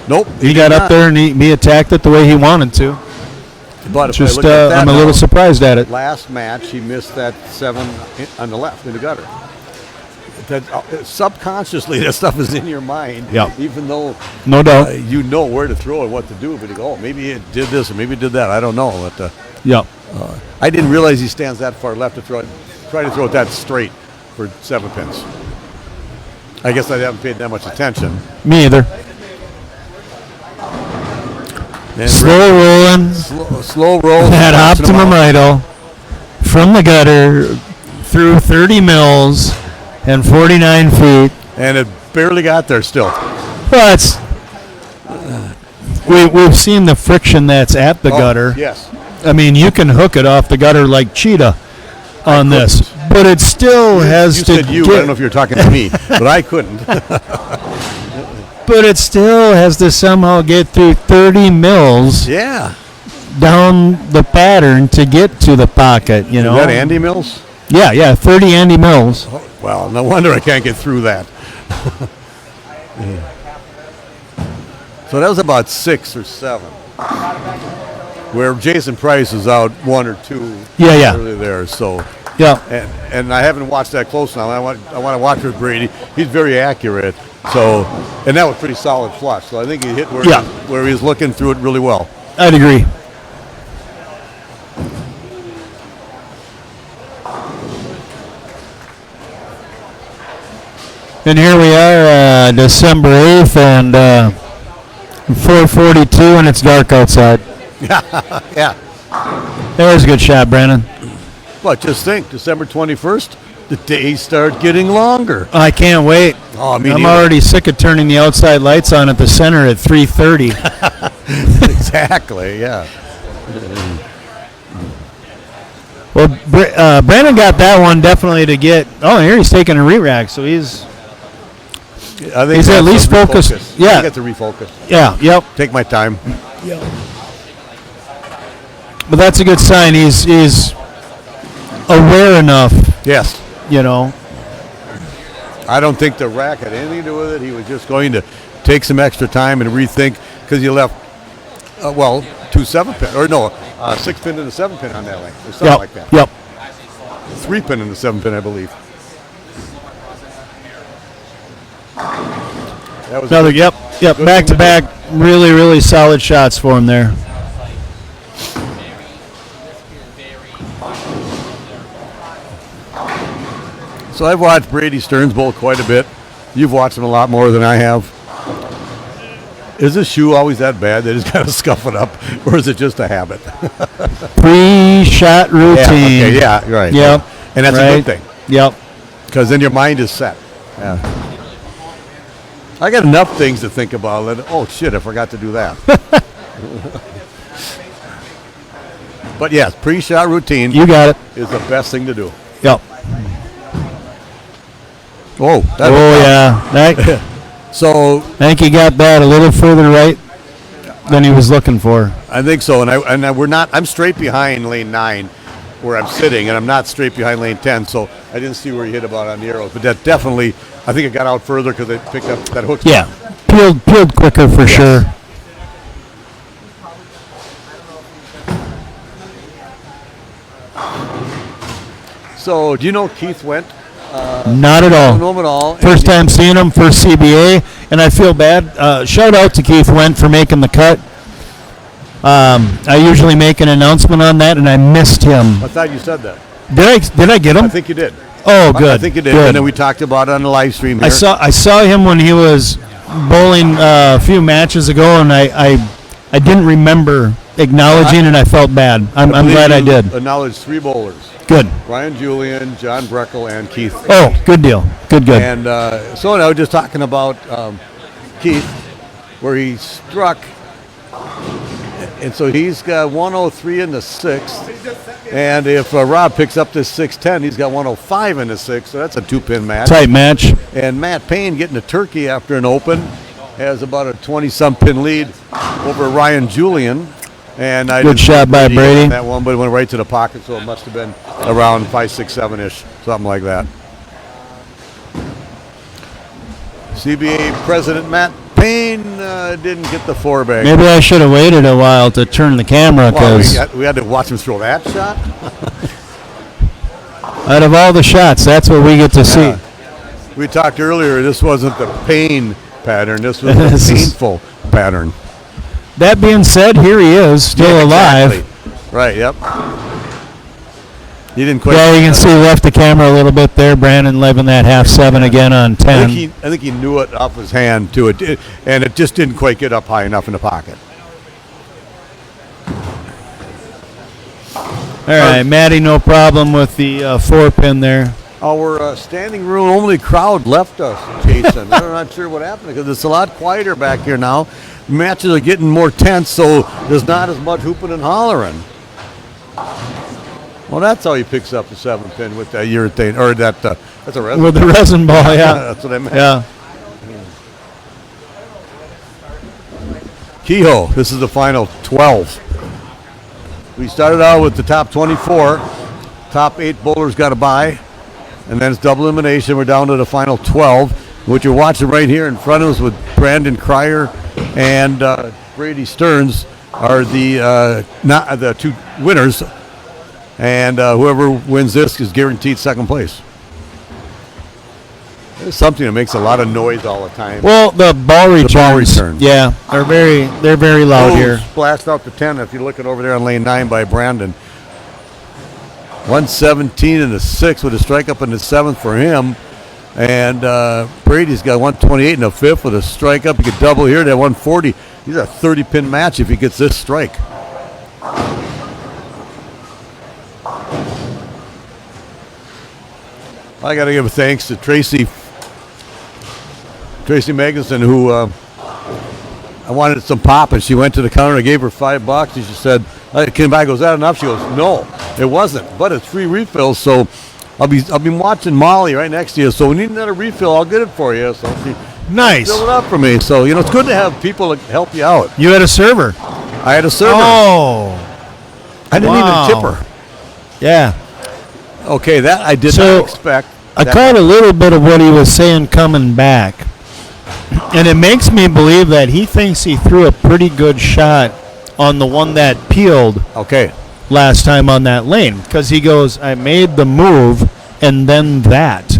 Nope. He got up there and he attacked it the way he wanted to. But if Just, I look at that I'm a little surprised at it. Last match, he missed that 7 on the left in the gutter. That subconsciously, that stuff is in your mind. Yeah. Even though No doubt. you know where to throw and what to do, but you go, oh, maybe it did this or maybe it did that. I don't know. But Yeah. I didn't realize he stands that far left to throw it. Try to throw it that straight for 7 pins. I guess I haven't paid that much attention. Me either. And Slow rolling. slow roll. That bouncing them optimum out. idle from the gutter through 30 mils and 49 feet. And it barely got there still. Well, we've seen the friction that's at the gutter. Yes. I mean, you can hook it off the gutter like cheetah on this, but it still has You to said you. I don't know if you're talking to me, but I couldn't. But it still has to somehow get through 30 mils Yeah. down the pattern to get to the pocket, you know. Is that Andy Mills? Yeah, 30 Andy Mills. Oh, well, no wonder I can't get through that. So that was about 6 or 7. Where Jason Price is out 1 or 2 Yeah. early there. So Yeah. and I haven't watched that close now. I want to watch with Brady. He's very accurate. So and that was pretty solid flush. So I think he hit where he was looking through it really well. I'd agree. And here we are, December 8th, and 4:42, and it's dark outside. Yeah. There's a good shot, Brandon. But just think, December 21st, the days start getting longer. I can't wait. Oh, me I'm neither. already sick of turning the outside lights on at the center at 3:30. Exactly, yeah. Well, Brandon got that one definitely to get. Oh, here he's taking a re-rack, so he's I think He's at that's least a refocus. focused. Yeah. I get to refocus. Yep. Take my time. But that's a good sign. He's aware enough, Yes. you know. I don't think the rack had anything to do with it. He was just going to take some extra time and rethink because you left, 2 7-pin, or no, 6-pin and a 7-pin on that lane, or something like that. Yep. 3-pin and a 7-pin, I believe. That was Another, good. yep. Good Back to thing back, really, really solid shots for him there. So I've watched Brady Stearns bowl quite a bit. You've watched him a lot more than I have. Is his shoe always that bad that he's got to scuff it up, or is it just a habit? Pre-shot routine. Yeah, right. Yep. And that's a good thing, Yep. because then your mind is set. Yeah. I got enough things to think about. That, oh, shit, I forgot to do that. But yes, pre-shot routine You got it. is the best thing to do. Yep. Oh, Yeah. I So think he got that a little further right than he was looking for. I think so, I'm straight behind lane 9 where I'm sitting, and I'm not straight behind lane 10, so I didn't see where he hit about on the arrows. But that definitely, I think it got out further because they picked up that hook. Yeah. Peeled quicker for sure. So do you know Keith Went? Not at I all. don't know him at all. First time seeing him for CBA, and I feel bad. Shout out to Keith Went for making the cut. I usually make an announcement on that, and I missed him. I thought you said that. Did I get him? I think you did. Oh, good. I think you did. Good. And then we talked about it on the live stream here. I saw him when he was bowling a few matches ago, and I didn't remember acknowledging, and I felt bad. I'm glad I did. Acknowledged 3 bowlers. Good. Ryan Julian, John Breckel, and Keith. Oh, good deal. Good. And so I was just talking about Keith, where he struck, and so he's got 103 in the 6th, and if Rob picks up this 610, he's got 105 in the 6th, so that's a 2-pin match. Tight match. And Matt Paine getting a turkey after an open has about a 20-some pin lead over Ryan Julian. And I Good didn't shot see by Brady. on that one, but it went right to the pocket, so it must have been around 5, 6, 7-ish, something like that. CBA President Matt Paine didn't get the 4-bag. Maybe I should have waited a while to turn the camera, Well, because we had to watch him throw that shot. out of all the shots, that's what we get to see. We talked earlier, this wasn't the pain pattern, this was This the is- painful pattern. That being said, here he is, still Yeah, alive. exactly. Right, yep. He didn't quite. Yeah, you can see left the camera a little bit there. Brandon living that half 7 again on 10. I think he knew it off his hand too. And it just didn't quite get up high enough in the pocket. All right, Matty, no problem with the 4-pin there. Our standing room only crowd left us, Jason. I'm not sure what happened because it's a lot quieter back here now. Matches are getting more tense, so there's not as much hooping and hollering. Well, that's how he picks up the 7-pin with that urethane, or that's a resin. With the resin ball, yeah. That's what I meant. Yeah. Kehoe, this is the final 12. We started out with the top 24. Top 8 bowlers got a bye. And then it's double elimination. We're down to the final 12. What you're watching right here in front of us with Brandon Kreyer and Brady Stearns are the two winners. And whoever wins this is guaranteed second place. There's something that makes a lot of noise all the time. Well, the ball returns. Yeah, they're very loud here. Blast out to 10 if you're looking over there on lane 9 by Brandon. 117 and a 6 with a strike up in the 7th for him. And Brady's got 128 in the 5th with a strike up. He could double here to 140. He's a 30-pin match if he gets this strike. I got to give a thanks to Tracy Magnuson, who I wanted some pop, and she went to the counter. I gave her $5, and she said, "Came back. Goes that enough?" She goes, "No, it wasn't, but it's free refills." So I'll be watching Molly right next to you. So we need another refill. I'll get it for you. So she Nice. filled it up for me. So it's good to have people to help you out. You had a server. I had a server. Oh, I didn't wow. even tip her. Yeah. Okay, that I did So, not expect. I caught a little bit of what he was saying coming back. And it makes me believe that he thinks he threw a pretty good shot on the one that peeled Okay. last time on that lane. Because he goes, I made the move and then that.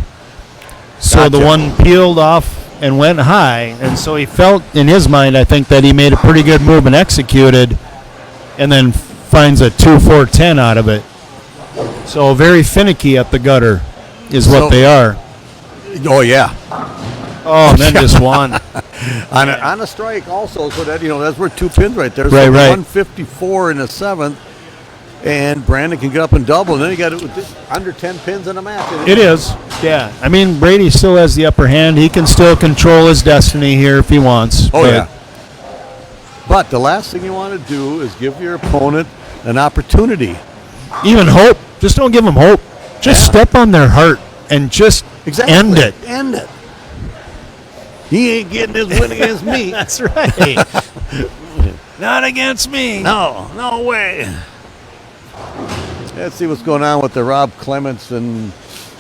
So the Gotcha. one peeled off and went high. And so he felt in his mind, I think, that he made a pretty good move and executed. And then finds a 2-4-10 out of it. So very finicky at the gutter is what they are. Oh, yeah. Oh, and then just one. On a strike also, so that, that's worth 2 pins right there. So Right. 154 in the 7th, and Brandon can get up and double. And then you got it with under 10 pins in a match. It is. Yeah. I mean, Brady still has the upper hand. He can still control his destiny here if he wants. Oh, yeah. But the last thing you want to do is give your opponent an opportunity. Even hope. Just don't give them hope. Just step on their heart and just end it. End it. He ain't getting his win against me. That's right. Not against me. No way. Let's see what's going on with the Rob Clements and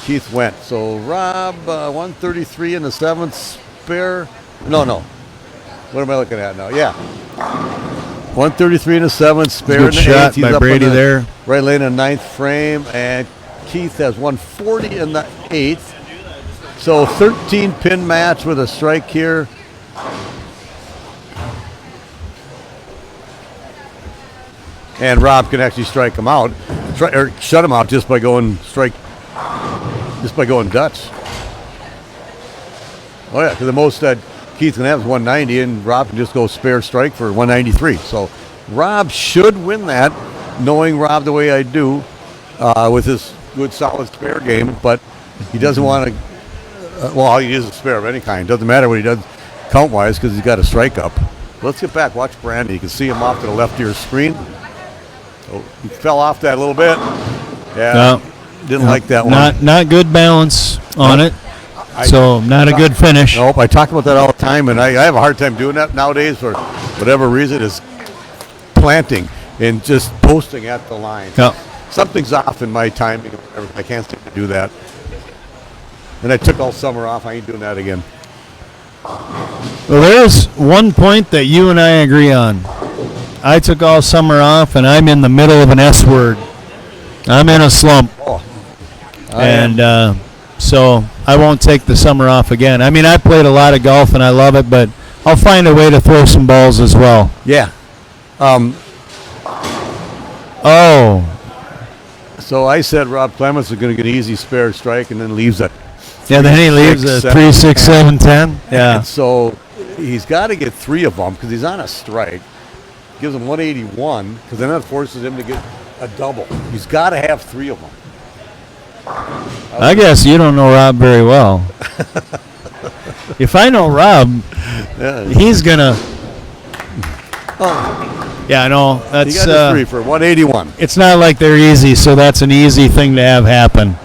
Keith Went. So Rob, 133 in the 7th, spare. No. What am I looking at now? Yeah. 133 in the 7th, spare in Good the shot 8th. He's by up Brady on the there. Right lane in the 9th frame, and Keith has 140 in the 8th. So 13-pin match with a strike here. And Rob can actually strike him out, or shut him out just by going Dutch. Oh yeah, because the most that Keith can have is 190, and Rob can just go spare strike for 193. So Rob should win that, knowing Rob the way I do, with his good solid spare game. But he doesn't want to. Well, he uses a spare of any kind. Doesn't matter what he does count-wise because he's got a strike up. Let's get back. Watch Brandon. You can see him off to the left of your screen. Oh, he fell off that a little bit. Yeah, didn't like that one. Not good balance on it. So not a good finish. Nope, I talk about that all the time, and I have a hard time doing that nowadays for whatever reason, is planting and just posting at the line. Yep. Something's off in my timing. I can't seem to do that. And I took all summer off. I ain't doing that again. Well, there's one point that you and I agree on. I took all summer off, and I'm in the middle of an S word. I'm in a slump. So I won't take the summer off again. I mean, I played a lot of golf, and I love it, but I'll find a way to throw some balls as well. Yeah. So I said Rob Clements is going to get an easy spare strike and then leaves it. Yeah, then he leaves a 3, 6, 7, 10. Yeah. And so he's got to get 3 of them because he's on a strike. Gives him 181 because then that forces him to get a double. He's got to have 3 of them. I guess you don't know Rob very well. If I know Rob, he's gonna. Oh, Yeah, I know. he That's got his 3 for 181. it's not like they're easy, so that's an easy thing to have happen.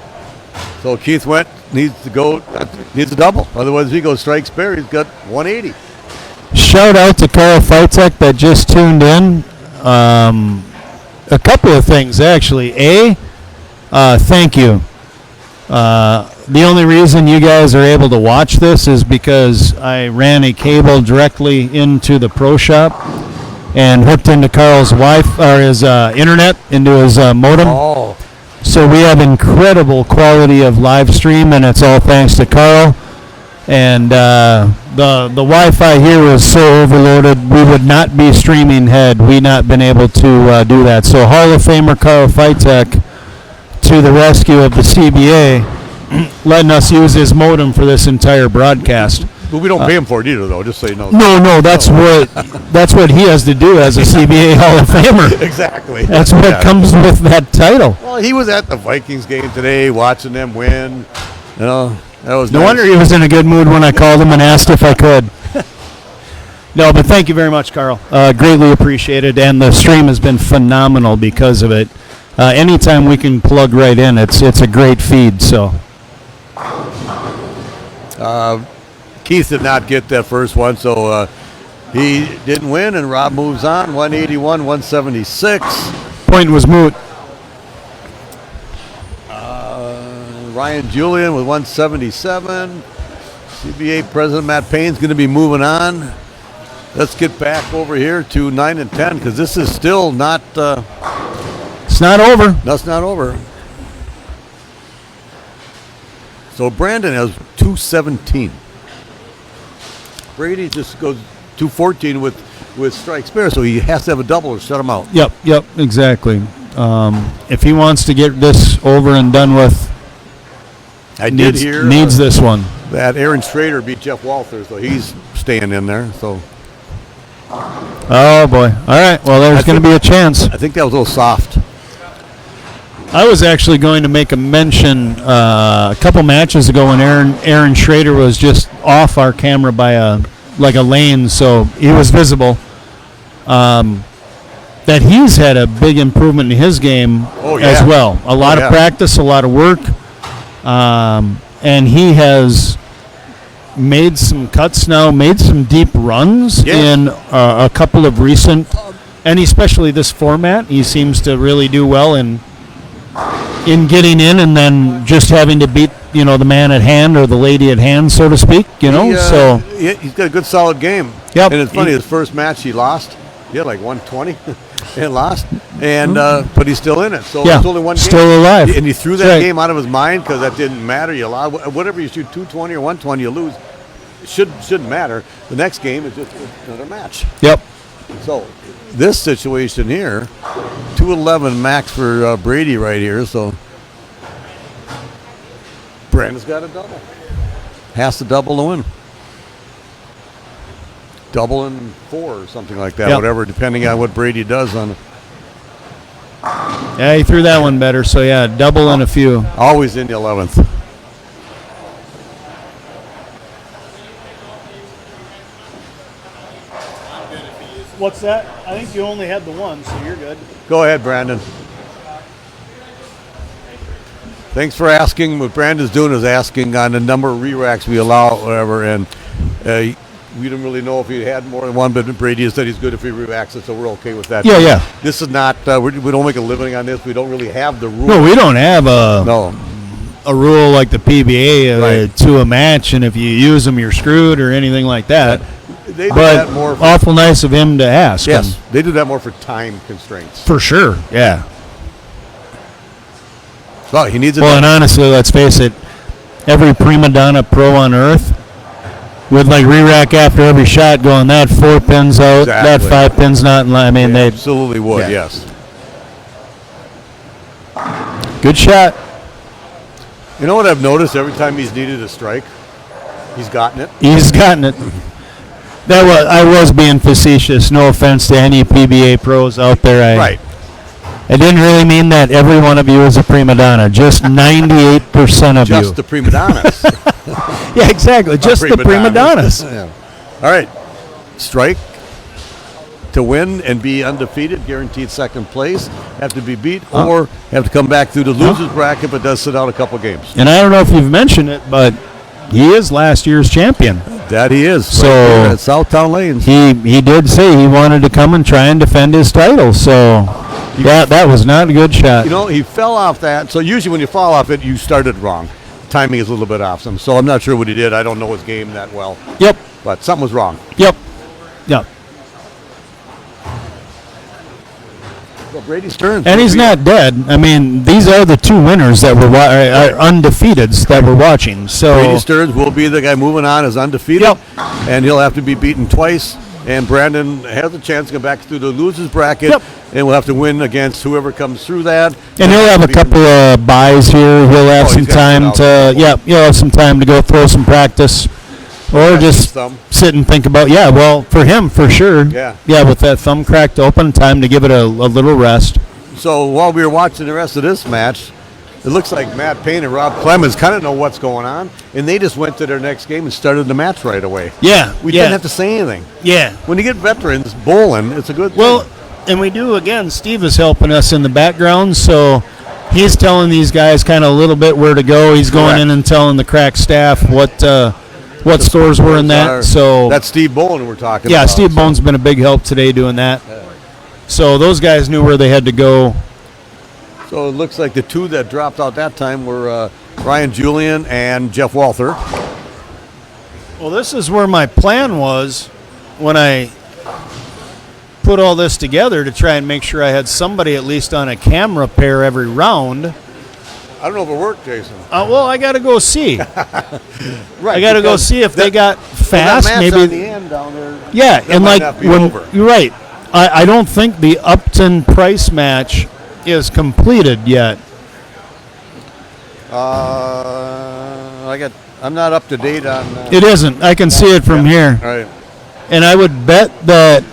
So Keith Went needs a double. Otherwise, if he goes strike spare, he's got 180. Shout out to Carl Fitek that just tuned in. A couple of things, actually. Thank you. The only reason you guys are able to watch this is because I ran a cable directly into the pro shop and hooked into Carl's his internet, into his modem. Oh, So we have incredible quality of live stream, and it's all thanks to Carl. And the Wi-Fi here was so overloaded, we would not be streaming had we not been able to do that. So Hall of Famer Carl Fitek to the rescue of the CBA, letting us use his modem for this entire broadcast. but we don't pay him for it either, though. Just so you know. No, that's what he has to do as a CBA Hall of Famer. Exactly. That's what comes with that title. Well, he was at the Vikings game today, watching them win. You know, that was No nice. wonder he was in a good mood when I called him and asked if I could. No, but thank you very much, Carl. Greatly appreciated, and the stream has been phenomenal because of it. Anytime we can plug right in, it's a great feed. So Keith did not get that first one, so he didn't win, and Rob moves on, 181, 176. point was moot. Ryan Julian with 177. CBA President Matt Payne's going to be moving on. Let's get back over here to 9 and 10 because this is still not. It's not over. That's not over. So Brandon has 217. Brady just goes 214 with strike spare, so he has to have a double to shut him out. Yep, exactly. If he wants to get this over and done with, I did hear needs this one. that Aaron Schrader beat Jeff Walther, so he's staying in there. So Oh boy! All right. Well, there's going to be a chance. I think that was a little soft. I was actually going to make a mention a couple matches ago when Aaron Schrader was just off our camera by a lane, so he was visible. That he's had a big improvement in his game as well. A lot of practice, a lot of work, and he has made some cuts now, made some deep runs in a couple of recent, and especially this format. He seems to really do well in getting in and then just having to beat the man at hand or the lady at hand, so to speak. So he's got a good solid game. Yep. And it's funny, his first match he lost. He had like 120 and lost, and but he's still in it. So it's only one game. Still alive. And he threw that game out of his mind because that didn't matter. You allow whatever you shoot 220 or 120, you lose. It shouldn't matter. The next game is just another match. Yep. So this situation here, 211 max for Brady right here. So Brandon's got a double. Has to double to win. Double and 4 or something like that, whatever, depending on what Brady does on it. Yeah, he threw that one better. So double and a few. Always in the 11th. What's that? I think you only had the one, so you're good. Go ahead, Brandon. Thanks for asking. What Brandon's doing is asking on the number of re-racks we allow, whatever, and we didn't really know if he had more than one, but Brady said he's good if he re-racks it, so we're okay with that. Yeah. This is not, we don't make a living on this. We don't really have the rule. No, we don't have a rule like the PBA to a match, and if you use them, you're screwed or anything like that. They do But that more for, awful nice of him to ask. yes, they do that more for time constraints. For sure, yeah. Well, he needs a Well, and honestly, let's face it, every prima donna pro on earth would re-rack after every shot going, that 4 pins out, Exactly. that 5 pins not in line. I mean, They they absolutely would, yes. good shot. You know what I've noticed every time he's needed a strike? He's gotten it. He's gotten it. I was being facetious. No offense to any PBA pros out there. Right. I didn't really mean that every one of you is a prima donna. Just 98% of you. Just the prima donnas. Yeah, exactly. Just the prima donnas. Yeah. All right. Strike to win and be undefeated, guaranteed second place. Have to be beat or have to come back through the losers bracket, but does sit out a couple games. And I don't know if you've mentioned it, but he is last year's champion. That he is. So right at Southtown Lanes. He did say he wanted to come and try and defend his title. So yeah, that was not a good shot. You know, he fell off that. So usually when you fall off it, you started wrong. Timing is a little bit off. So I'm not sure what he did. I don't know his game that well. Yep. But something was wrong. Yep. Yep. Well, Brady Stearns. And he's not dead. I mean, these are the two winners that were are undefeateds that we're watching. So Brady Stearns will be the guy moving on as undefeated. Yep. And he'll have to be beaten twice. And Brandon has a chance to go back through the losers bracket. Yep. And we'll have to win against whoever comes through that. And he'll have a couple of buys here. He'll have some he's got time some to he'll have some time to go throw some practice, or Practice just thumb. sit and think about. Yeah, well, for him for sure. Yeah. Yeah, with that thumb cracked open, time to give it a little rest. So while we were watching the rest of this match, it looks like Matt Paine and Rob Clemens kind of know what's going on, and they just went to their next game and started the match right away. Yeah, We didn't have to say anything. Yeah. When you get veterans bowling, it's a good Well, thing. and we do again. Steve is helping us in the background, so he's telling these guys kind of a little bit where to go. He's going Correct. in and telling the crack staff what stores were in that. So That's Steve Bowen we're talking yeah, about. Steve Bone's been a big help today doing that. So those guys knew where they had to go. So it looks like the two that dropped out that time were Ryan Julian and Jeff Walther. Well, this is where my plan was when I put all this together to try and make sure I had somebody at least on a camera pair every round. I don't know if it worked, Jason. Well, I got to go see. Right. I got to go because see if they got fast. that match Maybe on the end down there. yeah, that and might like not be when over. you're right, I don't think the Upton Price match is completed yet. I'm not up to date on. It isn't. I can see it from here, All right. and I would bet that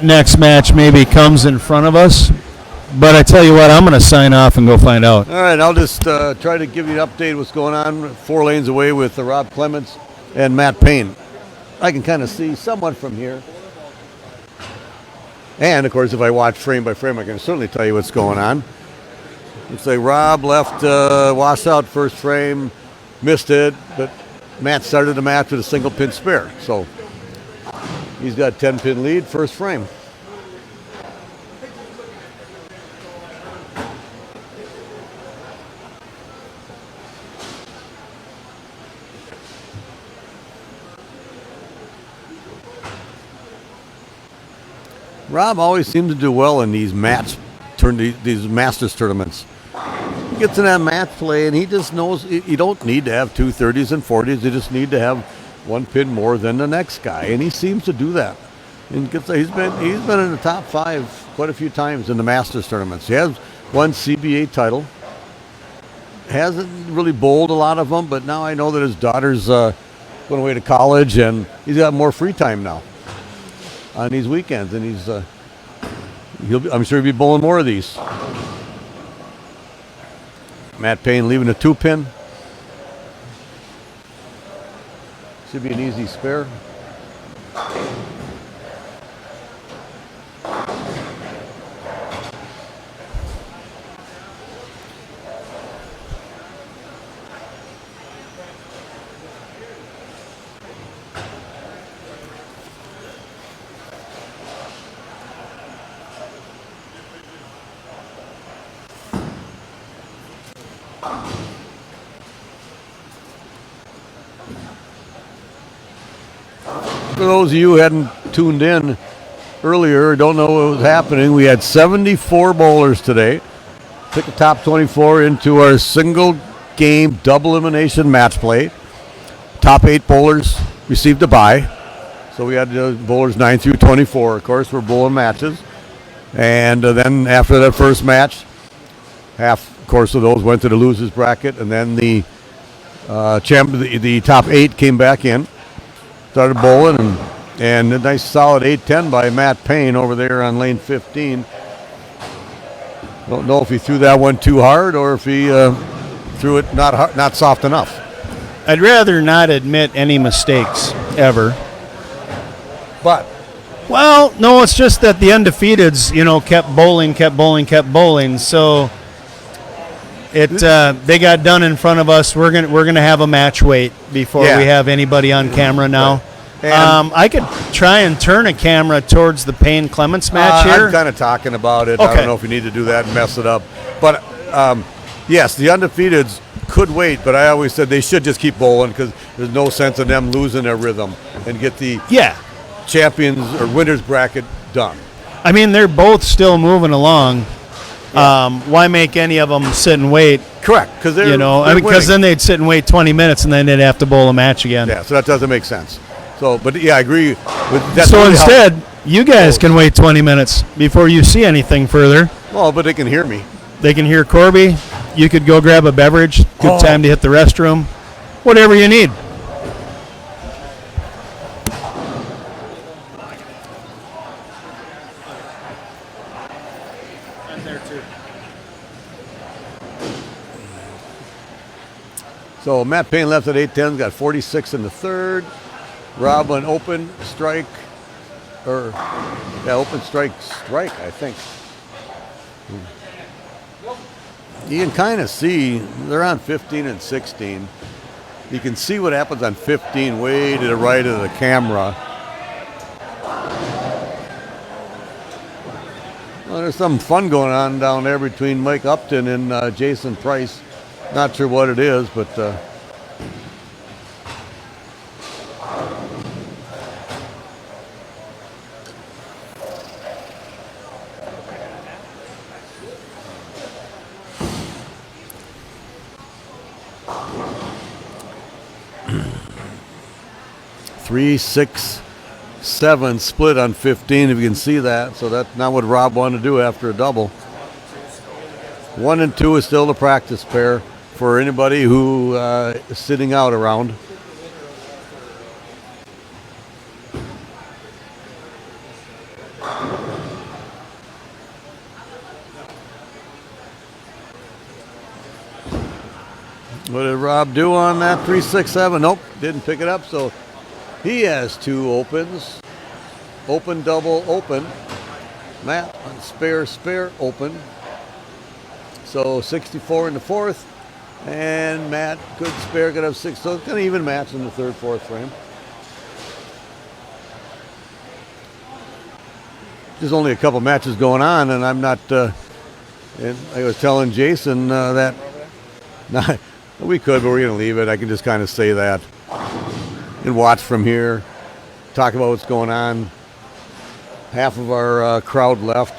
next match maybe comes in front of us. But I tell you what, I'm going to sign off and go find out. All right, I'll just try to give you an update what's going on 4 lanes away with Rob Clements and Matt Paine. I can kind of see somewhat from here. And, of course, if I watch frame by frame, I can certainly tell you what's going on. Looks like Rob left wash out first frame, missed it, but Matt started the match with a single pin spare. So he's got 10-pin lead, first frame. Rob always seems to do well in these these Masters tournaments. He gets in that match play, and he just knows you don't need to have 2 30s and 40s. You just need to have 1 pin more than the next guy, and he seems to do that. And he's been in the top 5 quite a few times in the Masters tournaments. He has won CBA title. Hasn't really bowled a lot of them, but now I know that his daughter's going away to college, and he's got more free time now on these weekends, and I'm sure he'll be bowling more of these. Matt Paine leaving a 2-pin. Should be an easy spare. For those of you who hadn't tuned in earlier, don't know what was happening, we had 74 bowlers today. Took the top 24 into our single game double elimination match play. Top 8 bowlers received a bye. So we had bowlers 9 through 24. Of course, we're bowling matches. And then after that first match, half, of course, of those went to the losers bracket. And then the top 8 came back in. Started bowling, and a nice solid 8-10 by Matt Paine over there on lane 15. Don't know if he threw that one too hard or if he threw it not soft enough. I'd rather not admit any mistakes ever. But Well, no, it's just that the undefeateds, kept bowling. So they got done in front of us. We're gonna have a match wait before we have anybody on camera now. And I could try and turn a camera towards the Paine Clements match here. I'm kind of talking about it. Okay. I don't know if you need to do that and mess it up. But yes, the undefeateds could wait, but I always said they should just keep bowling because there's no sense in them losing their rhythm and get the champions or winners bracket done. I mean, they're both still moving along. Why make any of them sit and wait? Correct, because they're because then they'd sit and wait 20 minutes and then they'd have to bowl a match again. Yeah, so that doesn't make sense. So, but yeah, I agree with that. So instead, you guys can wait 20 minutes before you see anything further. Well, but they can hear me. They can hear Corby. You could go grab a beverage. Good time to hit the restroom. Whatever you need. I'm there too. So Matt Paine left at 8-10, got 46 in the third. Rob went open strike, open strike, I think. You can kind of see they're on 15 and 16. You can see what happens on 15 way to the right of the camera. Well, there's some fun going on down there between Mike Upton and Jason Price. Not sure what it is, but 3, 6, 7 split on 15, if you can see that. So that's not what Rob wanted to do after a double. 1 and 2 is still the practice pair for anybody who is sitting out around. What did Rob do on that 3, 6, 7? Nope, didn't pick it up. So he has 2 opens. Open, double, open. Matt on spare, spare, open. So 64 in the fourth. And Matt, good spare, could have 6. So it's going to even match in the third, fourth frame. There's only a couple matches going on, and I'm not. And I was telling Jason that we could, but we're going to leave it. I can just kind of say that and watch from here, talk about what's going on. Half of our crowd left.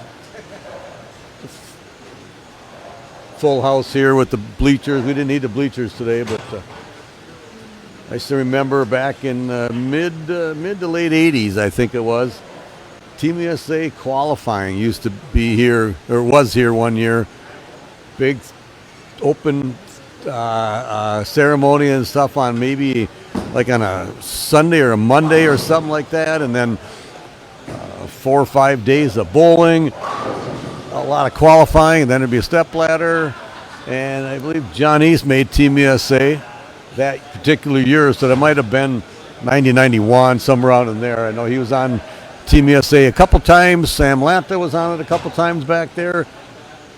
Full house here with the bleachers. We didn't need the bleachers today, but I still remember back in mid to late 80s, I think it was. Team USA qualifying used to be here, or was here one year. Big open ceremony and stuff on maybe like on a Sunday or a Monday or something like that, and then 4 or 5 days of bowling, a lot of qualifying, and then there'd be a step ladder. And I believe John East made Team USA that particular year, so that might have been 90, 91, somewhere around in there. I know he was on Team USA a couple times. Sam Lanta was on it a couple times back there.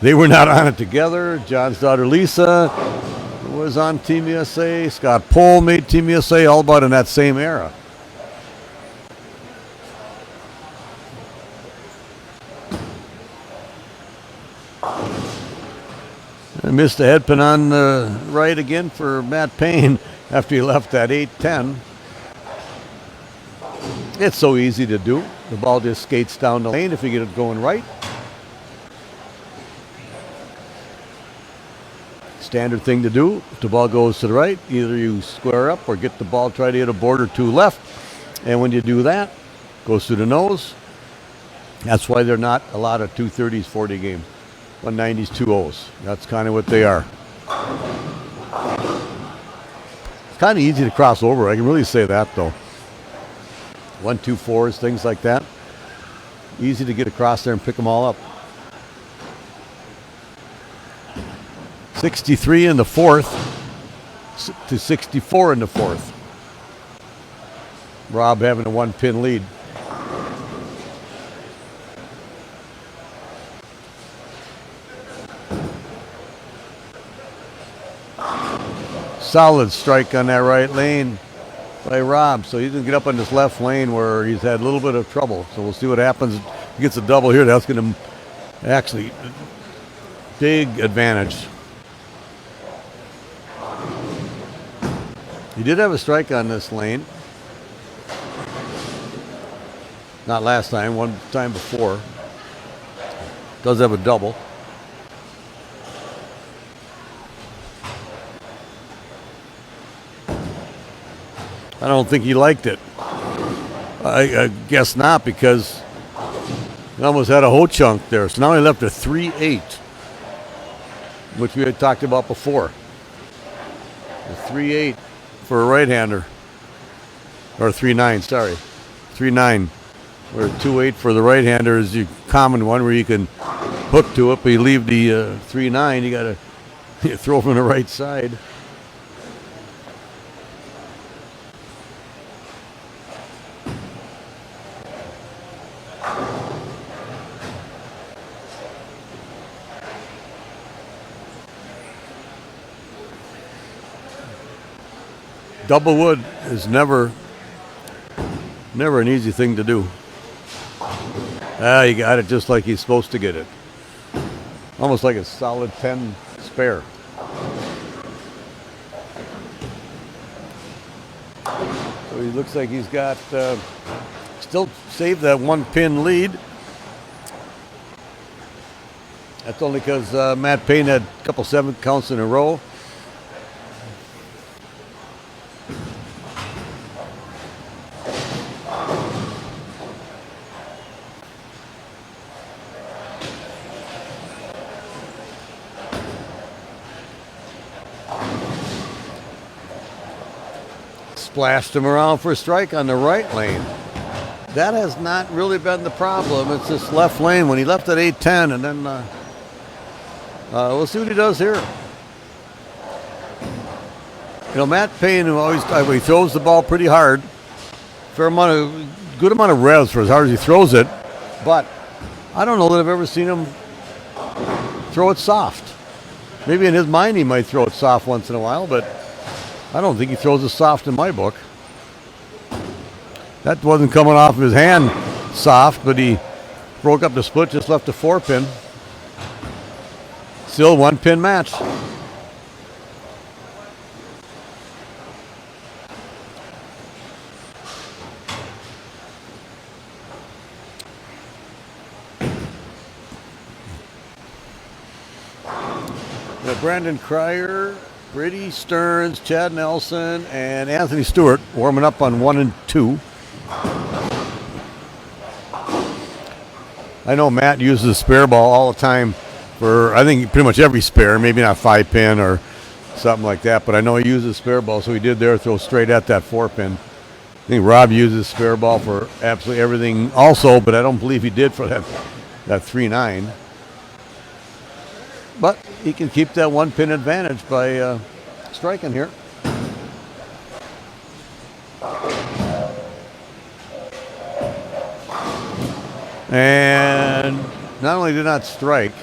They were not on it together. John's daughter Lisa was on Team USA. Scott Pohl made Team USA, all about in that same era. I missed the head pin on the right again for Matt Paine after he left that 8-10. It's so easy to do. The ball just skates down the lane if you get it going right. Standard thing to do. If the ball goes to the right, either you square up or get the ball, try to hit a board or 2 left. And when you do that, goes through the nose. That's why they're not a lot of 230s, 40 games. 190s, 2-0s. That's kind of what they are. It's kind of easy to cross over. I can really say that, though. 1, 2, 4s, things like that. Easy to get across there and pick them all up. 63 in the fourth to 64 in the fourth. Rob having a 1-pin lead. Solid strike on that right lane by Rob. So he didn't get up on this left lane where he's had a little bit of trouble. So we'll see what happens. He gets a double here. That's going to actually big advantage. He did have a strike on this lane. Not last time, one time before. Does have a double. I don't think he liked it. I guess not, because he almost had a whole chunk there. So now he left a 3-8, which we had talked about before. A 3-8 for a right-hander. Or 3-9, sorry. 3-9. Where 2-8 for the right-hander is the common one where you can hook to it, but you leave the 3-9, you got to throw from the right side. Double wood is never an easy thing to do. You got it just like he's supposed to get it. Almost like a solid 10 spare. So he looks like he's got, still saved that 1-pin lead. That's only because Matt Paine had a couple 7 counts in a row. Splashed him around for a strike on the right lane. That has not really been the problem. It's this left lane when he left at 8-10, and then we'll see what he does here. You know, Matt Paine, who always he throws the ball pretty hard, good amount of revs for as hard as he throws it, but I don't know that I've ever seen him throw it soft. Maybe in his mind he might throw it soft once in a while, but I don't think he throws it soft in my book. That wasn't coming off of his hand soft, but he broke up the split, just left a 4-pin. Still 1-pin match. Brandon Kreyer, Brady, Stearns, Chad Nelson, and Anthony Stewart warming up on 1 and 2. I know Matt uses a spare ball all the time for, I think, pretty much every spare, maybe not 5-pin or something like that, but I know he uses spare ball, so he did there throw straight at that 4-pin. I think Rob uses spare ball for absolutely everything also, but I don't believe he did for that 3-9. But he can keep that 1-pin advantage by striking here. And not only did not strike,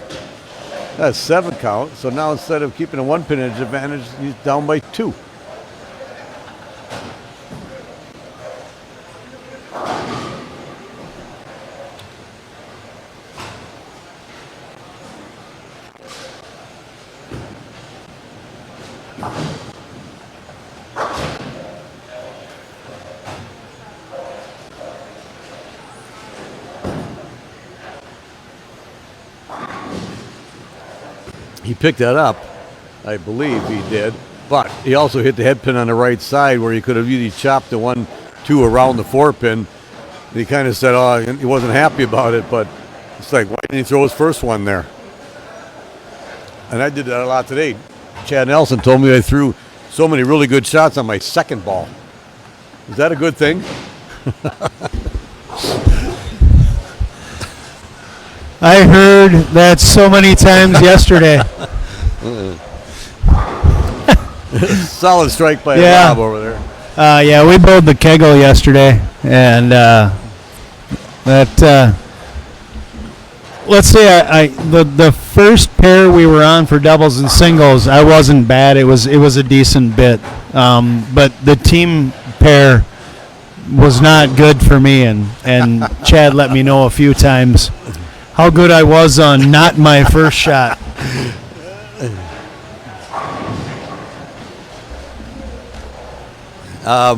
that's 7 count. So now instead of keeping a 1-pin advantage, he's down by 2. He picked that up, I believe he did, but he also hit the head pin on the right side where he could have easily chopped the 1-2 around the 4-pin. He kind of said, oh, he wasn't happy about it, but it's like, why didn't he throw his first one there? And I did that a lot today. Chad Nelson told me I threw so many really good shots on my second ball. Is that a good thing? I heard that so many times yesterday. Solid strike by Yeah. Rob over there. Yeah, we bowled the kegel yesterday, and let's say the first pair we were on for doubles and singles, I wasn't bad. It was a decent bit, but the team pair was not good for me, and Chad let me know a few times how good I was on not my first shot. I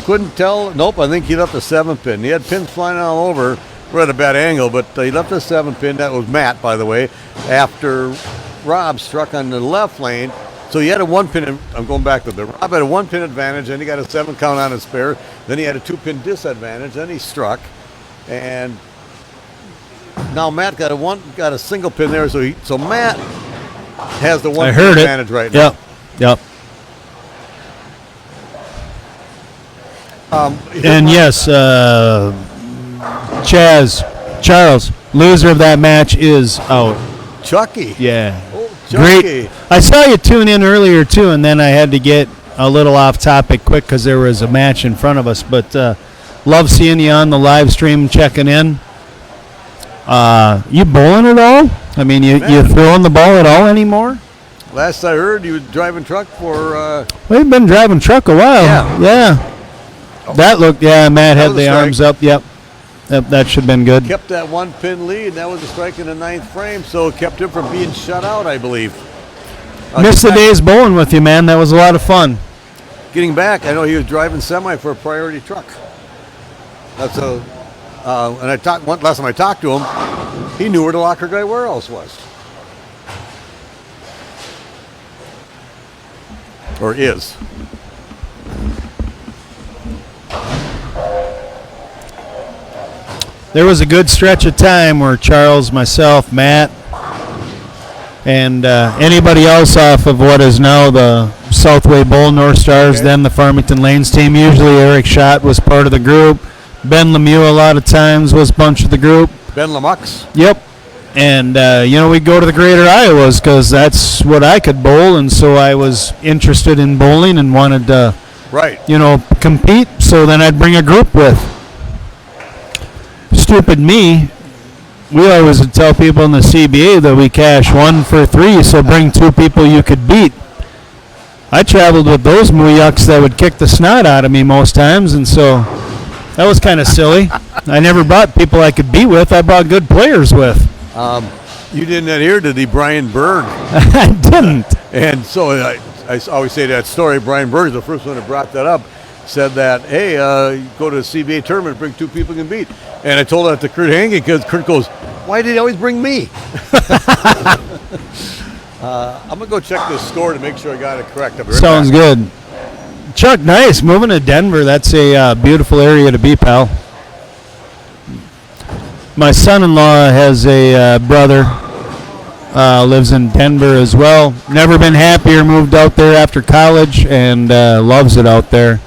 couldn't tell. Nope, I think he left a 7-pin. He had pins flying all over. We're at a bad angle, but he left a 7-pin. That was Matt, by the way, after Rob struck on the left lane. So he had a 1-pin. I'm going back to the Rob had a 1-pin advantage, then he got a 7 count on his spare. Then he had a 2-pin disadvantage. Then he struck, and now Matt got a single pin there. So Matt has the 1-pin advantage right now. Yep. And yes, Charles, loser of that match is out. Chucky. Yeah. Oh, Chucky. Great. I saw you tune in earlier, too, and then I had to get a little off topic quick because there was a match in front of us. But love seeing you on the live stream checking in. You bowling at all? I mean, you throwing the ball at all anymore? Last I heard, you was driving truck for... We've been driving truck a while. Yeah. That looked, Matt had the arms up. Yep, that should have been good. Kept that 1-pin lead. That was a strike in the 9th frame, so it kept him from being shut out, I believe. Missed the day's bowling with you, man. That was a lot of fun. Getting back, I know he was driving semi for a priority truck. That's and last time I talked to him, he knew where the locker guy warehouse was. Or is. There was a good stretch of time where Charles, myself, Matt, and anybody else off of what is now the Southway Bowl North Stars, then the Farmington Lanes team. Usually Eric Schott was part of the group. Ben Lemieux a lot of times was a bunch of the group. Ben Lamux. Yep. And, we'd go to the Greater Iowas because that's what I could bowl, and so I was interested in bowling and wanted to, compete. So then I'd bring a group with. Stupid me, we always would tell people in the CBA that we cash 1 for 3, so bring 2 people you could beat. I traveled with those mooyucks that would kick the snot out of me most times, and so that was kind of silly. I never brought people I could beat with. I brought good players with. You didn't adhere to the Brian Berg. I didn't. And so I always say that story. Brian Berg is the first one that brought that up. Said that, hey, go to a CBA tournament, bring 2 people you can beat. And I told that to Kurt Hange because Kurt goes, why did he always bring me? I'm going to go check this score to make sure I got it correct. Sounds good. Chuck, nice. Moving to Denver, that's a beautiful area to be, pal. My son-in-law has a brother, lives in Denver as well. Never been happier, moved out there after college, and loves it out there.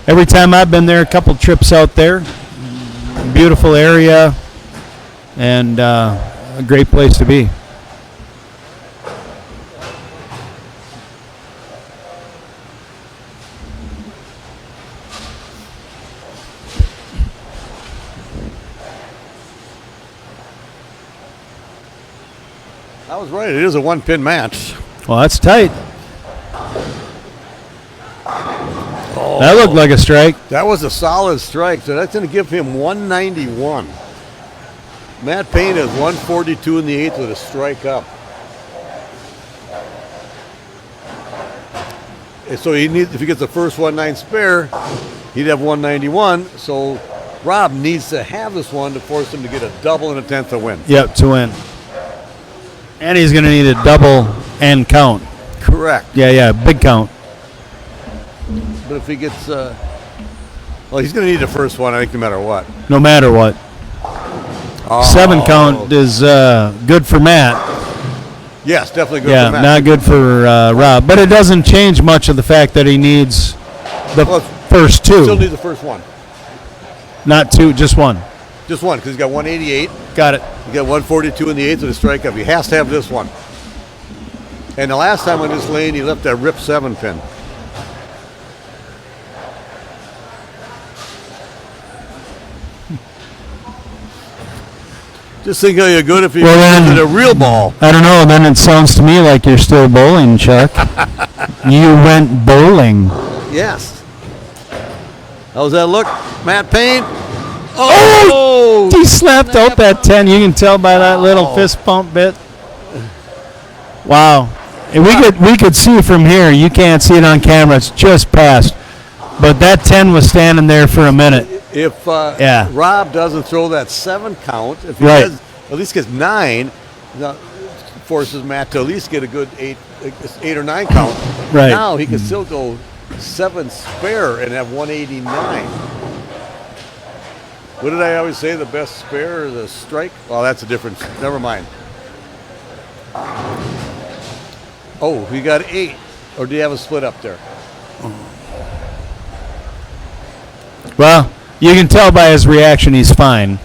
Every time I've been there, a couple trips out there. Beautiful area, and a great place to be. I was right. It is a 1-pin match. Well, that's tight. That looked like a strike. That was a solid strike. So that's going to give him 191. Matt Paine has 142 in the 8th with a strike up. And so if he gets the first 1-9 spare, he'd have 191. So Rob needs to have this one to force him to get a double and a 10th to win. Yep, to win. And he's going to need a double and count. Correct. Yeah, big count. But if he gets, he's going to need the first one, I think, no matter what. No matter what. 7 count is good for Matt. Yes, definitely good for Matt. Yeah, not good for Rob. But it doesn't change much of the fact that he needs the first 2. Still needs the first one. Not 2, just 1. Just 1, because he's got 188. Got it. He got 142 in the 8th with a strike up. He has to have this one. And the last time on this lane, he left that rip 7 pin. Just think how you're good if you hit a real ball. I don't know. Then it sounds to me like you're still bowling, Chuck. You went bowling. Yes. How's that look, Matt Paine? Oh! He slapped out that 10. You can tell by that little fist pump bit. Wow. And we could see from here. You can't see it on camera. It's just past. But that 10 was standing there for a minute. If Rob doesn't throw that 7 count, if he does, at least gets 9, that forces Matt to at least get a good 8 or 9 count. Right. Now he can still go 7 spare and have 189. What did I always say? The best spare is a strike? Well, that's a difference. Never mind. Oh, he got 8. Or do you have a split up there? Well, you can tell by his reaction he's fine.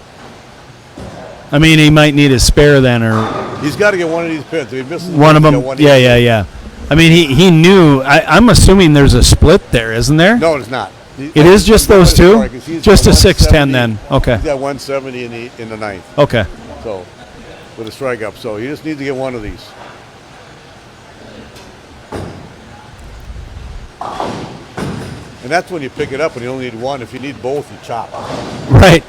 I mean, he might need a spare then, or he's got to get one of these pins. If he misses one of them. Yeah. I mean, he knew. I'm assuming there's a split there, isn't there? No, it's not. It is just those two? Just a 6'10" then. Okay. He's got 170 in the ninth. Okay. So, with a strike up. So, he just needs to get one of these. And that's when you pick it up and you only need one. If you need both, you chop. Right.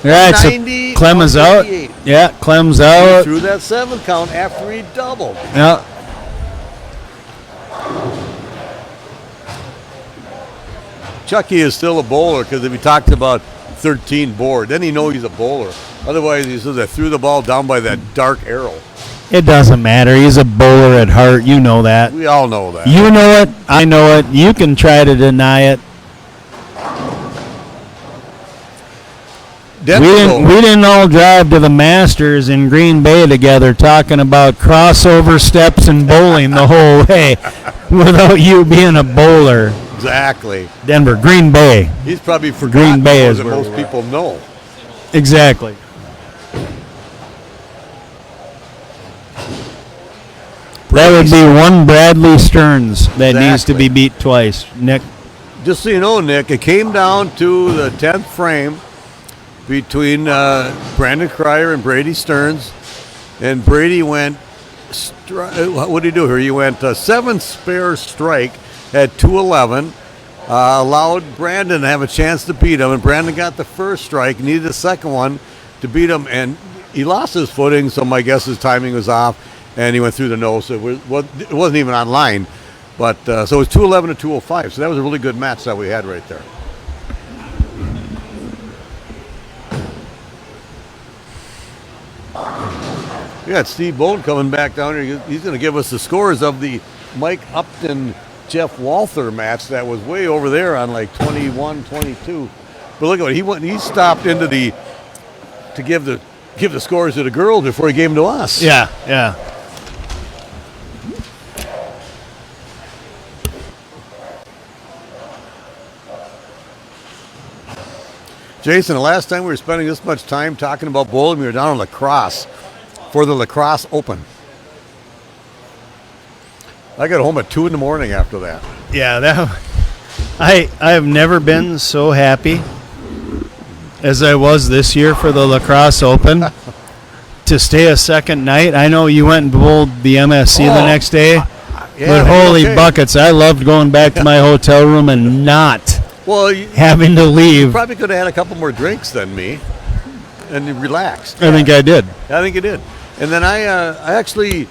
All right, so 90, Clem is out. Yeah, Clem's out. He threw that 7 count after he doubled. Yeah. Chucky is still a bowler because if he talked about 13 board, then he knows he's a bowler. Otherwise, he says, I threw the ball down by that dark arrow. It doesn't matter. He's a bowler at heart. You know that. We all know that. You know it. I know it. You can try to deny it. We didn't all drive to the Masters in Green Bay together talking about crossover steps and bowling the whole way without you being a bowler. Exactly. Denver, Green Bay. He's probably forgotten Green Bay more is than where most people know. Exactly. That would be one Bradley Stearns that needs to be beat twice. Nick? Just so you know, Nick, it came down to the 10th frame between Brandon Kreyer and Brady Stearns. And Brady went, what did he do here? He went 7 spare strike at 211. Allowed Brandon to have a chance to beat him. And Brandon got the first strike, needed the second one to beat him. And he lost his footing, so my guess his timing was off. And he went through the nose, so it wasn't even on line. But so it was 211 to 205. So that was a really good match that we had right there. We got Steve Bone coming back down here. He's going to give us the scores of the Mike Upton Jeff Walther match that was way over there on like 21, 22. But look at what he stopped into the to give the scores to the girls before he gave them to us. Yeah. Jason, the last time we were spending this much time talking about bowling, we were down on lacrosse for the Lacrosse Open. I got home at 2 in the morning after that. Yeah, I have never been so happy as I was this year for the Lacrosse Open. To stay a second night. I know you went and bowled the MSC the next day. Yeah, but holy buckets, I loved going back to my hotel room and not having to leave. You probably could have had a couple more drinks than me and relaxed. I think I did. I think you did. And then I actually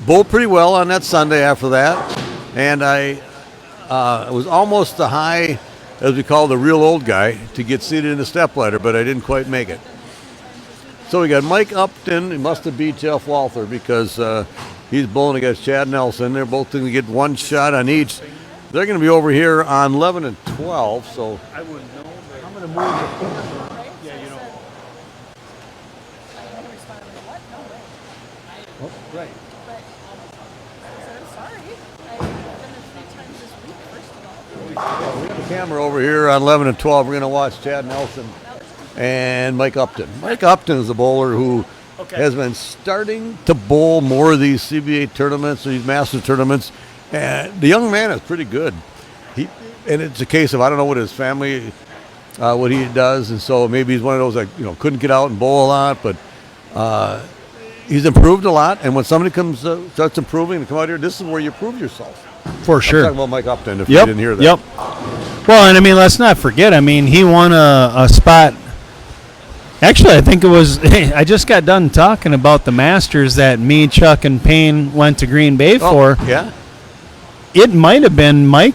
bowled pretty well on that Sunday after that. And I was almost the high, as we call the real old guy, to get seated in the stepladder, but I didn't quite make it. So we got Mike Upton. He must have beat Jeff Walther because he's bowling against Chad Nelson. They're both going to get one shot on each. They're going to be over here on 11 and 12. So I wouldn't know, but I'm going to move the Yeah, you know. oh, right. We got the camera over here on 11 and 12. We're going to watch Chad Nelson and Mike Upton. Mike Upton is a bowler who has been starting to bowl more of these CBA tournaments, these Masters tournaments, and the young man is pretty good. And it's a case of I don't know what his family, what he does, and so maybe he's one of those that couldn't get out and bowl a lot, but he's improved a lot. And when somebody starts improving and come out here, this is where you prove yourself. For sure. I'm talking about Mike Upton. If you didn't hear that. Yep. Well, and I mean, let's not forget. I mean, he won a spot. Actually, I think it was. I just got done talking about the Masters that me, Chuck, and Paine went to Green Bay for. Yeah. It might have been Mike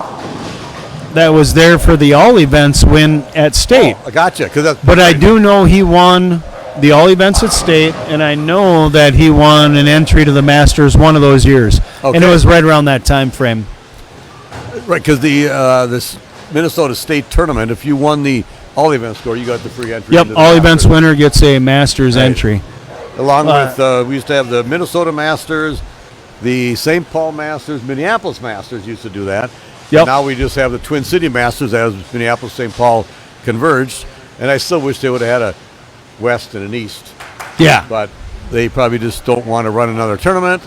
that was there for the all events win at State. I gotcha. But I do know he won the all events at State, and I know that he won an entry to the Masters one of those years, and it was right around that time frame. Right, because this Minnesota State tournament, if you won the all event score, you got the free entry. Yep, all events winner gets a Masters entry. Along with, we used to have the Minnesota Masters, the St. Paul Masters, Minneapolis Masters used to do that. Yep. Now we just have the Twin City Masters as Minneapolis, St. Paul converged. And I still wish they would have had a West and an East. Yeah. But they probably just don't want to run another tournament.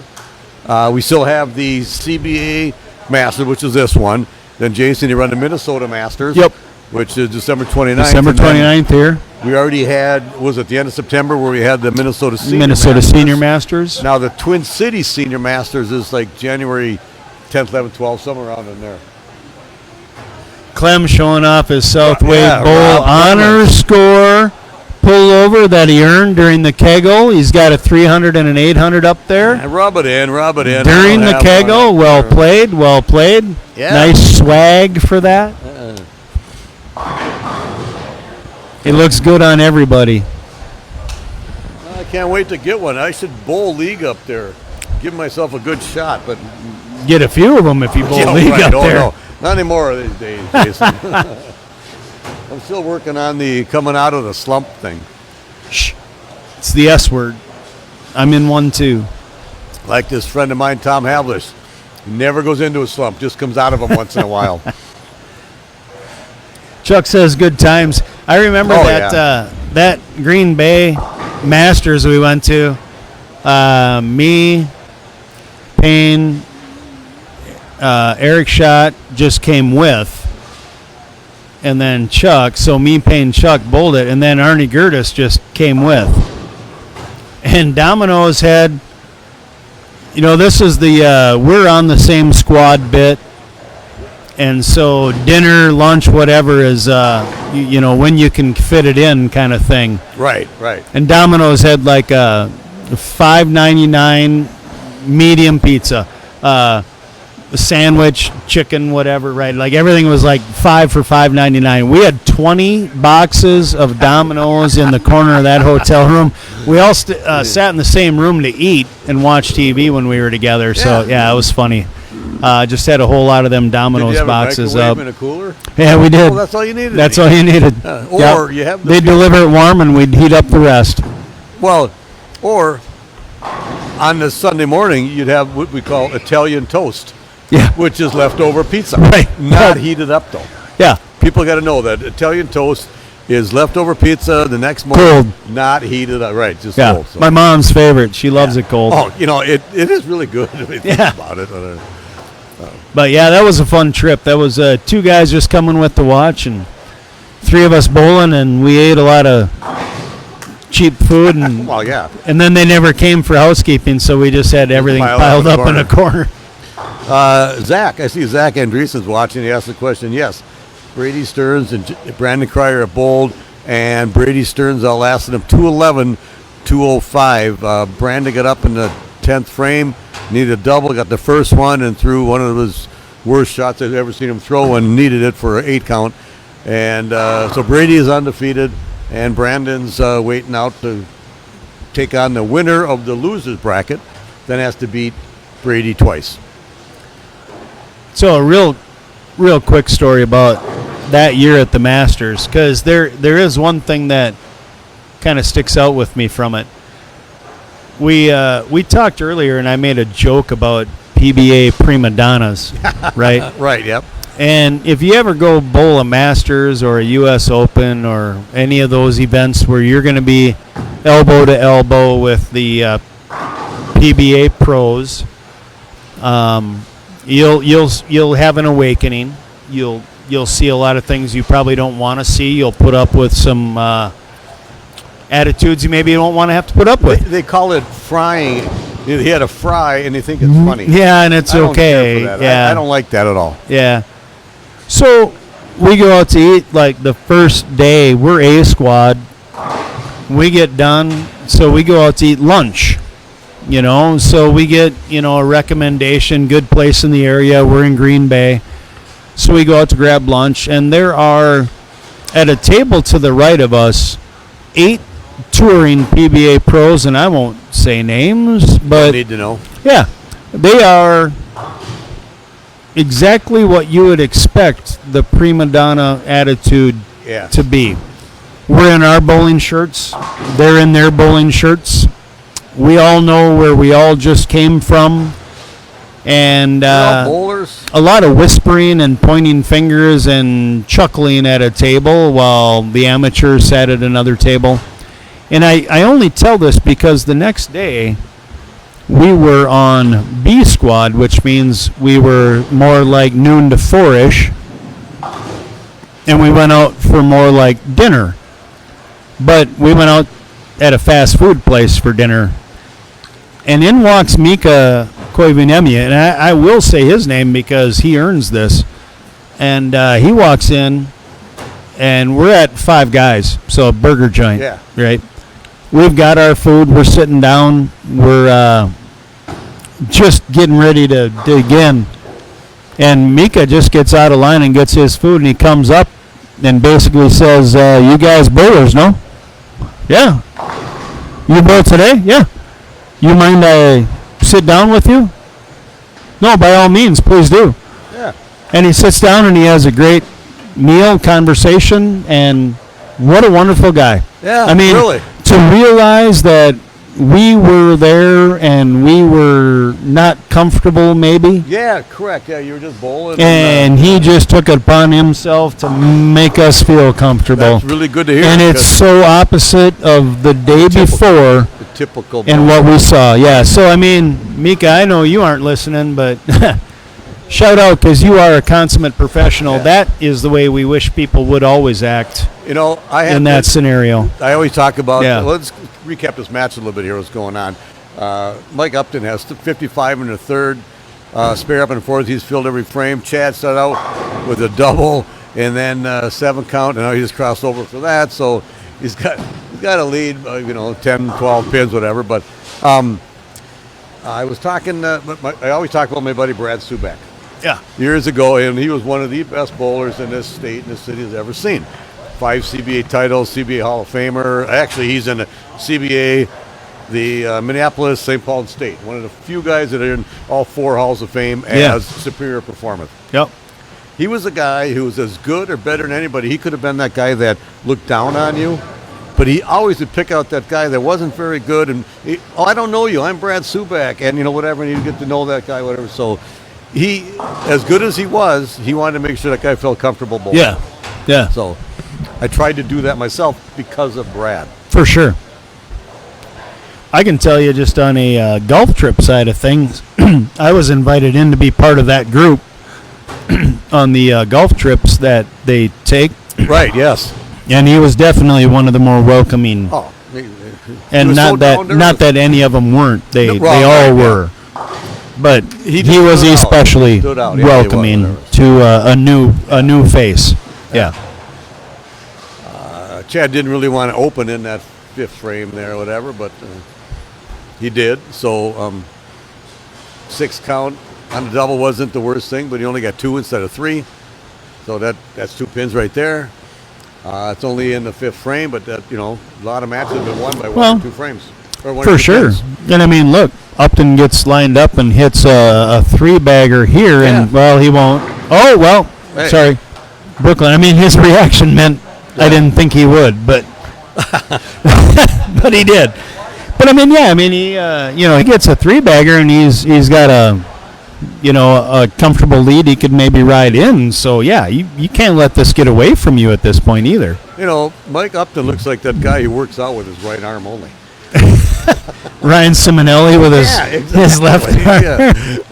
We still have the CBA Masters, which is this one. Then, Jason, you run the Minnesota Masters. Yep. Which is December 29th. December 29th here. We already had, was it the end of September where we had the Minnesota Senior Masters. Senior Masters. Now the Twin Cities Senior Masters is like January 10th, 11th, 12th, somewhere around in there. Clem showing off his Southway Bowl Rob honor score pullover that he earned during the Kegel. He's got a 300 and an 800 up there. And rub it in. During the Kegel, well played. Yeah. Nice swag for that. It looks good on everybody. I can't wait to get one. I should bowl league up there. Give myself a good shot, but get a few of them if you bowl league right. up there. No. Not anymore these days, Jason. I'm still working on the coming out of the slump thing. Shh. It's the S word. I'm in one too. Like this friend of mine, Tom Havlish. He never goes into a slump, just comes out of them once in a while. Chuck says good times. I remember that Green Bay Masters we went to. Me, Paine, Eric Schott just came with, and then Chuck. So me, Paine, Chuck bowled it, and then Arnie Gertis just came with. And Domino's had, this is the we're on the same squad bit. And so dinner, lunch, whatever is, when you can fit it in kind of thing. Right. And Domino's had like a $5.99 medium pizza, sandwich, chicken, whatever, right? Like everything was like $5 for $5.99. We had 20 boxes of Domino's in the corner of that hotel room. We all sat in the same room to eat and watch TV when we were together. So, yeah, it was funny. Just had a whole lot of them Domino's boxes up. In a cooler? Yeah, we did. Well, that's all you needed. That's all you needed. You have. They'd deliver it warm, and we'd heat up the rest. Well, or on the Sunday morning, you'd have what we call Italian toast. Yeah. Which is leftover pizza. Right. Not heated up though. Yeah. People got to know that Italian toast is leftover pizza the next morning. Cold. Not heated up. Right. Just yeah. cold. So. My mom's favorite. She loves it cold. Oh, it is really good if you think about it. But yeah, that was a fun trip. That was 2 guys just coming with the watch and 3 of us bowling, and we ate a lot of cheap food. And well, yeah. And then they never came for housekeeping, so we just had everything piled up in a corner. Zach, I see Zach Andreessen's watching. He asked the question. Yes, Brady Stearns and Brandon Kreyer have bowled, and Brady Stearns outlasted him 211, 205. Brandon got up in the 10th frame, needed a double, got the first one, and threw one of his worst shots I've ever seen him throw, and needed it for an 8 count. And so Brady is undefeated, and Brandon's waiting out to take on the winner of the losers bracket, then has to beat Brady twice. So a real quick story about that year at the Masters, because there is one thing that kind of sticks out with me from it. We talked earlier, and I made a joke about PBA prima donnas, right? Right, yep. And if you ever go bowl a Masters or a U.S. Open or any of those events where you're going to be elbow to elbow with the PBA pros. You'll have an awakening. You'll see a lot of things you probably don't want to see. You'll put up with some attitudes you maybe don't want to have to put up with. They call it frying. He had a fry, and they think it's funny. Yeah, and it's I don't okay. care for that. Yeah, I don't like that at all. Yeah. So we go out to eat like the first day. We're A squad. We get done, so we go out to eat lunch. So we get a recommendation, good place in the area. We're in Green Bay, so we go out to grab lunch, and there are at a table to the right of us 8 touring PBA pros, and I won't say names, but You need to know. yeah, they are exactly what you would expect the prima donna attitude Yeah. to be. We're in our bowling shirts. They're in their bowling shirts. We all know where we all just came from. And They're all bowlers. a lot of whispering and pointing fingers and chuckling at a table while the amateurs sat at another table. And I only tell this because the next day we were on B squad, which means we were more like noon to 4-ish, and we went out for more like dinner. But we went out at a fast food place for dinner, and in walks Mika Koivuniemen, and I will say his name because he earns this. And he walks in, and we're at Five Guys, so a burger joint, Yeah. right? We've got our food. We're sitting down. We're just getting ready to dig in. And Mika just gets out of line and gets his food, and he comes up and basically says, you guys bowlers, no? Yeah. You bowl today? Yeah. You mind I sit down with you? No, by all means, please do. Yeah. And he sits down and he has a great meal, conversation, and what a wonderful guy. Yeah, I mean, really. to realize that we were there and we were not comfortable maybe, Yeah, correct. Yeah, you were just bowling. and he just took it upon himself to make us feel comfortable. That's really good to hear. And it's because so opposite of the day before the typical. and what we saw. Yeah, so I mean, Mika, I know you aren't listening, but shout out because you are a consummate professional. Yeah. That is the way we wish people would always act I have in that scenario. I always talk about. Yeah. Let's recap this match a little bit here. What's going on? Mike Upton has 55 in the third. Spare up and fourth. He's filled every frame. Chad started out with a double and then 7 count, and now he just crossed over for that. So he's got a lead. 10, 12 pins, whatever. But I was talking. I always talk about my buddy Brad Subak. Yeah. Years ago, and he was one of the best bowlers in this state and this city has ever seen. 5 CBA titles, CBA Hall of Famer. Actually, he's in the CBA, the Minneapolis, St. Paul State. One of the few guys that are in all 4 Halls of Fame as superior performance. Yep. He was a guy who was as good or better than anybody. He could have been that guy that looked down on you, but he always would pick out that guy that wasn't very good. And I don't know you. I'm Brad Subak, and whatever. And you get to know that guy, whatever. So he, as good as he was, he wanted to make sure that guy felt comfortable bowling. Yeah. Yeah. So I tried to do that myself because of Brad. For sure. I can tell you just on a golf trip side of things, I was invited in to be part of that group on the golf trips that they take. Right, yes. And he was definitely one of the more welcoming. Oh, And not that any of them weren't. They No, they wrong, all right, yeah. were. But He he was stood out. especially Stood out, yeah, he welcoming was. to a new face. Yeah. Chad didn't really want to open in that 5th frame there or whatever, but he did. So 6 count on the double wasn't the worst thing, but he only got 2 instead of 3. So that's 2 pins right there. It's only in the 5th frame, but that a lot of matches have been won by 1 or 2 frames. Or 1 or For 2 sure. pins. And I mean, look, Upton gets lined up and hits a 3-bagger here, and Yeah. well, he won't. Oh, well, Hey. sorry. Brooklyn. I mean, his reaction meant I didn't think he would, but but he did. But I mean, yeah, I mean, he he gets a 3-bagger and he's got a a comfortable lead he could maybe ride in. So, yeah, you can't let this get away from you at this point either. Mike Upton looks like that guy who works out with his right arm only. Ryan Simonelli with his left arm.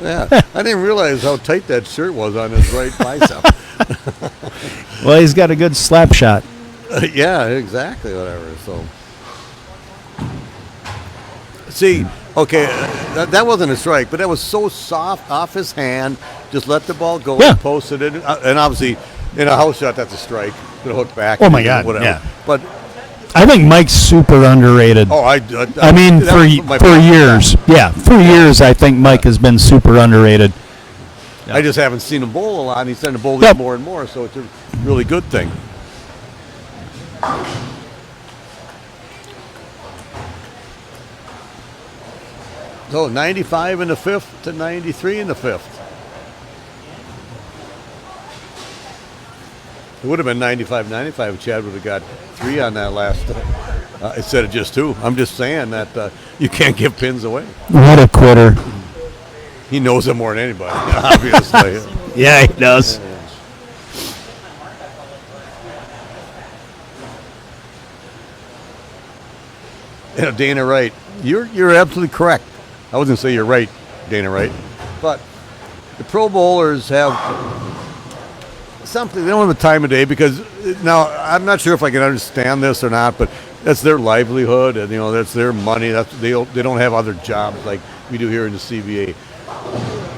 Yeah. I didn't realize how tight that shirt was on his right bicep. Well, he's got a good slap shot. Yeah, exactly, whatever. So, see, okay, that wasn't a strike, but that was so soft off his hand. Just let the ball go. Yeah. And posted it, and obviously, in a house shot, that's a strike. Gonna hook back. Oh my God, whatever. yeah. But I think Mike's super underrated. I mean, for years. Yeah, for years, I think Mike has been super underrated. I just haven't seen him bowl a lot, and he's starting to bowl more and more, so it's a really good thing. So 95 in the fifth to 93 in the fifth. It would have been 95-95 if Chad would have got 3 on that last instead of just 2. I'm just saying that you can't give pins away. What a quitter. He knows it more than anybody, obviously. Yeah, he does. Dana Wright, you're absolutely correct. I wasn't going to say you're right, Dana Wright, but the Pro Bowlers have something. They don't have the time of day because now I'm not sure if I can understand this or not, but that's their livelihood and that's their money. They don't have other jobs like we do here in the CBA.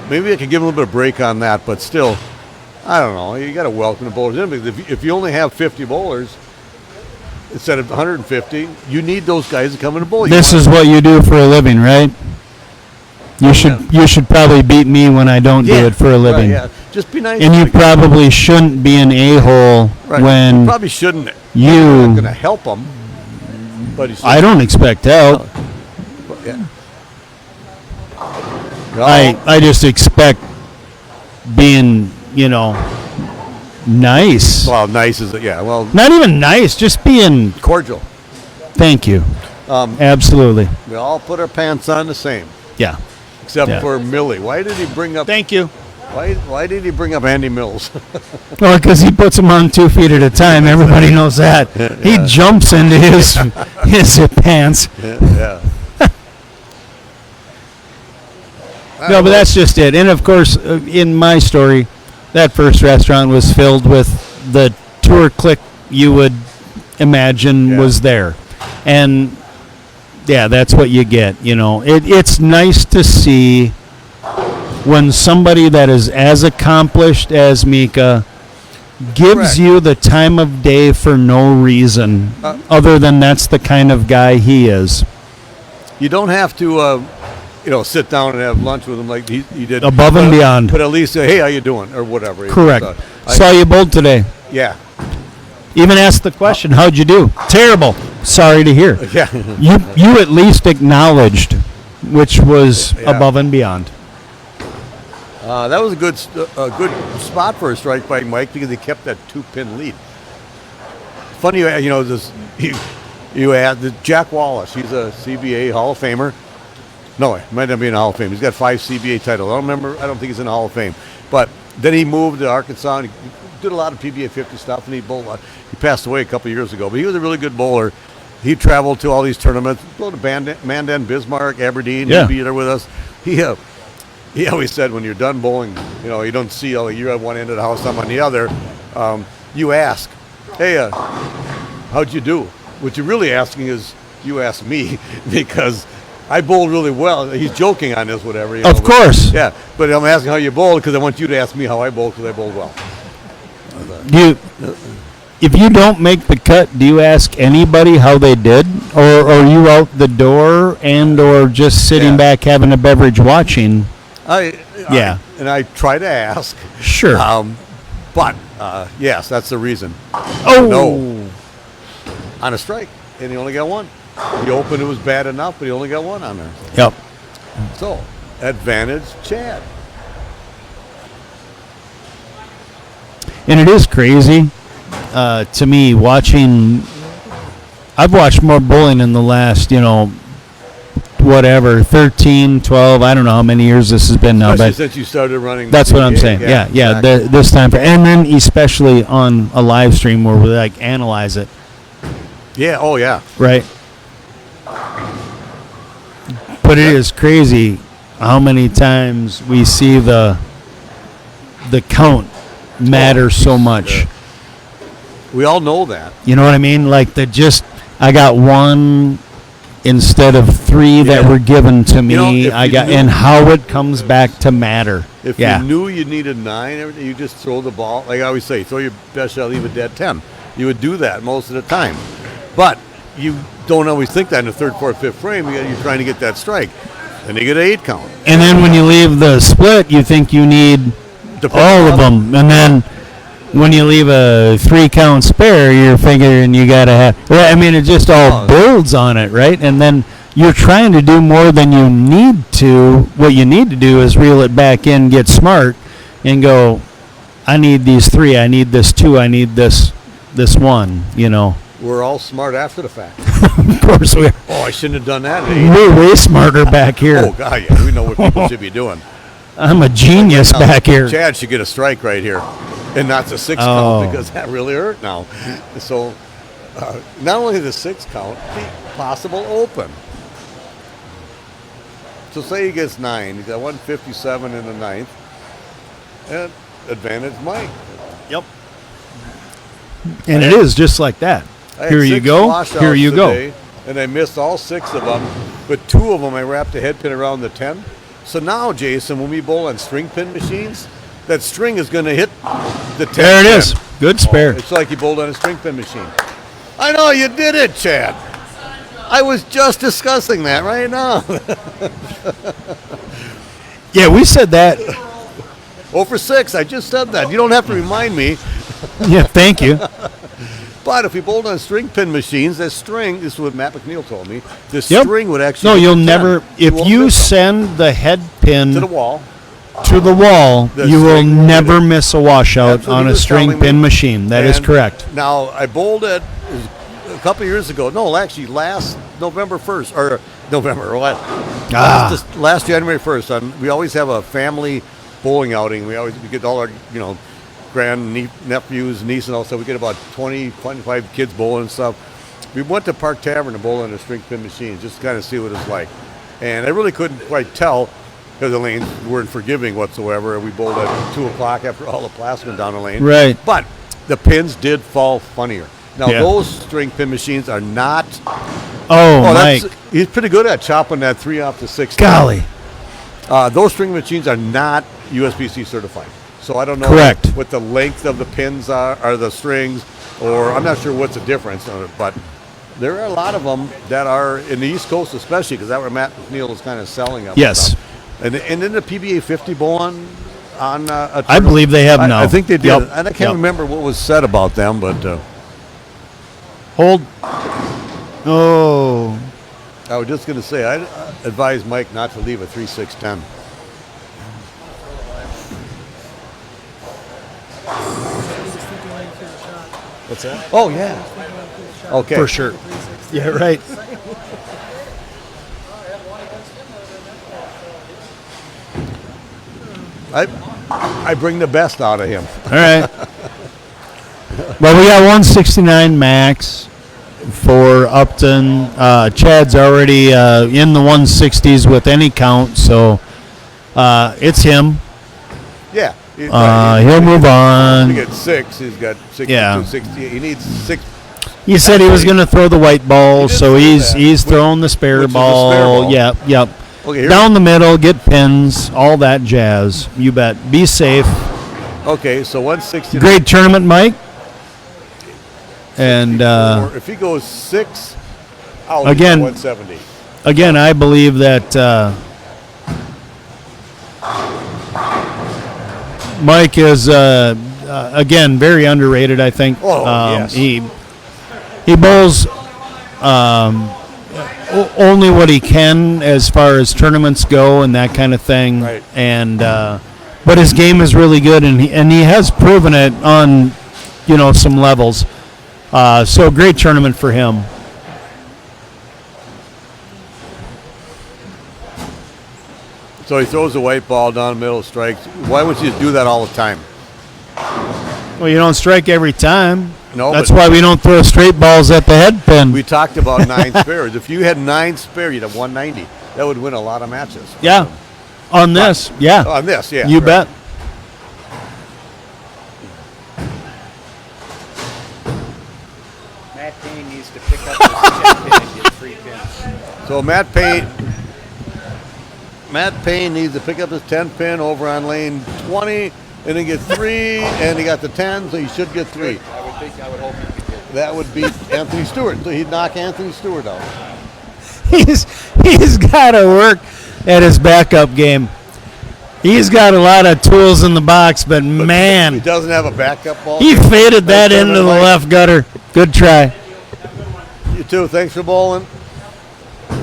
Maybe I could give them a little bit of break on that, but still, I don't know. You got to welcome the bowlers in because if you only have 50 bowlers instead of 150, you need those guys to come in and bowl. This is what you do for a living, right? You should probably beat me when I don't do it for a living. Right, yeah. Just be nice. And you probably shouldn't be an a-hole when you probably shouldn't. You're not going to help them. But I don't expect help. Yeah. I just expect being, nice. Well, nice is well. Not even nice, just being cordial. Thank you. Absolutely. We all put our pants on the same. Yeah. Except for Millie. Why did he bring up? Thank you. Why did he bring up Andy Mills? Well, because he puts them on 2 feet at a time. Everybody knows that. He jumps into his pants. Yeah. No, but that's just it. And of course, in my story, that first restaurant was filled with the tour clique you would imagine was there, and that's what you get. It's nice to see when somebody that is as accomplished as Mika gives you the time of day for no reason other than that's the kind of guy he is. You don't have to, sit down and have lunch with him like he did. Above and beyond. But at least say, hey, how you doing? Or whatever. Correct. Saw you bowled today. Yeah. Even asked the question, how'd you do? Terrible. Sorry to hear. Yeah. You at least acknowledged, which was above and beyond. That was a good spot for a strike by Mike because he kept that 2-pin lead. Funny, you had Jack Wallace. He's a CBA Hall of Famer. No, he might not be in the Hall of Fame. He's got 5 CBA titles. I don't think he's in the Hall of Fame. But then he moved to Arkansas and he did a lot of PBA 50 stuff, and he bowled. He passed away a couple of years ago, but he was a really good bowler. He traveled to all these tournaments, go to Mandan, Bismarck, Aberdeen. He'd be there with us. He always said when you're done bowling, you don't see you're at one end of the house, I'm on the other. You ask, hey, how'd you do? What you're really asking is you ask me because I bowled really well. He's joking on this, whatever. Of course. Yeah, but I'm asking how you bowled because I want you to ask me how I bowled because I bowled well. If you don't make the cut, do you ask anybody how they did? Or are you out the door or just sitting back having a beverage watching? And I try to ask. Sure. But yes, that's the reason. Oh. No. On a strike, and he only got one. He opened, it was bad enough, but he only got one on there. Yep. So, advantage Chad. And it is crazy to me watching. I've watched more bowling in the last, whatever, 13, 12, I don't know how many years this has been now, Especially but since you started running. that's what I'm CBA. saying. Yeah, exactly. this time and then especially on a live stream where we like analyze it, Yeah. Oh yeah. right? But it is crazy how many times we see the count matter so much. Yeah. We all know that. You know what I mean? Like I got one instead of three that Yeah. were given to me. You know, if you knew- and how it comes back to matter. If Yeah. you knew you needed 9, everything, you just throw the ball. Like I always say, throw your best shot, leave a dead 10. You would do that most of the time. But you don't always think that in the 3rd, 4th, 5th frame. You're trying to get that strike. Then you get an 8 count. And then when you leave the split, you think you need all of them. And then when you leave a 3-count spare, you're figuring you got to have. Well, I mean, it just all builds on it, right? And then you're trying to do more than you need to. What you need to do is reel it back in, get smart, and go, I need these 3, I need this 2, I need this 1, you know. We're all smart after the fact. Of course, we're I shouldn't have done that at 8. way smarter back Oh, here. God, yeah. We know what people should be doing. I'm a genius Now, back here. Chad should get a strike right here. And not the 6 Oh. count because that really hurt now. So, not only the 6 count, the possible open. So say he gets 9. He's got 157 in the 9th. And advantage Mike. Yep. And it is just like that. I had Here you 6 go. washouts Here you go. today, and I missed all 6 of them, but 2 of them I wrapped a head pin around the 10. So now, Jason, when we bowl on string pin machines, that string is going to hit the 10. There it is. pin. Good spare. It's like you bowled on a string pin machine. I know, you did it, Chad. I was just discussing that right now. Yeah, we said that. 0 for 6, I just said that. You don't have to remind me. Yeah, thank you. But if we bowled on string pin machines, that string, this is what Matt McNeil told me, the Yep. string would actually No, hit you'll the 10. never. If won't you miss them. send the head pin To the wall. to the wall, The you will string will never hit it. miss a washout That's what on he a was string telling pin me. machine. That is And correct. Now, I bowled it a couple years ago. No, actually, last November 1st, or November, what? Last January 1st. We always have a family bowling outing. We get all our, nephews, niece, and all stuff. We get about 20, 25 kids bowling and stuff. We went to Park Tavern to bowl on a string pin machine just to kind of see what it's like. And I really couldn't quite tell because the lanes weren't forgiving whatsoever. We bowled at 2 o'clock after all the plasma down the lane. Right. But the pins did fall funnier. Now, Yeah. those string pin machines are not... Oh, Mike. He's pretty good at chopping that 3 off the 6. Golly. Those string machines are not USBC certified. So I don't know Correct. what the length of the pins are the strings, or I'm not sure what's the difference on it, but there are a lot of them that are in the East Coast especially, because that's where Matt McNeil was kind of selling them. Yes. And then the PBA 50 bowl on a I believe they have now. I think they did. Yep. And I can't Yep. remember what was said about them, but Hold. Oh. I was just going to say, I advise Mike not to leave a 3-6-10. What's that? Oh, yeah. Okay. For sure. Yeah, right. I bring the best out of him. All right. Well, we got 169 max for Upton. Chad's already in the 160s with any count, so it's him. Yeah. He'll move on. He got 6. He's got 62, Yeah. 60. He needs 6. He said he was going to throw the white ball, He did so say he's that, he's which- throwing the spare which is a ball. spare ball. Yep. Okay, here- Down the middle, get pins, all that jazz. You bet. Be safe. Okay, so 160. Great tournament, Mike. And Or if he goes 6, I'll Again- 170. again, I believe that Mike is again very underrated. I think. Oh, yes. He bowls only what he can as far as tournaments go and that kind of thing. Right. And but his game is really good, and he has proven it on some levels. So great tournament for him. So he throws the white ball down the middle, strikes. Why would you do that all the time? Well, you don't strike every time. No, That's but why we don't throw straight balls at the head pin. we talked about 9 spares. If you had 9 spares, you'd have 190. That would win a lot of matches. Yeah. On this, yeah. On this, yeah. You right. bet. Matt Paine needs to pick up his 10 pin and get 3 pins. So Matt Paine needs to pick up his 10 pin over on lane 20 and then get 3, and he got the 10, so he should get 3. I would hope he could get That would beat Anthony Stewart. So he'd knock Anthony Stewart out. He's got to work at his backup game. He's got a lot of tools in the box, but He man, doesn't have a backup ball. he faded that Thanks, into the Mike. left gutter. Good try. You too. Thanks for bowling.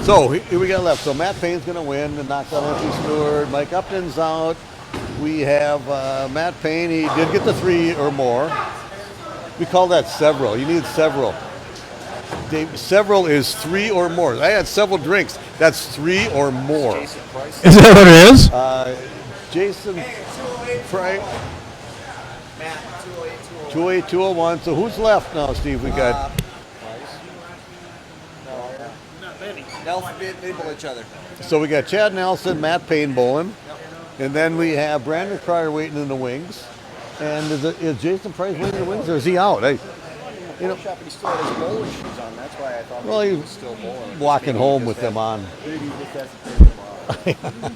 So here we got left. So Matt Payne's going to win and knock out Anthony Stewart. Mike Upton's out. We have Matt Paine. He did get the 3 or more. We call that several. You need several. Several is 3 or more. I had several drinks. That's 3 or more. Jason Price. Is that what it is? Jason Price. Matt, 208, 208, 201. So who's left now, Steve? We got They bowl each other. so we got Chad Nelson, Matt Paine bowling, and then we have Brandon Kreyer waiting in the wings. And is Jason Price waiting in the wings, or is he out? You know, shop, he still had his bowling shoes on. That's why I thought Well, he he was still bowling. walking Maybe home he with just them on. Maybe he just has to take them off.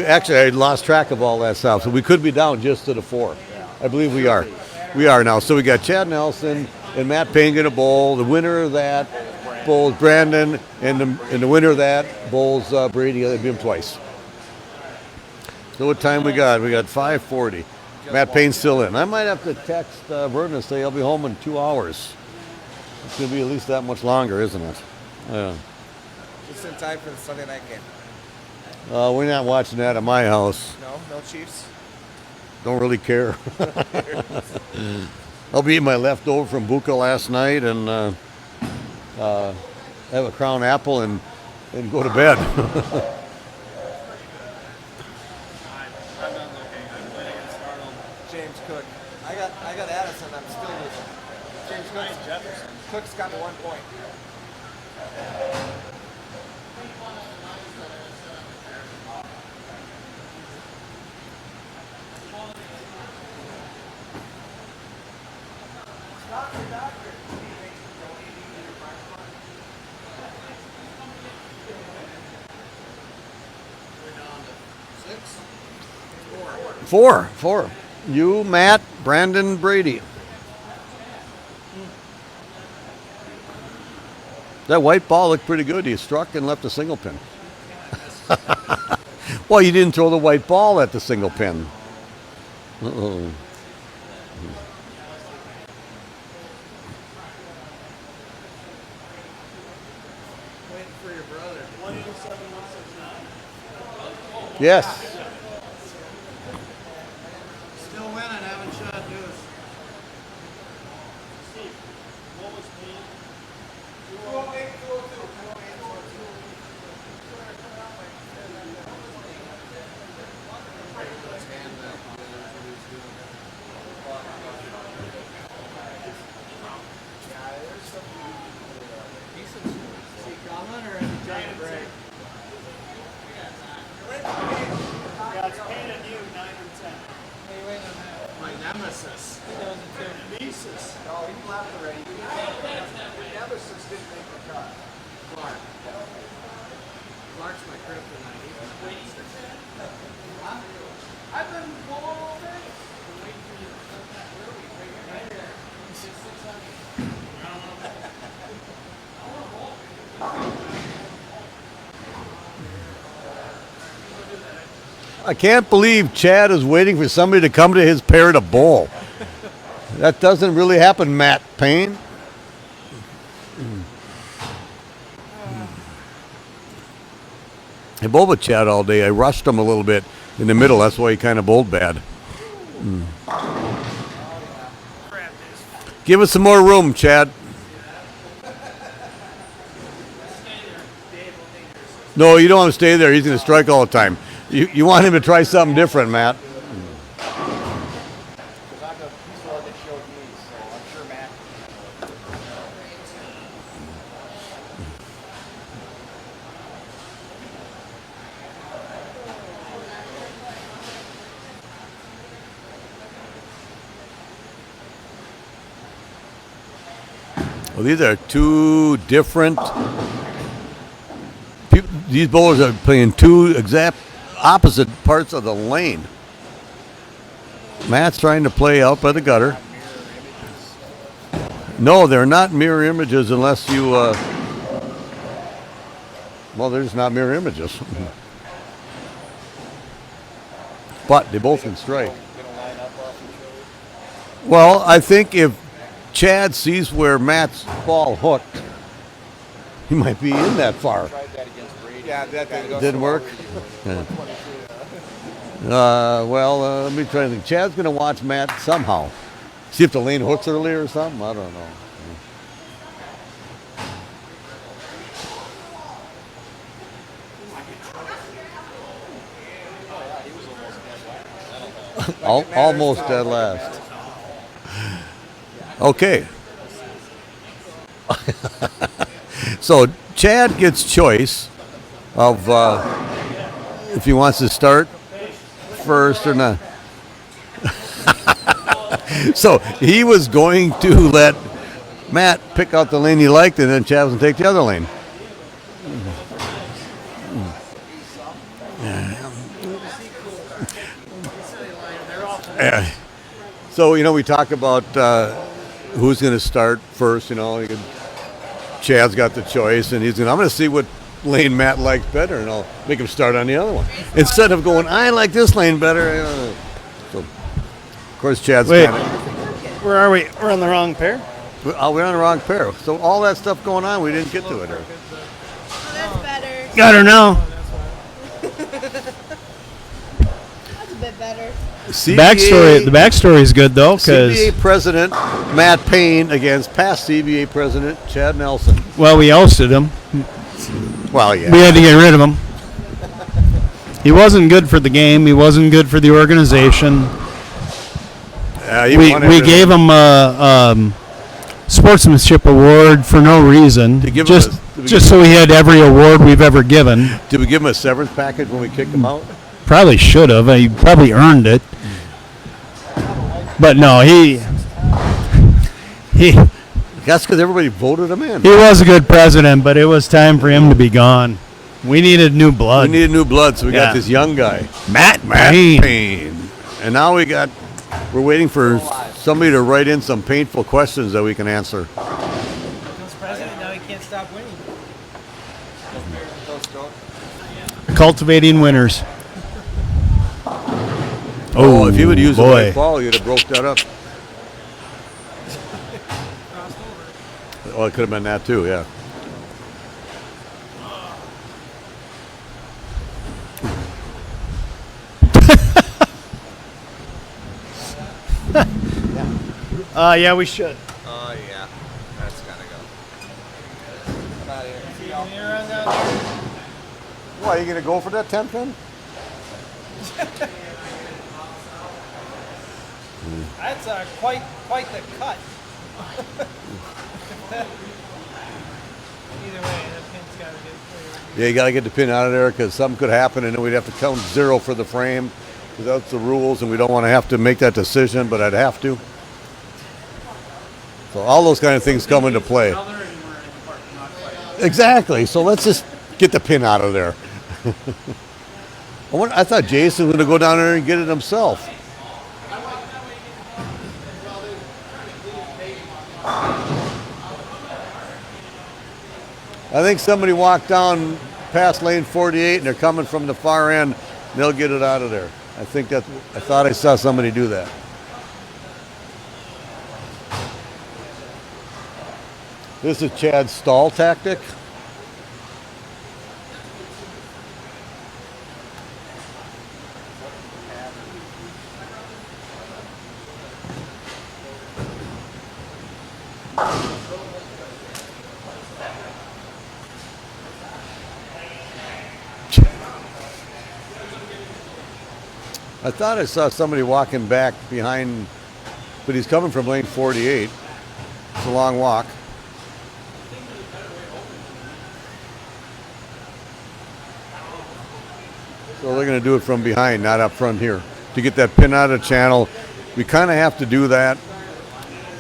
Actually, I lost track of all that stuff, so we could be down just to the 4. I believe we are. We are now. So we got Chad Nelson and Matt Paine going to bowl. The winner of that bowls Brandon, and the winner of that bowls Brady. They beat him twice. So what time we got? We got 5:40. Matt Payne's still in. I might have to text Vernon and say I'll be home in 2 hours. It's going to be at least that much longer, isn't it? Yeah. Just in time for the Sunday night game. We're not watching that at my house. No Chiefs. Don't really care. I'll be eating my leftover from Buca last night and have a crown apple and go to bed. James Cook. I got Addison. I'm still with him. James Cook's got 1 point. Four. You, Matt, Brandon, Brady. That white ball looked pretty good. He struck and left a single pin. Well, you didn't throw the white ball at the single pin. Uh-oh. Waiting for your brother. 187-169. Yes. Still winning, haven't shot news. Steve, what was Paine? 208, 202. Yeah, it's Paine and you, 9 and 10. My nemesis. Nemesis. No, he left already. My nemesis didn't make the cut. Clark. Clark's my kryptonite. I've been bowling all day. I can't believe Chad is waiting for somebody to come to his pair to bowl. That doesn't really happen, Matt Paine. I bowled with Chad all day. I rushed him a little bit in the middle. That's why he kind of bowled bad. Give us some more room, Chad. No, you don't want to stay there. He's going to strike all the time. You want him to try something different, Matt. Because he's the one that showed me, so I'm sure Matt. Well, these are two different. These bowlers are playing two exact opposite parts of the lane. Matt's trying to play out by the gutter. No, they're not mirror images unless you. Well, they're just not mirror images. But they both can strike. Well, I think if Chad sees where Matt's ball hooked, he might be in that far. Tried that against Brady. Yeah, that Didn't work? Yeah. Let me try to think. Chad's going to watch Matt somehow. See if the lane hooks earlier or something. I don't know. Almost dead last. Okay. So Chad gets choice of if he wants to start first or not. So he was going to let Matt pick out the lane he liked, and then Chad was going to take the other lane. So, we talk about who's going to start first. Chad's got the choice, and I'm going to see what lane Matt likes better, and I'll make him start on the other one. Instead of going, I like this lane better. So, of course, Chad's Wait, kind of. where are we? We're on the wrong pair? We're on the wrong pair. So all that stuff going on, we didn't get to it. Oh, that's better. Got her now. That's a bit better. The backstory is good, though, because, CBA President Matt Paine against past CBA President Chad Nelson. well, we ousted him. Well, yeah. We had to get rid of him. He wasn't good for the game. He wasn't good for the organization. We gave him a sportsmanship award for no reason, just so he had every award we've ever given. Did we give him a severance package when we kicked him out? Probably should have. He probably earned it. But no, he That's because everybody voted him in. he was a good president, but it was time for him to be gone. We needed new blood. We needed new blood, so we got this young guy, Matt Paine. Paine. And now we're waiting for somebody to write in some painful questions that we can answer. Becomes president, now he can't stop winning. Cultivating winners. Oh, if he would use the boy. right ball, you'd have broke that up. Well, it could have been that too, yeah. Yeah, we should. Oh, yeah. That's got to go. Come out here. Why, are you going to go for that 10 pin? That's quite the cut. Either way, that pin's got to get clear. Yeah, you got to get the pin out of there because something could happen and then we'd have to count 0 for the frame because that's the rules and we don't want to have to make that decision, but I'd have to. So all those kind of things come into play. Exactly. So let's just get the pin out of there. I thought Jason was going to go down there and get it himself. I think somebody walked down past lane 48 and they're coming from the far end. And they'll get it out of there. I thought I saw somebody do that. This is Chad's stall tactic. I thought I saw somebody walking back behind, but he's coming from lane 48. It's a long walk. So they're going to do it from behind, not up front here. To get that pin out of the channel, we kind of have to do that.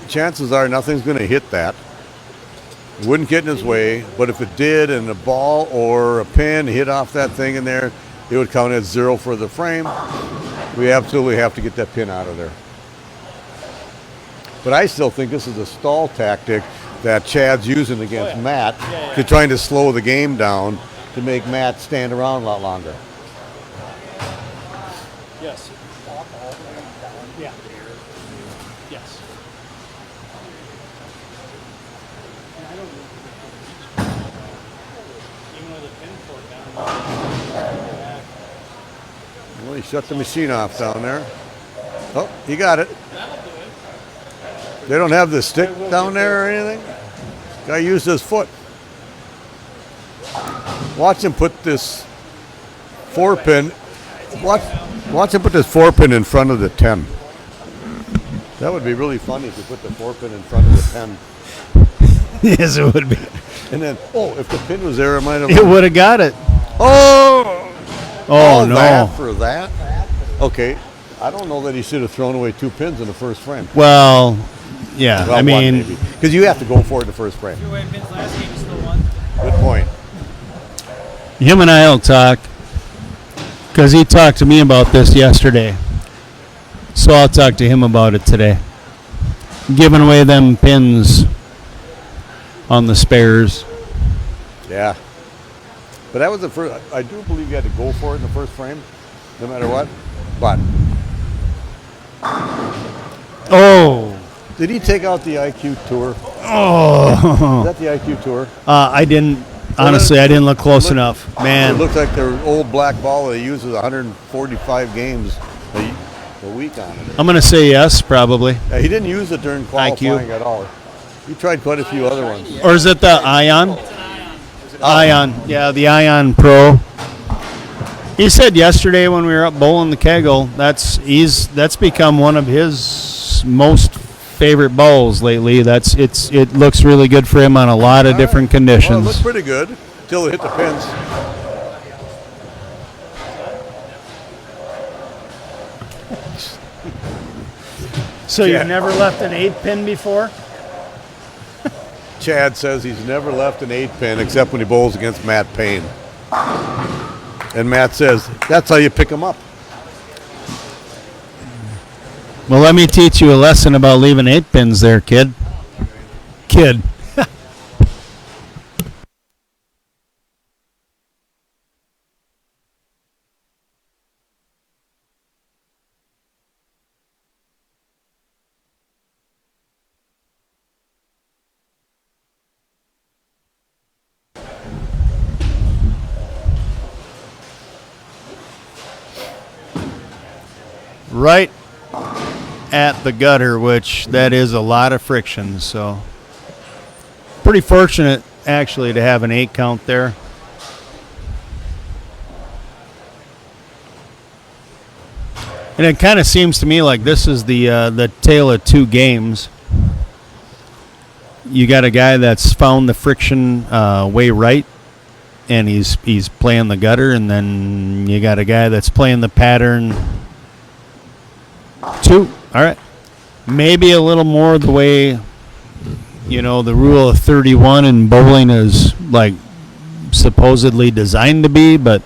Chances are nothing's going to hit that. It wouldn't get in his way, but if it did and a ball or a pin hit off that thing in there, it would count as 0 for the frame. We absolutely have to get that pin out of there. But I still think this is a stall tactic that Chad's using against Matt to trying to slow the game down to make Matt stand around a lot longer. Yes. Yeah. Yes. Even with a pin for it down. Well, he shut the machine off down there. Oh, he got it. They don't have the stick down there or anything? Guy used his foot. Watch him put this 4-pin. Watch him put this 4-pin in front of the 10. That would be really funny if you put the 4-pin in front of the 10. Yes, it would be. And then, if the pin was there, it might have. It would have got it. Oh! Oh, no. That for that? Okay. I don't know that he should have thrown away 2 pins in the first frame. Well, yeah. I mean, because you have to go for it in the first frame. Threw away pins last game, still won. Good point. him and I will talk because he talked to me about this yesterday. So I'll talk to him about it today. Giving away them pins on the spares. Yeah. But that was the first. I do believe you had to go for it in the first frame, no matter what. But. Oh. Did he take out the IQ tour? Oh. Is that the IQ tour? I didn't. Honestly, I didn't look close enough. Man. It looks like their old black ball that he uses 145 games a week on it. I'm going to say yes, probably. Yeah, he didn't use it during qualifying IQ. at all. He tried quite a few other ones. Or is it the Ion? Ion. Yeah, the Ion Pro. He said yesterday when we were up bowling the kegel, that's become one of his most favorite bowls lately. It looks really good for him on a lot of different conditions. Well, it looks pretty good until it hit the pins. So you've never left an 8-pin before? Chad says he's never left an 8-pin except when he bowls against Matt Paine. And Matt says, that's how you pick him up. Well, let me teach you a lesson about leaving 8-pins there, kid. Kid. Right at the gutter, which that is a lot of friction, so pretty fortunate actually to have an 8 count there. And it kind of seems to me like this is the tale of two games. You got a guy that's found the friction way right, and he's playing the gutter, and then you got a guy that's playing the pattern 2. All right. Maybe a little more the way, the rule of 31 in bowling is like supposedly designed to be, but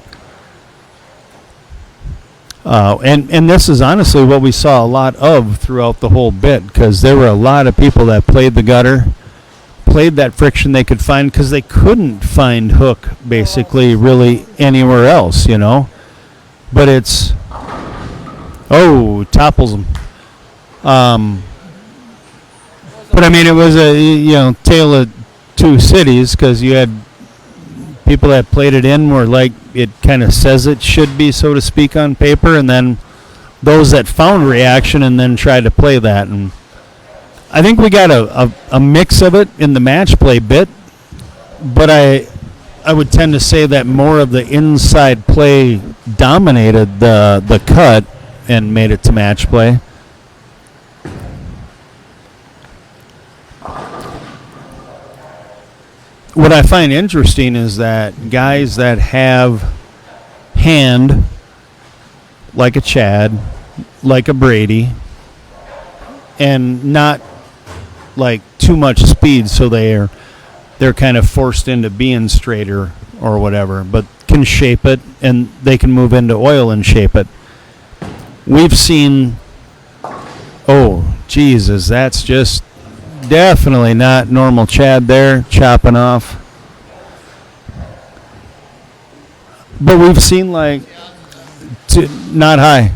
and this is honestly what we saw a lot of throughout the whole bit, because there were a lot of people that played the gutter, played that friction they could find because they couldn't find hook basically really anywhere else, but it's topples them. But I mean, it was a tale of two cities, because you had people that played it in where like it kind of says it should be, so to speak, on paper, and then those that found reaction and then tried to play that. And I think we got a mix of it in the match play bit, but I would tend to say that more of the inside play dominated the cut, and made it to match play. What I find interesting is that guys that have hand, like a Chad, like a Brady, and not like too much speed, so they're kind of forced into being straighter or whatever, but can shape it, and they can move into oil and shape it. We've seen, oh, Jesus, that's just definitely not normal Chad there, chopping off. But we've seen, like, not high.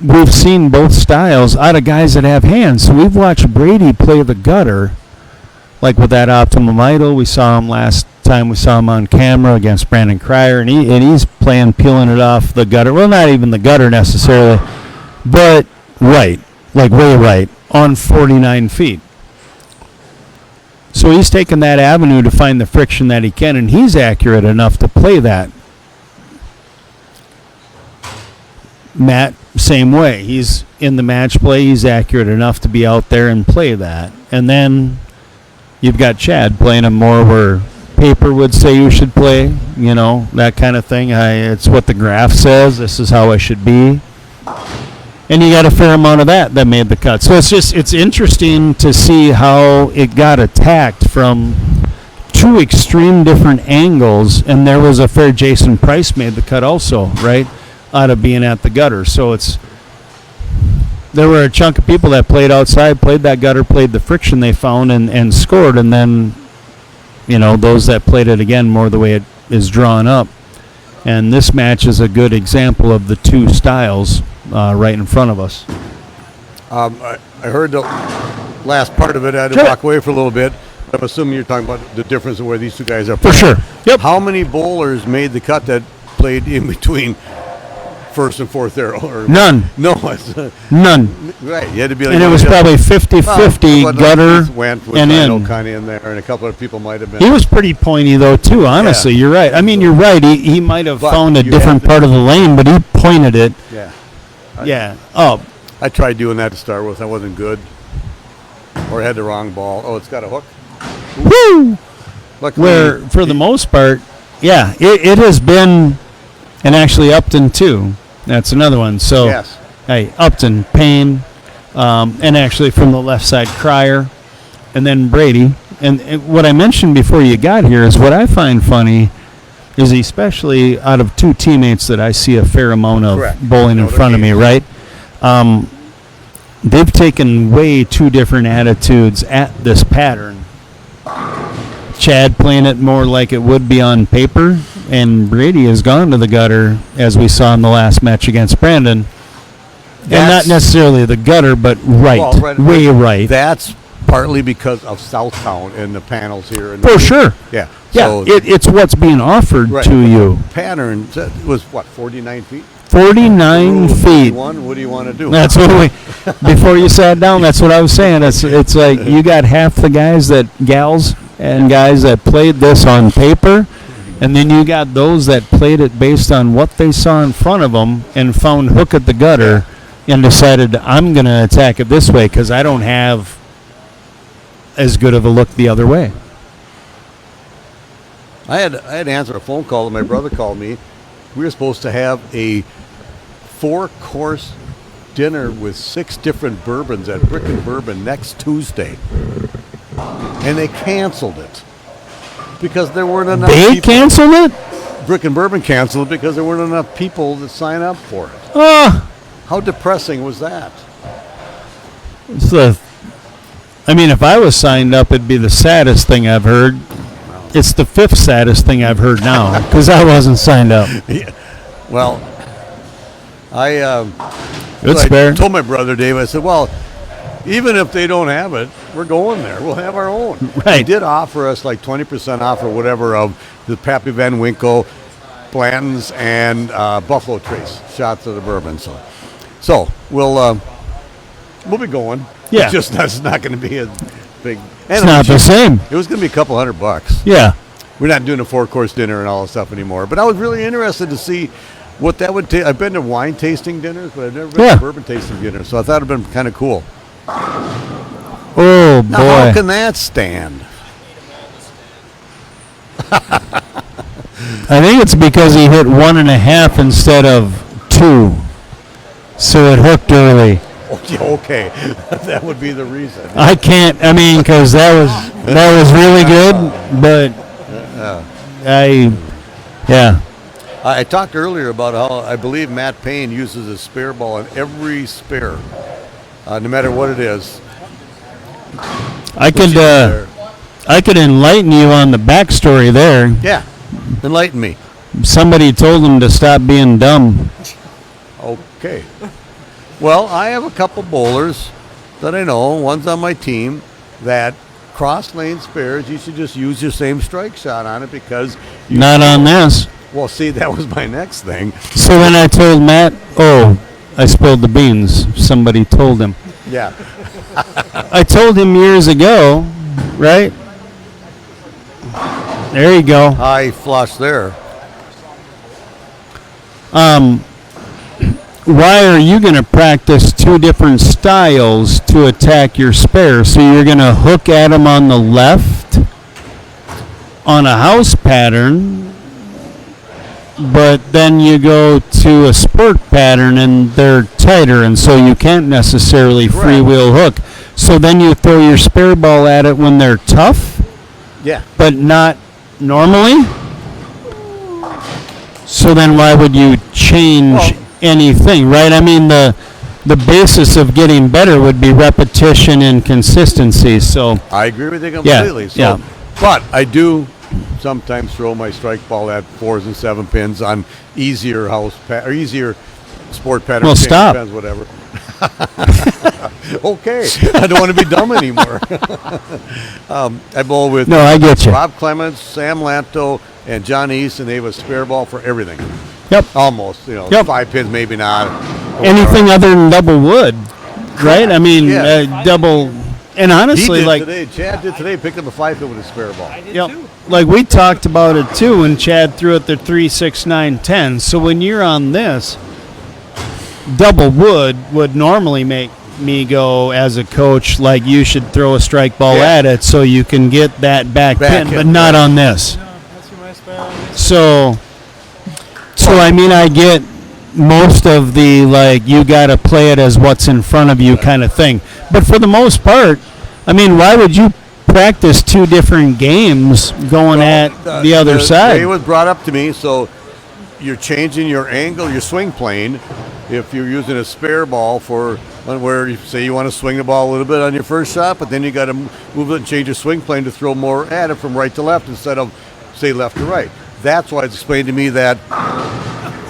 We've seen both styles out of guys that have hands. So we've watched Brady play the gutter, like with that Optimum Idol. We saw him last time. We saw him on camera against Brandon Kreyer, and he's playing, peeling it off the gutter. Well, not even the gutter necessarily, but right, like way right, on 49 feet. So he's taken that avenue to find the friction that he can, and he's accurate enough to play that. Matt, same way. He's in the match play. He's accurate enough to be out there and play that. And then you've got Chad playing him more where paper would say you should play, you know, that kind of thing. It's what the graph says. This is how I should be. And you got a fair amount of that made the cut. So it's interesting to see how it got attacked from two extreme different angles. And there was a fair Jason Price made the cut also, right? Out of being at the gutter. So there were a chunk of people that played outside, played that gutter, played the friction they found, and scored. And then, you know, those that played it again more the way it is drawn up. And this match is a good example of the two styles right in front of us. I heard the last part of it. I had to walk away for a little bit. I'm assuming you're talking about the difference of where these two guys are playing. For sure. Yep. How many bowlers made the cut that played in between first and fourth arrow? Or None. No. None. Right. You had to be like, And it was probably 50-50 gutter went with and Rhino in. kind of in there, and a couple of people might have been. He was pretty pointy, though, too, honestly. Yeah. You're right. I mean, you're right. He might have But found a you different have to- part of the lane, but he pointed it. Yeah. Yeah. Oh, I tried doing that to start with. I wasn't good. Or I had the wrong ball. Oh, it's got a hook. woo! Luckily, Where, for the most part, yeah, it has been, and actually Upton, too. That's another one. So, Yes. hey, Upton, Paine, and actually from the left side, Kreyer, and then Brady. And what I mentioned before you got here is what I find funny is especially out of two teammates that I see a fair amount of Correct. bowling in No, they're front of me, games. right? They've taken way two different attitudes at this pattern. Chad playing it more like it would be on paper, and Brady has gone to the gutter, as we saw in the last match against Brandon. And not That's- necessarily the gutter, but right, Well, way right. That's partly because of Southtown and the panels here. And For sure. Yeah. Yeah, So it's what's being offered right. to you. Pattern was what, 49 feet? 49 feet. What do you want to do? That's what before you sat down, that's what I was saying. It's like you got half the gals and guys that played this on paper, and then you got those that played it based on what they saw in front of them and found hook at the gutter and decided, I'm going to attack it this way because I don't have as good of a look the other way. I had to answer a phone call that my brother called me. We were supposed to have a 4-course dinner with 6 different bourbons at Brick and Bourbon next Tuesday. And they canceled it because there weren't enough They people. canceled it? Brick and Bourbon canceled it because there weren't enough people to sign up for it. Oh, How depressing was that? I mean, if I was signed up, it'd be the saddest thing I've heard. It's the 5th saddest thing I've heard now because I wasn't signed up. Yeah. Well, I It's fair. told my brother Dave, I said, well, even if they don't have it, we're going there. We'll have our own. Right. They did offer us like 20% off or whatever of the Pappy Van Winkle, Blanton's, and Buffalo Trace shots of the bourbon. So we'll be going. Yeah. It's just that's not going to be a big. It's not the same. It was going to be a couple $100. Yeah. We're not doing a 4-course dinner and all that stuff anymore. But I was really interested to see what that would take. I've been to wine tasting dinners, but I've never been Yeah. to bourbon tasting dinners. So I thought it'd been kind of cool. Oh Now, how boy! can that stand? I think it's because he hit 1.5 instead of 2, so it hooked early. Okay, that would be the reason. I can't. I mean, because that was really good, but yeah. I talked earlier about how I believe Matt Paine uses a spare ball in every spare, no matter what it is. I Puts could it in there. I could enlighten you on the backstory there. Yeah, enlighten me. Somebody told him to stop being dumb. Okay. Well, I have a couple bowlers that I know. One's on my team that cross lane spares. You should just use your same strike shot on it because you Not on this. Well, see, that was my next thing. So then I told Matt, "Oh, I spilled the beans." Somebody told him. Yeah. I told him years ago, right? There you go. High flush there. Why are you going to practice 2 different styles to attack your spare? So you're going to hook at them on the left on a house pattern, but then you go to a sport pattern and they're tighter, and so you can't necessarily Correct. freewheel hook. So then you throw your spare ball at it when they're tough, Yeah. but not normally. So then why would you change Well- anything, right? I mean, the basis of getting better would be repetition and consistency. So I agree with you Yeah, completely. So, yeah. But I do sometimes throw my strike ball at 4s and 7 pins on easier or easier sport patterns. Well, stop. Pins, whatever. Okay, I don't want to be dumb anymore. I bowl with no, I get you. Rob Clements, Sam Lanto, and John East, and they have a spare ball for everything. Yep. Almost, Yep. 5 pins, maybe not. Anything other than double wood, right? I mean, Yeah. double. And He honestly, did like, today. Chad did today. Picked up a 5 pin with a spare ball. I did yep. too. Like we talked about it too when Chad threw at the 3, 6, 9, 10. So when you're on this, double wood would normally make me go as a coach like you should throw a strike ball Yeah. at it so you can get that back pin, hit, but not right. on this. No, that's my spell. So I mean, I get most of the like you got to play it as what's in front of you kind of thing. But for the most part, I mean, why would you practice 2 different games going at the other side? It was brought up to me, so you're changing your angle, your swing plane, if you're using a spare ball for where you say you want to swing the ball a little bit on your first shot, but then you got to move it and change your swing plane to throw more at it from right to left instead of say left to right. That's why it's explained to me that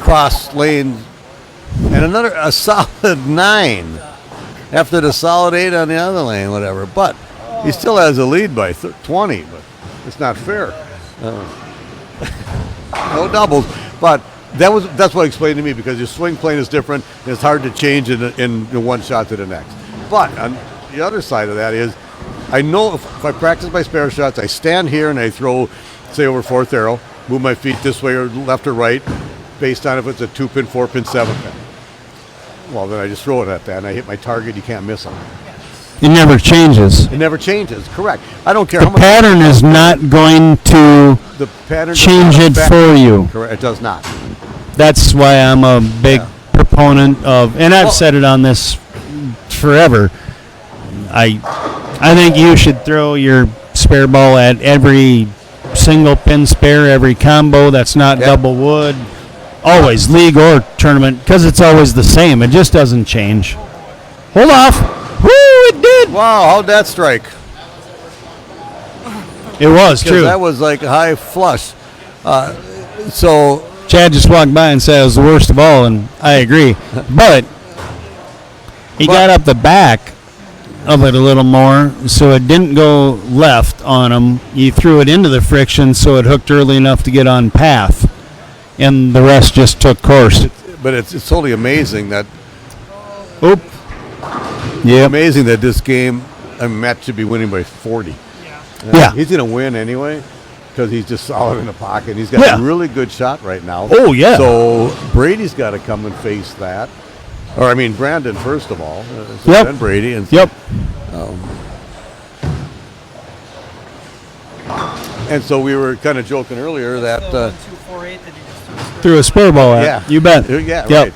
cross lane and a solid 9 after the solid 8 on the other lane, whatever. But he still has a lead by 20, but it's not fair. No doubles, but that's what explained to me because your swing plane is different and it's hard to change in one shot to the next. But on the other side of that is, I know if I practice my spare shots, I stand here and I throw, say over 4th arrow, move my feet this way or left or right, based on if it's a 2-pin, 4-pin, 7-pin. Well, then I just throw it at that and I hit my target. You can't miss them. It never changes. It never changes. Correct. I don't care The how much pattern is not going to the pattern change does it not affect- for you. Correct. It does not. That's why I'm a big Yeah. proponent of, and I've Well- said it on this forever. I think you should throw your spare ball at every single pin spare, every combo that's not Yeah. double wood. Always, league or tournament, because it's always the same. It just doesn't change. Hold off. Woo, it did. Wow, how'd that strike? It was 'Cause true. that was like a high flush. So Chad just walked by and said it was the worst of all, and I agree. But he got up the back of it a little more, so it didn't go left on him. He threw it into the friction, so it hooked early enough to get on path, and the rest just took course. but it's totally amazing that Oop. Yep. amazing that this game, Matt should be winning by 40. Yeah. He's going to win anyway because he's just solid in the pocket. He's got a really good shot right now. Oh, yeah. So Brady's got to come and face that. Or, I mean, Brandon, first of all. Then Brady. And and so we were kind of joking earlier that... 1248 that he just threw a spur ball at. Yeah. You bet. Yeah, Yep.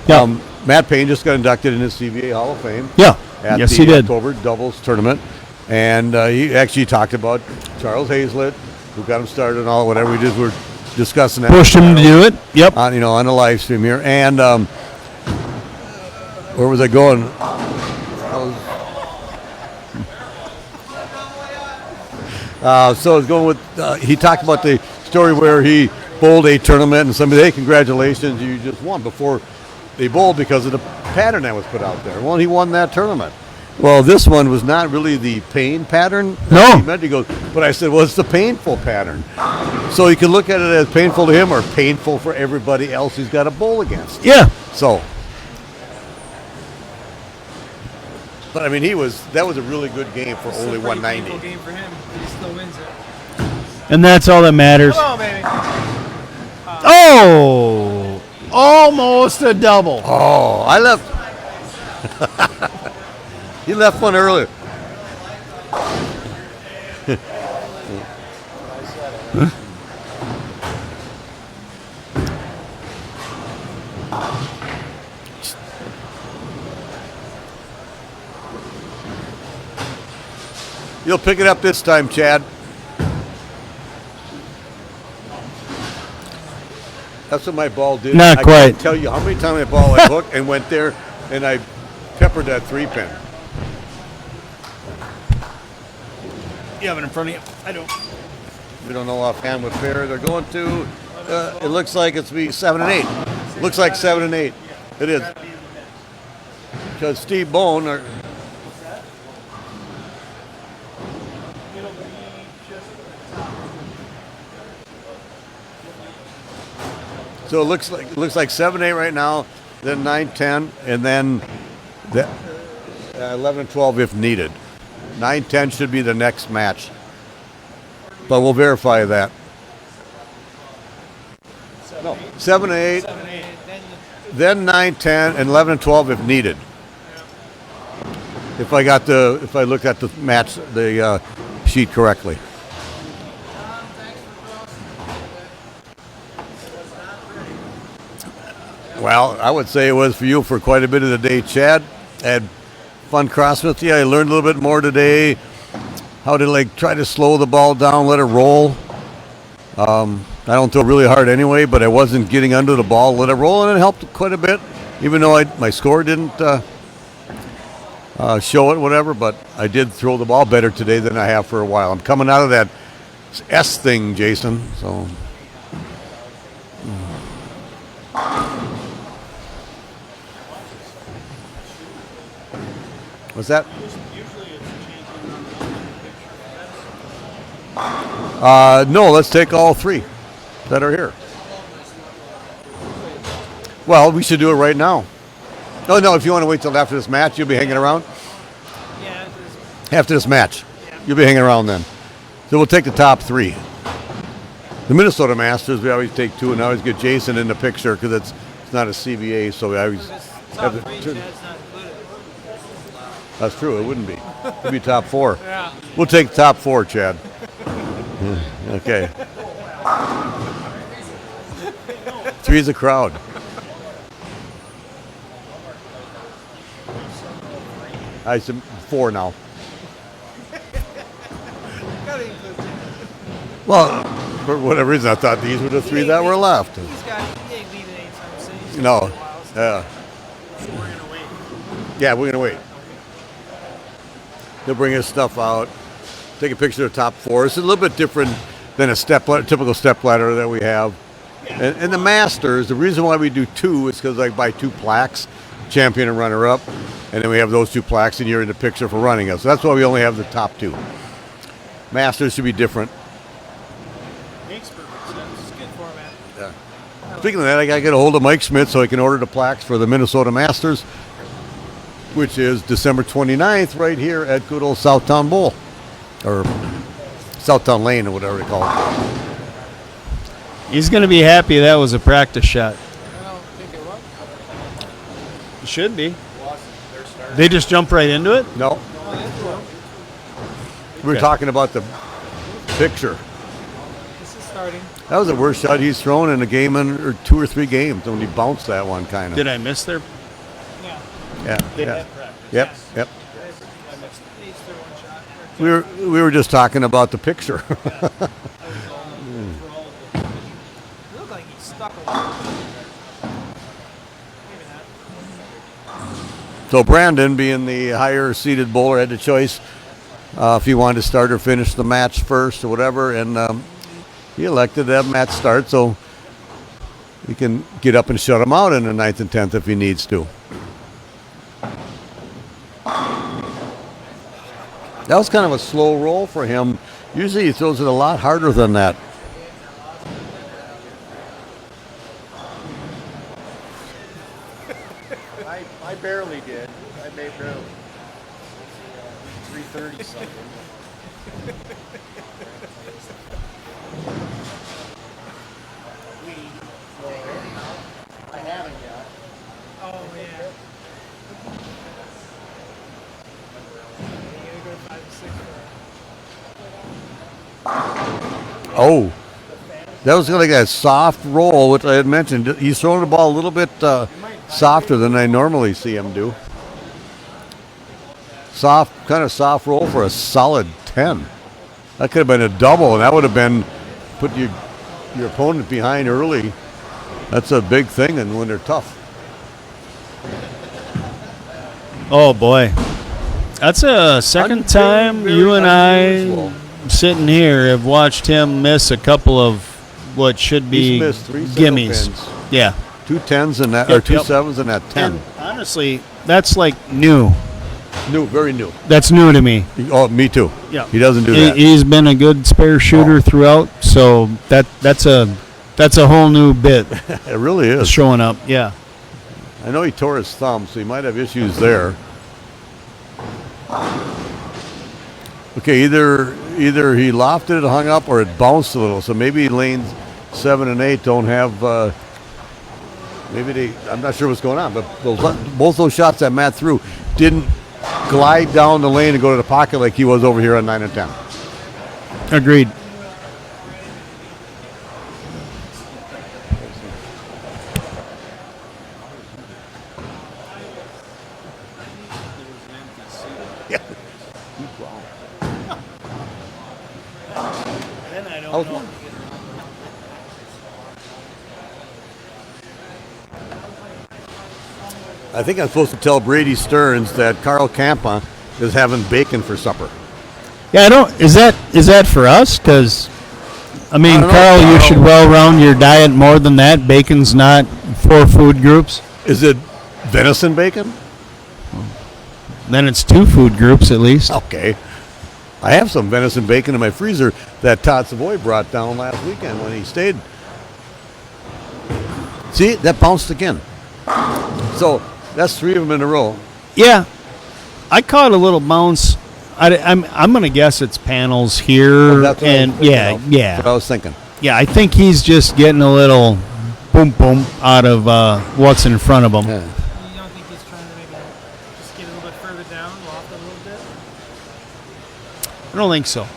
right. Matt Paine just got inducted in the CBA Hall of Fame. Yeah. At Yes, the he did. October doubles tournament. And he actually talked about Charles Hazlett, who got him started and all, whatever we did. We're discussing that. Pushed him to do it. Yep. On, on the live stream here. And where was I going? So I was going with, he talked about the story where he bowled a tournament and somebody, hey, congratulations, you just won, before they bowled because of the pattern that was put out there. Well, he won that tournament. Well, this one was not really the Paine pattern. No. He meant to go, but I said, well, it's the painful pattern. So you can look at it as painful to him or painful for everybody else who's got a bowl against. Yeah. So. But I mean, that was a really good game for only 190. painful game for him. He still wins it. And that's all that matters. Come on, baby. Oh! Almost a double. Oh, I left. He left one earlier. You'll pick it up this time, Chad. That's what my ball did. Not I quite. can't tell you how many times my ball I hooked and went there, and I peppered that 3-pin. You have it in front of you. I don't. We don't know offhand what pair they're going to. It looks like it's be 7 and 8. Looks like 7 and 8. It is. Because Steve Bone are. So it looks like 7-8 right now, then 9-10, and then 11 and 12 if needed. 9-10 should be the next match, but we'll verify that. No, 7-8, then 9-10, and 11 and 12 if needed. If I looked at the match, the sheet correctly. Well, I would say it was for you for quite a bit of the day, Chad. I had fun crossing with you. I learned a little bit more today how to try to slow the ball down, let it roll. I don't throw really hard anyway, but I wasn't getting under the ball, let it roll, and it helped quite a bit. Even though my score didn't show it, whatever, but I did throw the ball better today than I have for a while. I'm coming out of that S thing, Jason. So. What's that? No, let's take all three that are here. Well, we should do it right now. No, if you want to wait till after this match, you'll be hanging around? Yeah. After this match, you'll be hanging around then. So we'll take the top three. The Minnesota Masters, we always take two, and I always get Jason in the picture because it's not a CBA, so we always have the. That's true. It wouldn't be. It'd be top four. Yeah. We'll take the top four, Chad. Okay. Three's a crowd. I said four now. Well, for whatever reason, I thought these were the three that were left. He's got he ain't leaving anytime soon. He's No. gonna take a while, so Yeah. we're gonna wait. Yeah, we're gonna wait. He'll bring his stuff out, take a picture of the top four. It's a little bit different than a typical step ladder that we have. And the Masters, the reason why we do two is because I buy two plaques, champion and runner-up, and then we have those two plaques, and you're in the picture for running us. So that's why we only have the top two. Masters should be different. Makes perfect sense. It's a good format. Yeah. Speaking of that, I got to get a hold of Mike Schmidt so I can order the plaques for the Minnesota Masters, which is December 29th right here at good old Southtown Bowl, or Southtown Lane or whatever they call it. He's going to be happy that was a practice shot. I don't think it was. It should be. They just jump right into it? No. We were Okay. talking about the picture. This is starting. That was the worst shot he's thrown in a game or 2 or 3 games when he bounced that one kind of. Did I miss their? Yeah. Yeah. Yeah. Yep. Yep. I missed each through one shot. We were just talking about the picture. It looked like he stuck a lot. Maybe not. So Brandon, being the higher seeded bowler, had the choice if he wanted to start or finish the match first or whatever, and he elected to have Matt start so he can get up and shut him out in the 9th and 10th if he needs to. That was kind of a slow roll for him. Usually he throws it a lot harder than that. I barely did. I made barely 330 something. I haven't yet. Oh, yeah. You gotta go to 5 to 6 for Oh, that was like a soft roll, which I had mentioned. He's throwing the ball a little bit softer than I normally see him do. Kind of soft roll for a solid 10. That could have been a double, and that would have been put your opponent behind early. That's a big thing, and when they're tough. Oh boy, that's a second time you and unusual. I sitting here have watched him miss a couple of what should be He's missed 3 single gimmies. pins. Yeah, 2 10s and that, Yep, or 2 yep. 7s and that 10. and honestly, that's like new. New, very new. That's new to me. Oh, me too. Yeah. He doesn't do that. He's been a good spare shooter throughout, so that's a whole new bit It really is. showing up. Yeah. I know he tore his thumb, so he might have issues there. Okay, either he lofted it, hung up, or it bounced a little. So maybe lanes 7 and 8 don't have. I'm not sure what's going on, but both those shots that Matt threw didn't glide down the lane and go to the pocket like he was over here on 9 and 10. Agreed. I think I'm supposed to tell Brady Stearns that Carl Campa is having bacon for supper. Yeah, I don't. Is that for us? Because I mean, I don't know, Carl, you Carl. should well round your diet more than that. Bacon's not 4 food groups. Is it venison bacon? Then it's 2 food groups at least. Okay. I have some venison bacon in my freezer that Todd Savoy brought down last weekend when he stayed. See, that bounced again. So that's 3 of them in a row. Yeah, I caught a little bounce. I'm gonna guess it's panels here, That's what I was and thinking yeah, of. yeah, That's what I was thinking. yeah. I think he's just getting a little boom boom out of what's in front of him. Yeah. You don't think he's trying to maybe just get a little bit further down, loft it a little bit? I don't think so.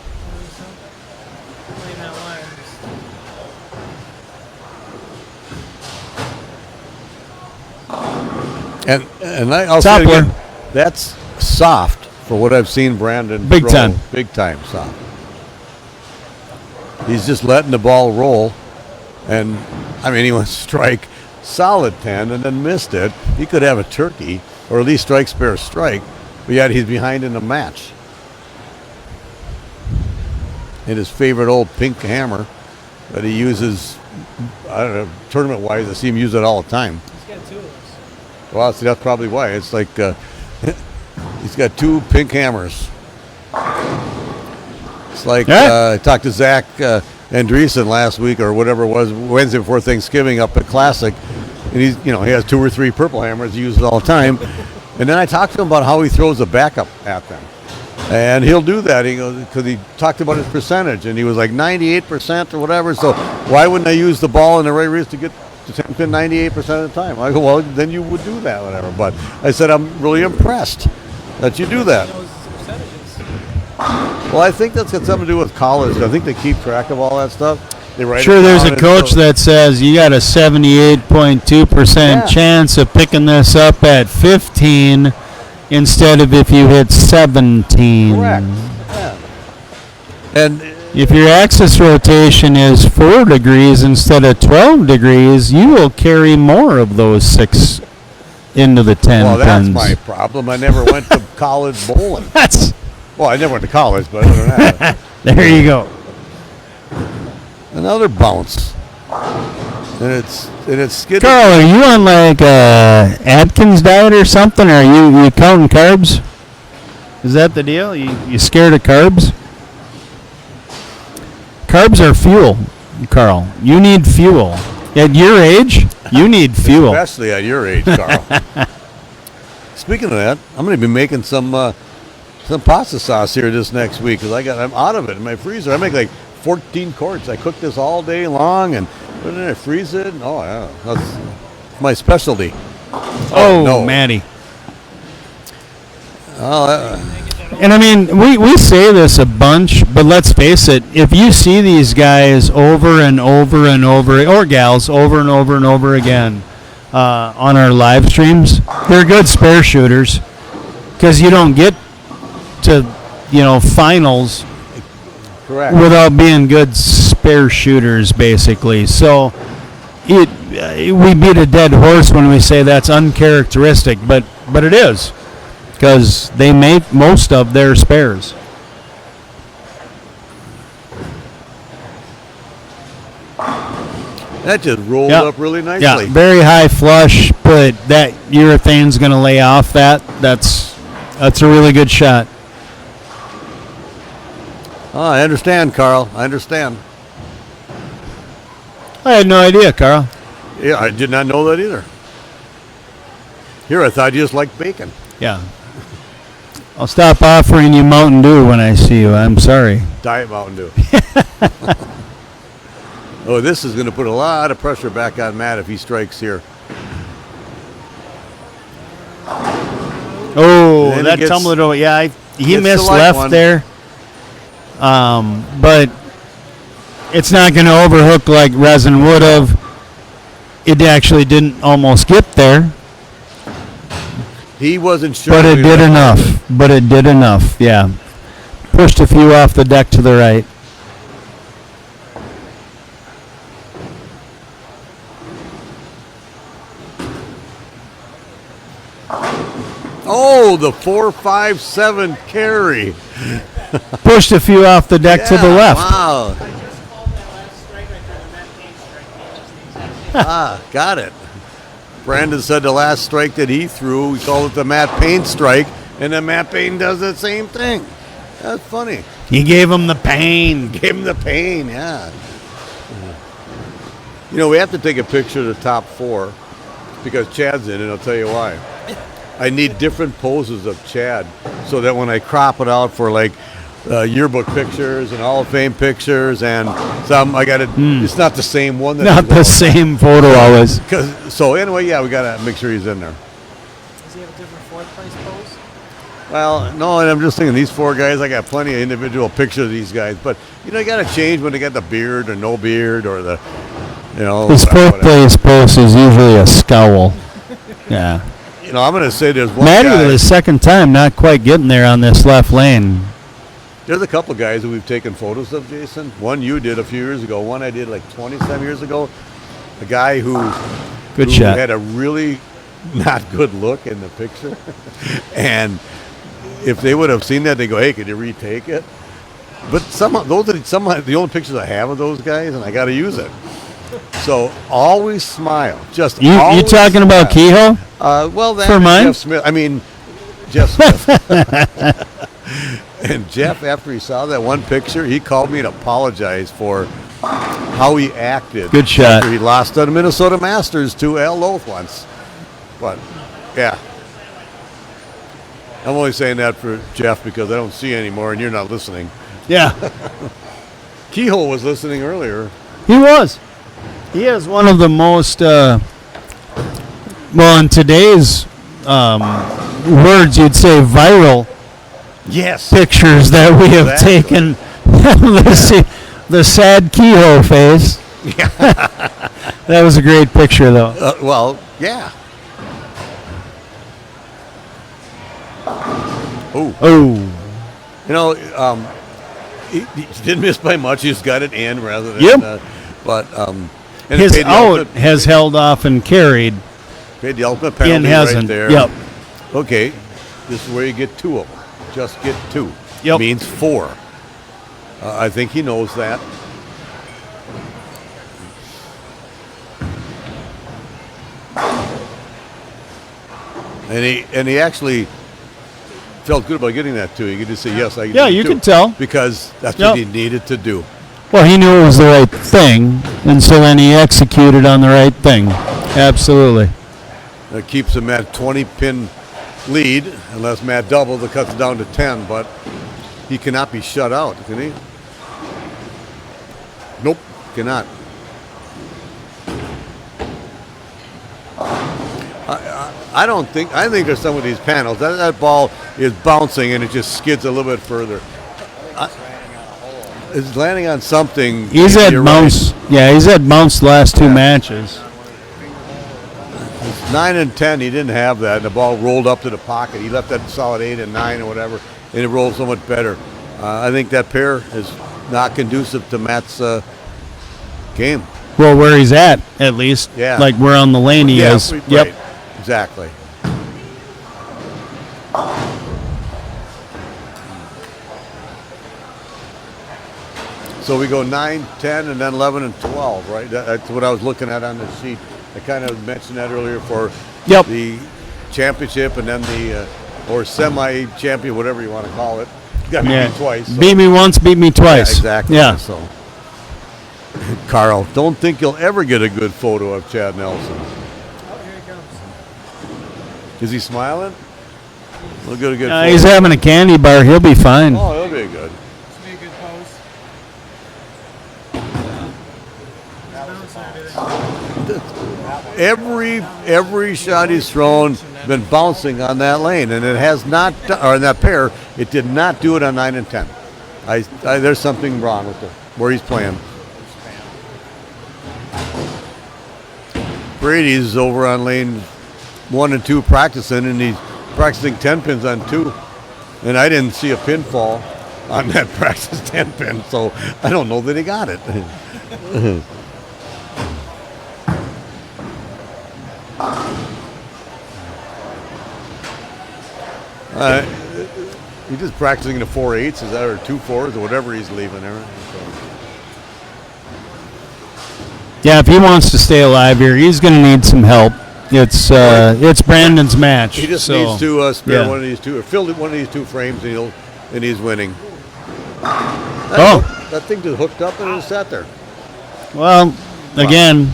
Playing that line. And I'll Top say it again, one. that's soft for what I've seen Brandon Big throw. time. Big time soft. He's just letting the ball roll. And, I mean, he went strike, solid 10, and then missed it. He could have a turkey, or at least strike, spare, strike, but yet he's behind in the match. And his favorite old pink hammer that he uses, I don't know, tournament-wise, I see him use it all the time. He's got 2 of those. Well, see, that's probably why. It's like he's got 2 pink hammers. It's like Yeah. I talked to Zach Andreessen last week or whatever it was, Wednesday before Thanksgiving up at Classic, and he has 2 or 3 purple hammers. He uses all the time. And then I talked to him about how he throws a backup at them. And he'll do that. He goes because he talked about his percentage, and he was like 98% or whatever. So why wouldn't I use the ball in the right race to get to 10 pin 98% of the time? I go, well, then you would do that, whatever. But I said I'm really impressed that you do that. Well, I think that's got something to do with college. I think they keep track of all that stuff. They write Sure, it there's down a and coach so- that says you got a 78.2% Yeah. chance of picking this up at 15 instead of if you hit 17. Correct. Yeah. And If your axis rotation is 4 degrees instead of 12 degrees, you will carry more of those 6 into the 10 well, that's pins. my problem. I never went to college bowling. That's Well, I never went to college, but other than that, there you go. another bounce. And it's skidded. Carl, are you on like Atkins diet or something? Are you counting carbs? Is that the deal? You scared of carbs? Carbs are fuel, Carl. You need fuel. At your age, you need fuel. Especially at your age, Carl. Speaking of that, I'm going to be making some pasta sauce here this next week because I'm out of it in my freezer. I make like 14 quarts. I cook this all day long and put it in, I freeze it. Oh yeah, that's my specialty. Oh, no. Maddie. Oh, And I mean, we say this a bunch, but let's face it. If you see these guys over and over and over, or gals over and over and over again on our live streams, they're good spare shooters because you don't get to finals correct. without being good spare shooters, basically. So we beat a dead horse when we say that's uncharacteristic, but it is. Because they make most of their spares. That just rolled up really nicely. Yeah, very high flush, but that urethane's going to lay off that. That's a really good shot. Oh, I understand, Carl. I understand. I had no idea, Carl. Yeah, I did not know that either. Here, I thought you just liked bacon. Yeah. I'll stop offering you Mountain Dew when I see you. I'm sorry. Diet Mountain Dew. Oh, this is going to put a lot of pressure back on Matt if he strikes here. Oh, Then that he gets- tumbled over. Yeah, he gets missed the light left one. there. But it's not going to overhook like Resin would have. It actually didn't almost get there, He wasn't sure. but it we did were- enough. But it did enough, yeah. Pushed a few off the deck to the right. Oh, the 4.57 carry. Pushed a few off the deck to the Yeah, left. Wow. Got it. Brandon said the last strike that he threw, we called it the Matt Paine strike, and then Matt Paine does the same thing. That's funny. He gave him the pain. Give him the pain, yeah. You know, we have to take a picture of the top 4 because Chad's in it. I'll tell you why. I need different poses of Chad so that when I crop it out for like yearbook pictures and Hall of Fame pictures and some, I got to. It's not the same one. That Not the same photo always. So anyway, yeah, we got to make sure he's in there. Does he have a different fourth place pose? Well, no, and I'm just thinking these 4 guys, I got plenty of individual pictures of these guys, but you know, you got to change when they got the beard or no beard or the, His fourth whatever. place post is usually a scowl. Yeah. You know, I'm going to say there's one Maddie guy. with his second time not quite getting there on this left lane. There's a couple guys that we've taken photos of, Jason. One you did a few years ago. One I did like 20-some years ago. A guy who shot. had a really not good look in the picture. And if they would have seen that, they go, "Hey, could you retake it?" But the only pictures I have of those guys, and I got to use it. So always smile. Just You always talking about smile. Kehoe? Well, that For and mine? Jeff Smith. I mean, Jeff Smith. And Jeff, after he saw that one picture, he called me to apologize for how he acted. Good shot. After he lost at the Minnesota Masters to Al Loth once. But, yeah. I'm only saying that for Jeff because I don't see you anymore and you're not listening. Yeah, Kehoe was listening earlier. he was. He has one of the most, well, in today's words, you'd say viral Yes. pictures that we have Exactly. taken. Let's see, the sad Kehoe face. That was a great picture, though. Well, yeah. Oh, You know, he didn't miss by much. He just got it in rather than. Yep. And his paid the out ultimate- has held off and carried. paid the ultimate penalty In hasn't. right there. Yep. Okay, this is where you get two of them. Just get two. Yep. Means four. I think he knows that. And he actually felt good about getting that two. You could just say yes. I Yeah, did you two," could tell. because that's Yep. what he needed to do. Well, he knew it was the right thing, and so then he executed on the right thing. Absolutely. That keeps him at 20-pin lead, unless Matt doubles, it cuts it down to 10. But he cannot be shut out, can he? Nope, cannot. I don't think. I think there's some of these panels that ball is bouncing and it just skids a little bit further. It's landing on something. He's had You're bounce. Yeah, he's had bounce the last two matches. Right. 9 and 10, he didn't have that. And the ball rolled up to the pocket. He left that solid 8 and 9 or whatever, and it rolled so much better. I think that pair is not conducive to Matt's game. Well, where he's at least. Yeah. Like where on the lane he is. Right, Yep. exactly. So we go 9, 10, and then 11 and 12, right? That's what I was looking at on the sheet. I kind of mentioned that earlier for Yep. the championship and then the or semi-champion, whatever you want to call it. You got to Yeah. beat twice. So. Beat me once, beat me Yeah, twice. exactly. Yeah. So, Carl, don't think you'll ever get a good photo of Chad Nelson. Oh, here he comes. Is he smiling? We'll get a good He's photo. having a candy bar. He'll be fine. Oh, he'll be good. This will be a good pose. Every shot he's thrown been bouncing on that lane, and it has not, or in that pair, it did not do it on 9 and 10. There's something wrong with where he's playing. Brady's over on lane 1 and 2 practicing, and he's practicing 10 pins on 2. And I didn't see a pin fall on that practice 10 pin, so I don't know that he got it. He's just practicing the 4/8s, is that, or 2/4s, or whatever he's leaving there. So. Yeah, if he wants to stay alive here, he's going to need some help. It's Brandon's match. He just so, needs to spare yeah. one of these two, or fill one of these two frames, and he's winning. That thing just hooked up and it sat there. Well, again,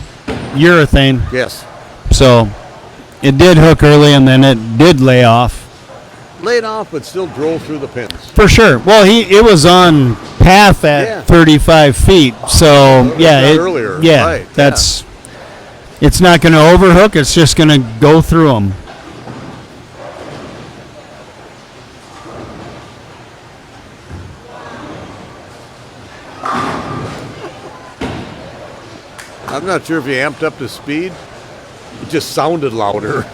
urethane. Yes. So it did hook early and then it did lay off. Laid off, but still drove through the pins. For sure. Well, it was on path at Yeah. 35 feet. So, yeah. Earlier. Yeah. Right, That's. It's not going to overhook. It's just going to go through them. I'm not sure if he amped up the speed. It just sounded louder.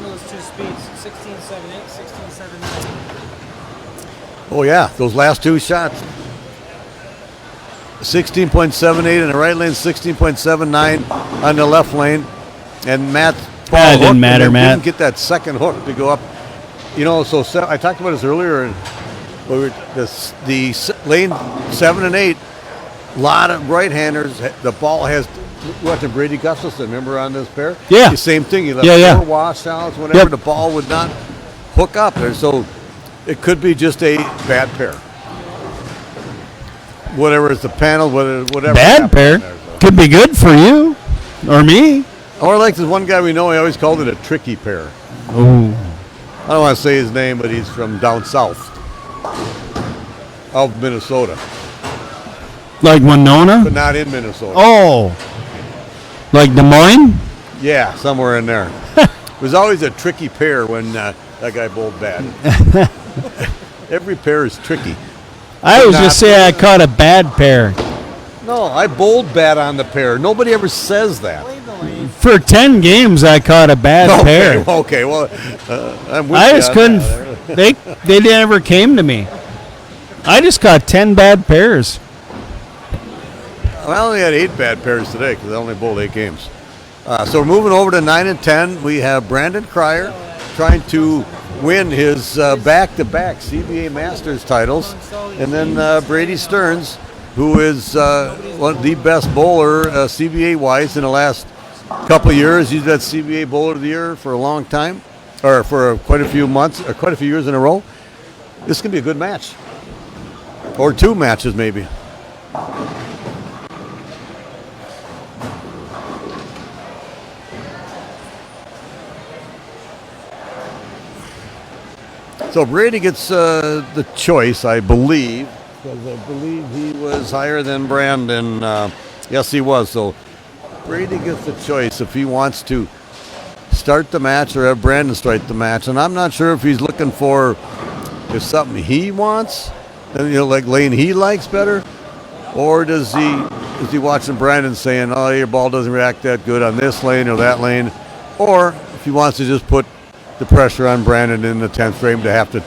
Those two speeds, 16.78, 16.79. Oh, yeah, those last two shots. 16.78 in the right lane, 16.79 on the left lane. And Matt's ball It didn't hooked, matter, and then Matt. didn't get that second hook to go up. You know, so I talked about this earlier. And the lane 7 and 8, a lot of right-handers. The ball has, watching Brady Gustafson, remember on this pair? Yeah. The same thing. He left Yeah. 4 washouts, whenever Yep. the ball would not hook up there. So it could be just a bad pair. Whatever is the panel, whatever. Bad happened pair. there, so. Could be good for you. Or me. Or like this one guy we know, he always called it a tricky pair. Ooh. I don't want to say his name, but he's from down south of Minnesota, Like Winona? but not in Minnesota. Oh. Like Des Moines? Yeah, somewhere in there. It was always a tricky pair when that guy bowled bad. Every pair is tricky. I always Not- just say I caught a bad pair. No, I bowled bad on the pair. Nobody ever says that. For 10 games, I caught a bad pair. Okay, well, I'm with I you just on couldn't. that. They never came to me. I just caught 10 bad pairs. I only had 8 bad pairs today because I only bowled 8 games. So we're moving over to 9 and 10. We have Brandon Kreyer trying to win his back-to-back CBA Masters titles, and then Brady Stearns, who is one of the best bowler CBA-wise in the last couple of years. He's that CBA Bowler of the Year for a long time, or for quite a few months, or quite a few years in a row. This can be a good match, or 2 matches maybe. So Brady gets the choice, I believe, because I believe he was higher than Brandon. Yes, he was. So Brady gets the choice if he wants to start the match or have Brandon start the match. And I'm not sure if he's looking for if something he wants, like lane he likes better, or is he watching Brandon saying, "Oh, your ball doesn't react that good on this lane or that lane," or if he wants to just put the pressure on Brandon in the 10th frame to have to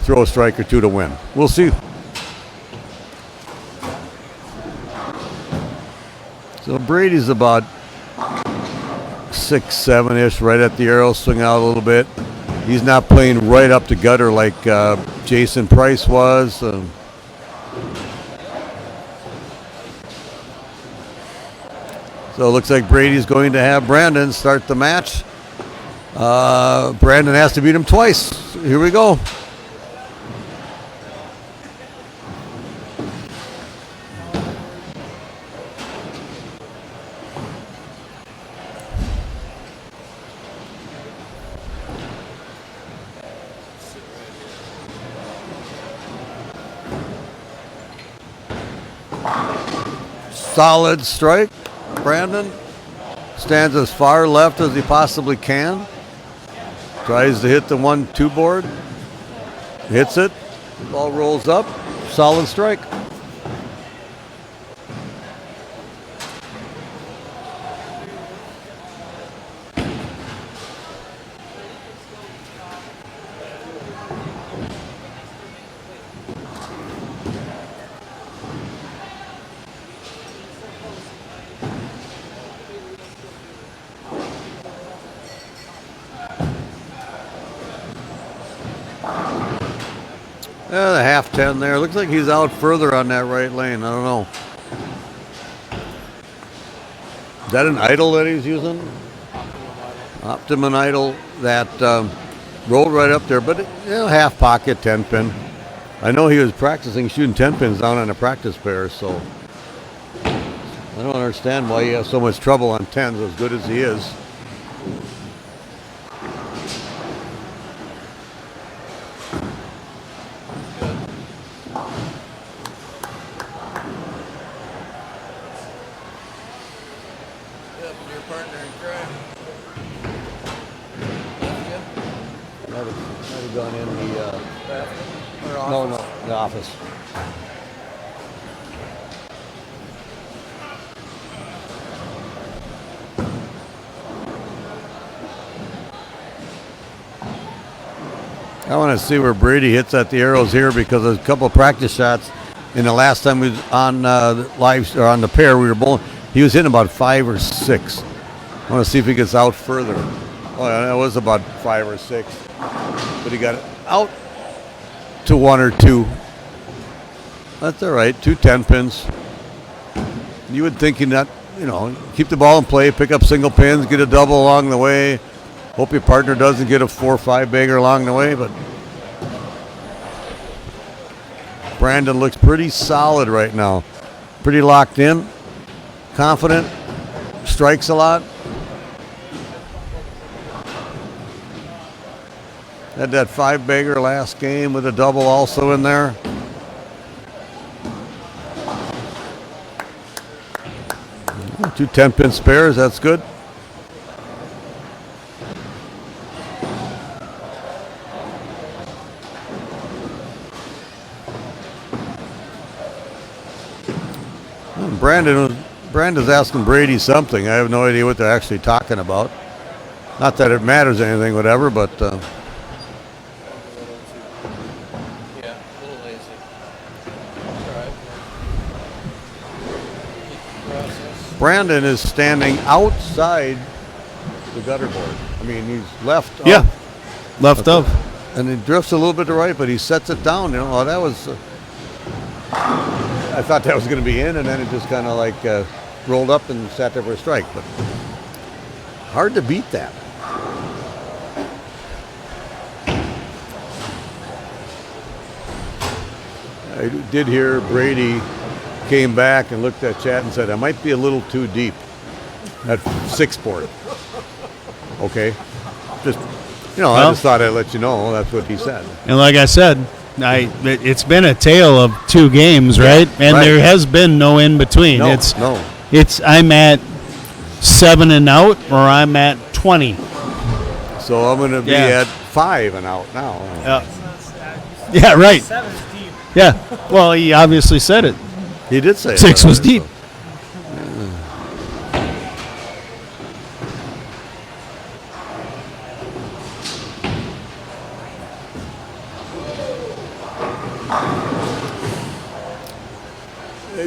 throw a strike or 2 to win. We'll see. So Brady's about 6'7" right at the arrow, swing out a little bit. He's not playing right up the gutter like Jason Price was. So it looks like Brady's going to have Brandon start the match. Brandon has to beat him twice. Here we go. Solid strike. Brandon stands as far left as he possibly can. Tries to hit the 1-2 board. Hits it. Ball rolls up. Solid strike. The half 10 there. Looks like he's out further on that right lane. I don't know. Is that an idle that he's using? Optimum idle that rolled right up there, but half pocket 10 pin. I know he was practicing shooting 10 pins down on a practice pair, so I don't understand why he has so much trouble on 10s as good as he is. Might have gone in the no, the office. I want to see where Brady hits at the arrows here because there's a couple of practice shots. And the last time we was on live or on the pair, we were bowling. He was hitting about 5 or 6. I want to see if he gets out further. Oh, yeah, it was about 5 or 6, but he got it out to 1 or 2. That's all right. 2 10 pins. You would think you'd not, keep the ball in play, pick up single pins, get a double along the way. Hope your partner doesn't get a 4 or 5 bagger along the way, but Brandon looks pretty solid right now. Pretty locked in, confident, strikes a lot. Had that 5-bagger last game with a double also in there. Two 10-pin spares, that's good. Brandon's asking Brady something. I have no idea what they're actually talking about. Not that it matters anything, whatever, but Yeah, a little lazy. That's all right. Process. Brandon is standing outside the gutter board. I mean, he's left. Yeah. Up, Left of. and he drifts a little bit to right, but he sets it down. You know, oh, that was. I thought that was going to be in, and then it just kind of like rolled up and sat there for a strike. But hard to beat that. I did hear Brady came back and looked at chat and said, I might be a little too deep at 6-board. Okay. Just, I Well, just thought I'd let you know. That's what he said. And like I said, it's been a tale of 2 games, right? And right. there has been no in between. No, It's no. I'm at 7 and out, or I'm at 20. So I'm going to be Yeah. at 5 and out now. Yeah, right. 7's deep. Yeah. Well, he obviously said it. He did say 6 it, was deep.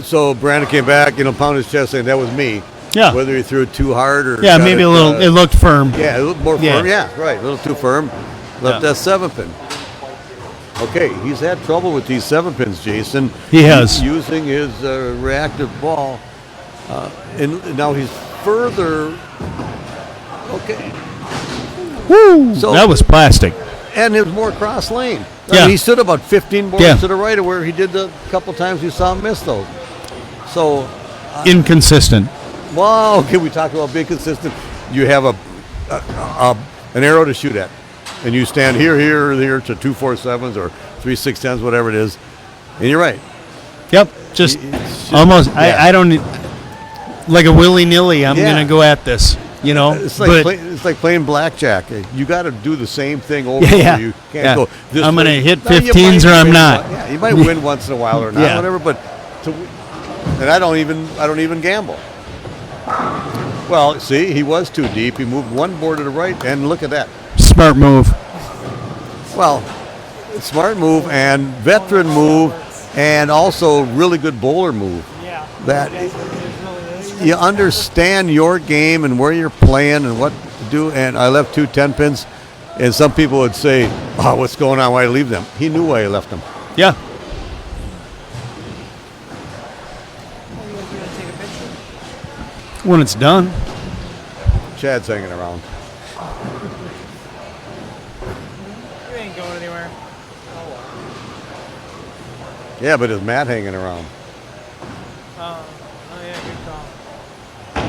So Brandon came back, pounded his chest saying that was me. Yeah. Whether he threw it too hard or Yeah, got maybe it, a little. It looked firm. Yeah, a little more Yeah. firm. Yeah, right. A little too firm. Left that 7-pin. Okay, he's had trouble with these 7-pins, Jason. He has. Using his reactive ball. And now he's further. Okay. Woo! So- That was plastic. And it was more cross lane. I Yeah. mean, he stood about 15 boards Yeah. to the right of where he did the couple times you saw him miss those. So, Inconsistent. well, okay, we talked about being consistent. You have an arrow to shoot at, and you stand here to 2-4-7s or 3-6-10s, whatever it is, and you're right. Yep. Just It's just- almost. yeah. I don't. Like a willy-nilly, I'm Yeah. going to go at this. It's like but it's like playing blackjack. You got to do the same thing over. Yeah. You can't Yeah. go. This I'm gonna way. hit No, you 15s might or I'm win not. Yeah, you might win once in a while or not, Yeah. whatever. But and I don't even gamble. Well, see, he was too deep. He moved one board to the right, and look at that. smart move. Well, smart move and veteran move, and also really good bowler move. Yeah. That It really is. you understand your game and where you're playing and what to do. And I left 2 10-pins, and some people would say, "Oh, what's going on? Why did I leave them?" He knew why he left them. Yeah. Oh, you guys are gonna take a picture? When it's done. Chad's hanging around. You ain't going anywhere. Yeah, but is Matt hanging around? Oh yeah, good call.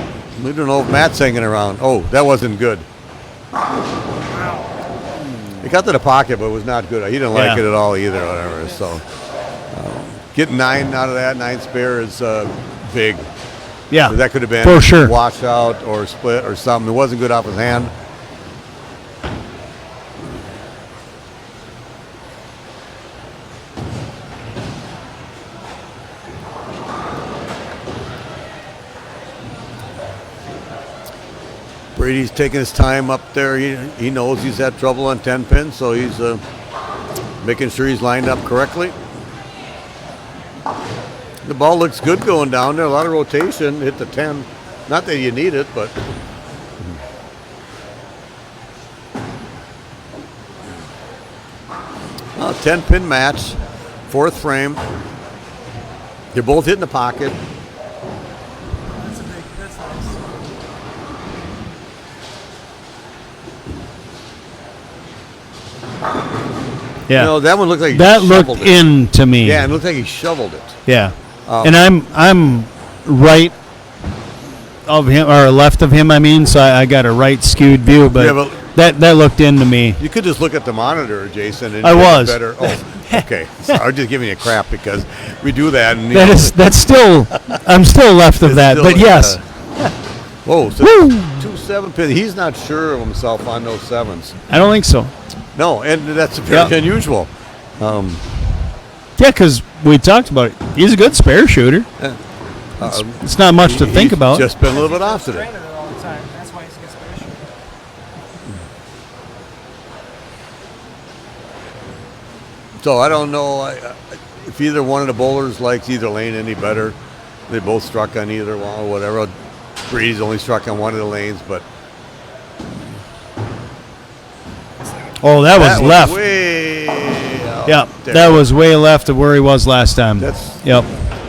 We don't know if Matt's hanging around. Oh, that wasn't good. He got to the pocket, but it was not good. He didn't like Yeah. it at all either, whatever. So getting 9 out of that, 9 spare is big. Yeah. That could have been For sure. washout or split or something. It wasn't good off his hand. Brady's taking his time up there. He knows he's had trouble on 10 pins, so he's making sure he's lined up correctly. The ball looks good going down there. A lot of rotation. Hit the 10. Not that you need it, but. Well, 10-pin match. 4th frame. They're both hitting the pocket. That's nice. Yeah. No, that one looked like he That shoveled looked it. in to me. Yeah, it looked like he shoveled it. Yeah. Oh. And I'm right of him, or left of him, I mean, so I got a right skewed view, but, Yeah, that looked into me. You could just look at the monitor, Jason. And I you get was. better. Oh, okay. So I was just giving you crap because we do that. And, That's still, I'm still left of that, still, but yes. Whoa, so Woo! 2 7-pin. He's not sure of himself on those sevens. I don't think so. No, and that's very unusual. Yeah, because we talked about it. He's a good spare shooter. It's not much to think He's about. Just been a little bit off today. Granted it all the time. That's why he's a good spare shooter. So I don't know if either one of the bowlers likes either lane any better. They both struck on either one or whatever. Brady's only struck on one of the lanes, but Oh, that was left. Way Yeah, there. that was way left of where he was last time. Yep.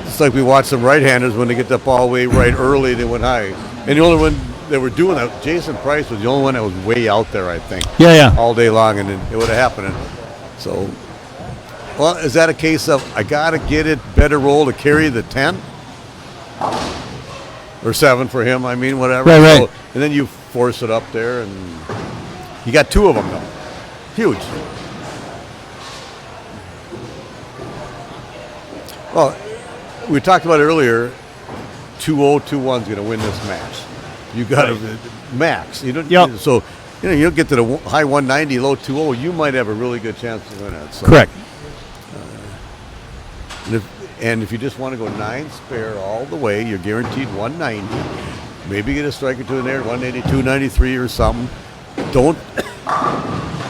It's like we watched some right-handers when they get the ball way right early, they went high. And the only one that were doing that, Jason Price was the only one that was way out there, I think. Yeah. All day long, and it would have happened. So, well, is that a case of I got to get it better roll to carry the 10? Or 7 for him, I mean, whatever. Right. So, and then you force it up there, and you got 2 of them, though. Huge. Well, we talked about it earlier. 2-0, 2-1's going to win this match. You got to max. You don't. Yep. So you'll get to the high 190, low 2-0. You might have a really good chance to win it. So, Correct. and if you just want to go 9 spare all the way, you're guaranteed 190. Maybe get a strike or 2 in there, 180, 293 or something. Don't.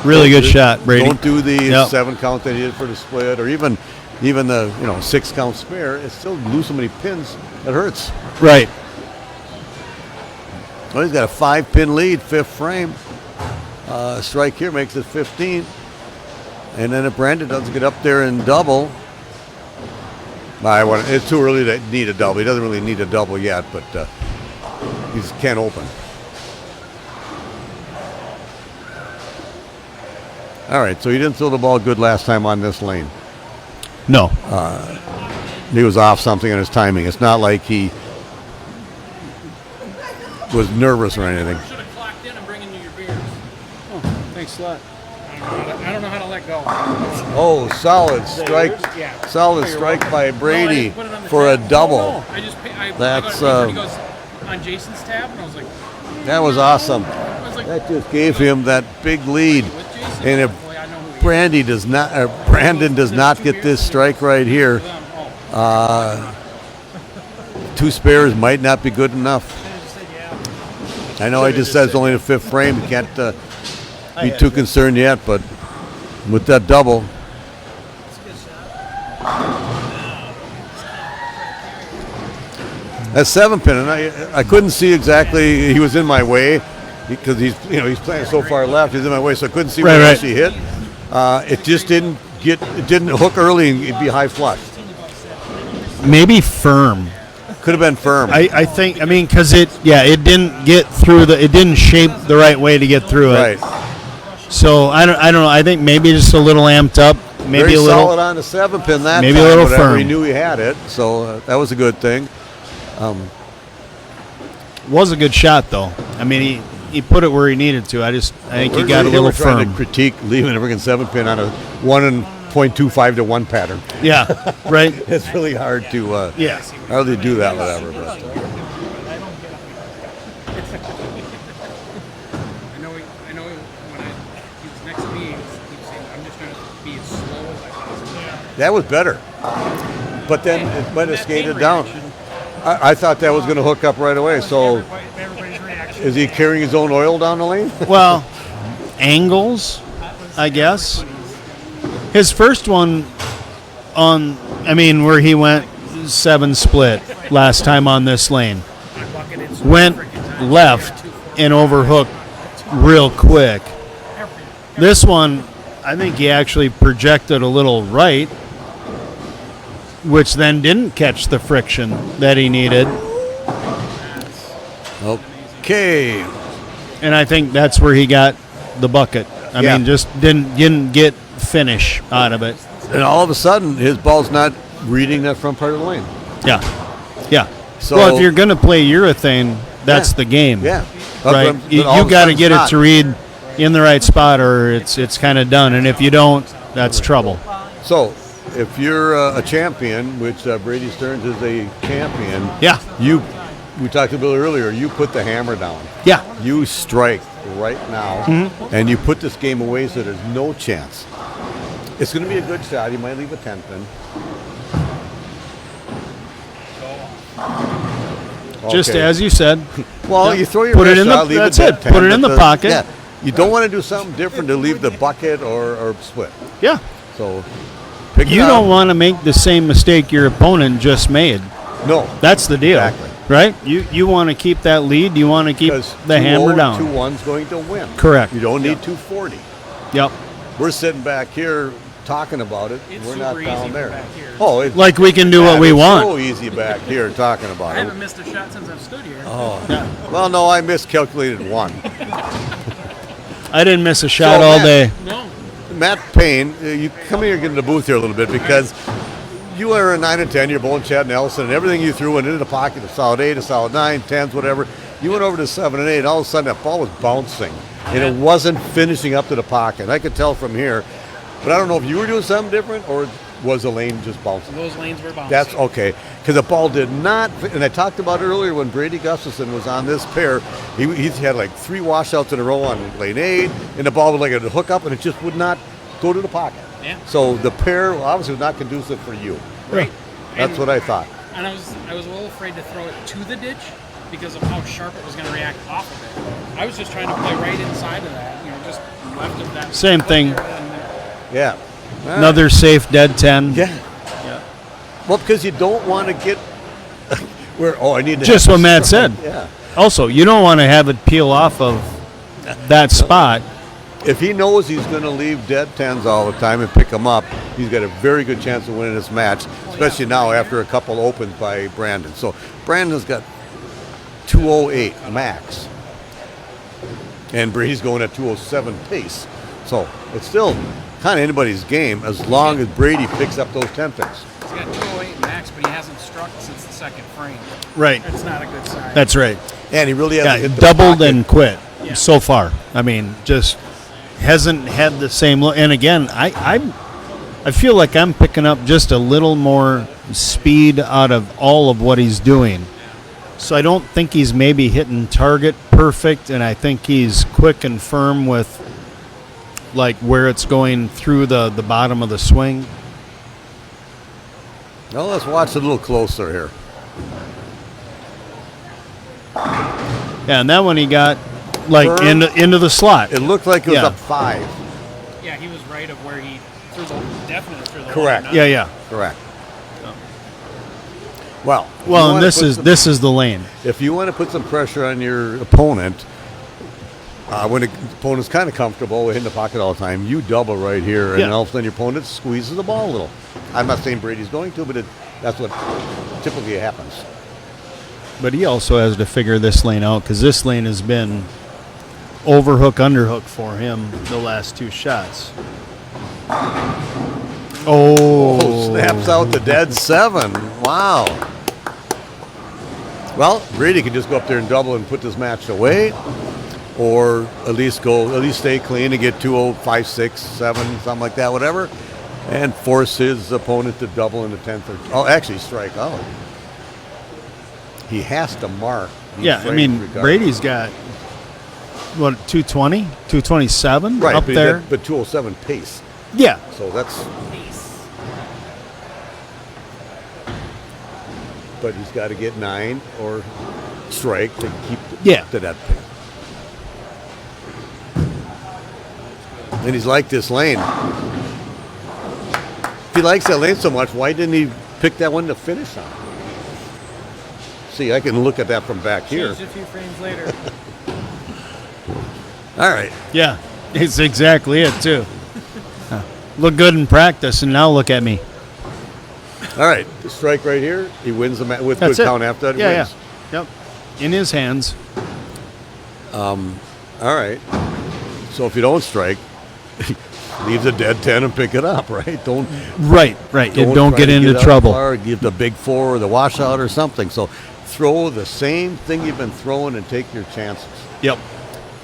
Really good shot, Brady. Don't do the Yep. 7 count that he did for the split, or even the 6 count spare. It's still lose so many pins that hurts. Right. Well, he's got a 5-pin lead, 5th frame. Strike here makes it 15, and then if Brandon doesn't get up there and double, it's too early to need a double. He doesn't really need a double yet, but he can't open. All right, so he didn't throw the ball good last time on this lane. No. He was off something in his timing. It's not like he was nervous or anything. Should have clocked in and bringing you your beers. Thanks a lot. I don't know how to let go. Oh, solid strike! Yeah. Solid strike by Brady No, I put it on the for a tab. double. No, I just That's, he goes on Jason's tab, and I was like, That was awesome. I was like, That just gave him that big lead. with Jason. And if Boy, I know who he is. Brandon does not get this strike right here, 2 spares might not be good enough. I know I just said it's only the 5th frame. You can't be too concerned yet, but with that double. That's 7-pin, and I couldn't see exactly. He was in my way because he's playing so far left. He's in my way, so I couldn't see where he actually hit. It just didn't hook early and it'd be high flush. Maybe firm. Could have been firm. I think. I mean, because it didn't get through it didn't shape the right way to get through it. Right. So I don't know. I think maybe just a little amped up. Maybe Very a little solid on the 7-pin that maybe time. a little whatever. firm. He knew he had it, so that was a good thing. Was a good shot though. I mean, he put it where he needed to. I think he got a little We're trying firm. to critique leaving a freaking 7-pin on a 1.25 to 1 pattern. Yeah. Right. It's really hard to Yeah. hardly do that, whatever. But, I know when he was next to me, he was saying, I'm just going to be as slow as I possibly can. that was better. But then it might have skated down. I thought that was going to hook up right away. So Everybody's reaction. is he carrying his own oil down the lane? Well, angles, I guess. His first one where he went 7 split last time on this lane, went left and overhooked real quick. This one, I think he actually projected a little right, which then didn't catch the friction that he needed. Okay. And I think that's where he got the bucket. I Yeah. mean, just didn't get finish out of it. And all of a sudden, his ball's not reading that front part of the lane. Yeah. So Well, if you're going to play urethane, That's Yeah. the game. Yeah. Right. You got to get it to read in the right spot, or it's kind of done. And if you don't, that's trouble. So, if you're a champion, which Brady Stearns is a champion, Yeah. we talked about it earlier, you put the hammer down. Yeah. You strike right now, and you put this game away so there's no chance. It's going to be a good shot. You might leave a 10 pin. Just Okay. as you said. Well, you throw your Put it best in the- shot, leave that's dead it. 10, Put it in but the pocket. Yeah, you don't want to do something different to leave the bucket or split. Yeah. So pick You it don't up. want to make the same mistake your opponent just made. No, That's the deal. Exactly. Right? You want to keep that lead. You want to keep because the hammer down. 2-1's going to win. Correct. You don't need 240. Yep. We're sitting back here talking about it. It's We're not super easy down from there. back here. Oh, it's Like we can do what we it's want. so easy back here talking about I it. haven't missed a shot since I've stood here. Oh, well, no, I miscalculated one. I didn't miss a shot So, all Matt- day. No. Matt Paine, you come here and get in the booth here a little bit because you were a 9 and 10. You're bowling Chad Nelson, and everything you threw went into the pocket. A solid 8, a solid 9, 10s, whatever. You went over to 7 and 8. And all of a sudden, that ball was bouncing, and it wasn't finishing up to the pocket. I could tell from here, but I don't know if you were doing something different or was the lane just bouncing. Those lanes were bouncing. That's okay, because the ball did not. And I talked about it earlier when Brady Gustafson was on this pair. He had like 3 washouts in a row on lane 8, and the ball would like a hook up, and it just would not go to the pocket. Yeah. So the pair obviously was not conducive for you. Right. That's And- what I thought. And I was a little afraid to throw it to the ditch because of how sharp it was going to react off of it. I was just trying to play right inside of that, just left of that. Same thing. And Yeah. Another safe dead 10. Yeah. Well, because you don't want to get where. Oh, I need to. Just have what a Matt strike. said. Yeah. Also, you don't want to have it peel off of that spot. If he knows he's going to leave dead 10s all the time and pick them up, he's got a very good chance of winning this match, especially now after a couple opens by Brandon. So Brandon's got 208 max, and Brady's going at 207 pace. So it's still kind of anybody's game as long as Brady picks up those 10 pins. he's got 208 max, but he hasn't struck since the second frame. Right. That's not a good sign. That's right. And he really Yeah, hasn't hit the doubled pocket. and quit Yeah. so far. I mean, just hasn't had the same look. And again, I feel like I'm picking up just a little more speed out of all of what he's doing. So I don't think he's maybe hitting target perfect, and I think he's quick and firm with like where it's going through the bottom of the swing. Well, let's watch it a little closer here. Yeah, and that one he got like Firm. into the slot. It looked like it was Yeah. up 5. Yeah, he was right of where he threw the definitely threw the Correct. line. Yeah, yeah. Correct. Well, if you Well, wanna and this put is some- this is the lane. If you want to put some pressure on your opponent, when the opponent's kind of comfortable hitting the pocket all the time, you double right here, and Yeah. all of a sudden your opponent squeezes the ball a little. I'm not saying Brady's going to, but that's what typically happens. But he also has to figure this lane out because this lane has been overhook, underhook for him the last 2 shots. Oh, snaps out the dead 7. Wow. Well, Brady can just go up there and double and put this match away, or at least stay clean and get 2-0, 5, 6, 7, something like that, whatever, and force his opponent to double in the 10th or actually strike out. He has to mark. these Yeah, I frames mean, regardless. Brady's got, what, 220, 227 right up but there? but 207 pace. Yeah. So that's. But he's got to get 9 or strike to keep to that pin. And he's like this lane. If he likes that lane so much, why didn't he pick that one to finish on? See, I can look at that from back here. Changed a few frames later. All right. Yeah, it's exactly it, too. Look good in practice, and now look at me. All right. The strike right here. He wins the match with That's good it. count after that. He Yeah, wins. yeah. Yep. In his hands. All right. So if you don't strike, leave the dead 10 and pick it up, right? Don't Right. You don't try get to into up trouble. far, give the big 4 or the washout or something. So throw the same thing you've been throwing and take your chances. Yep.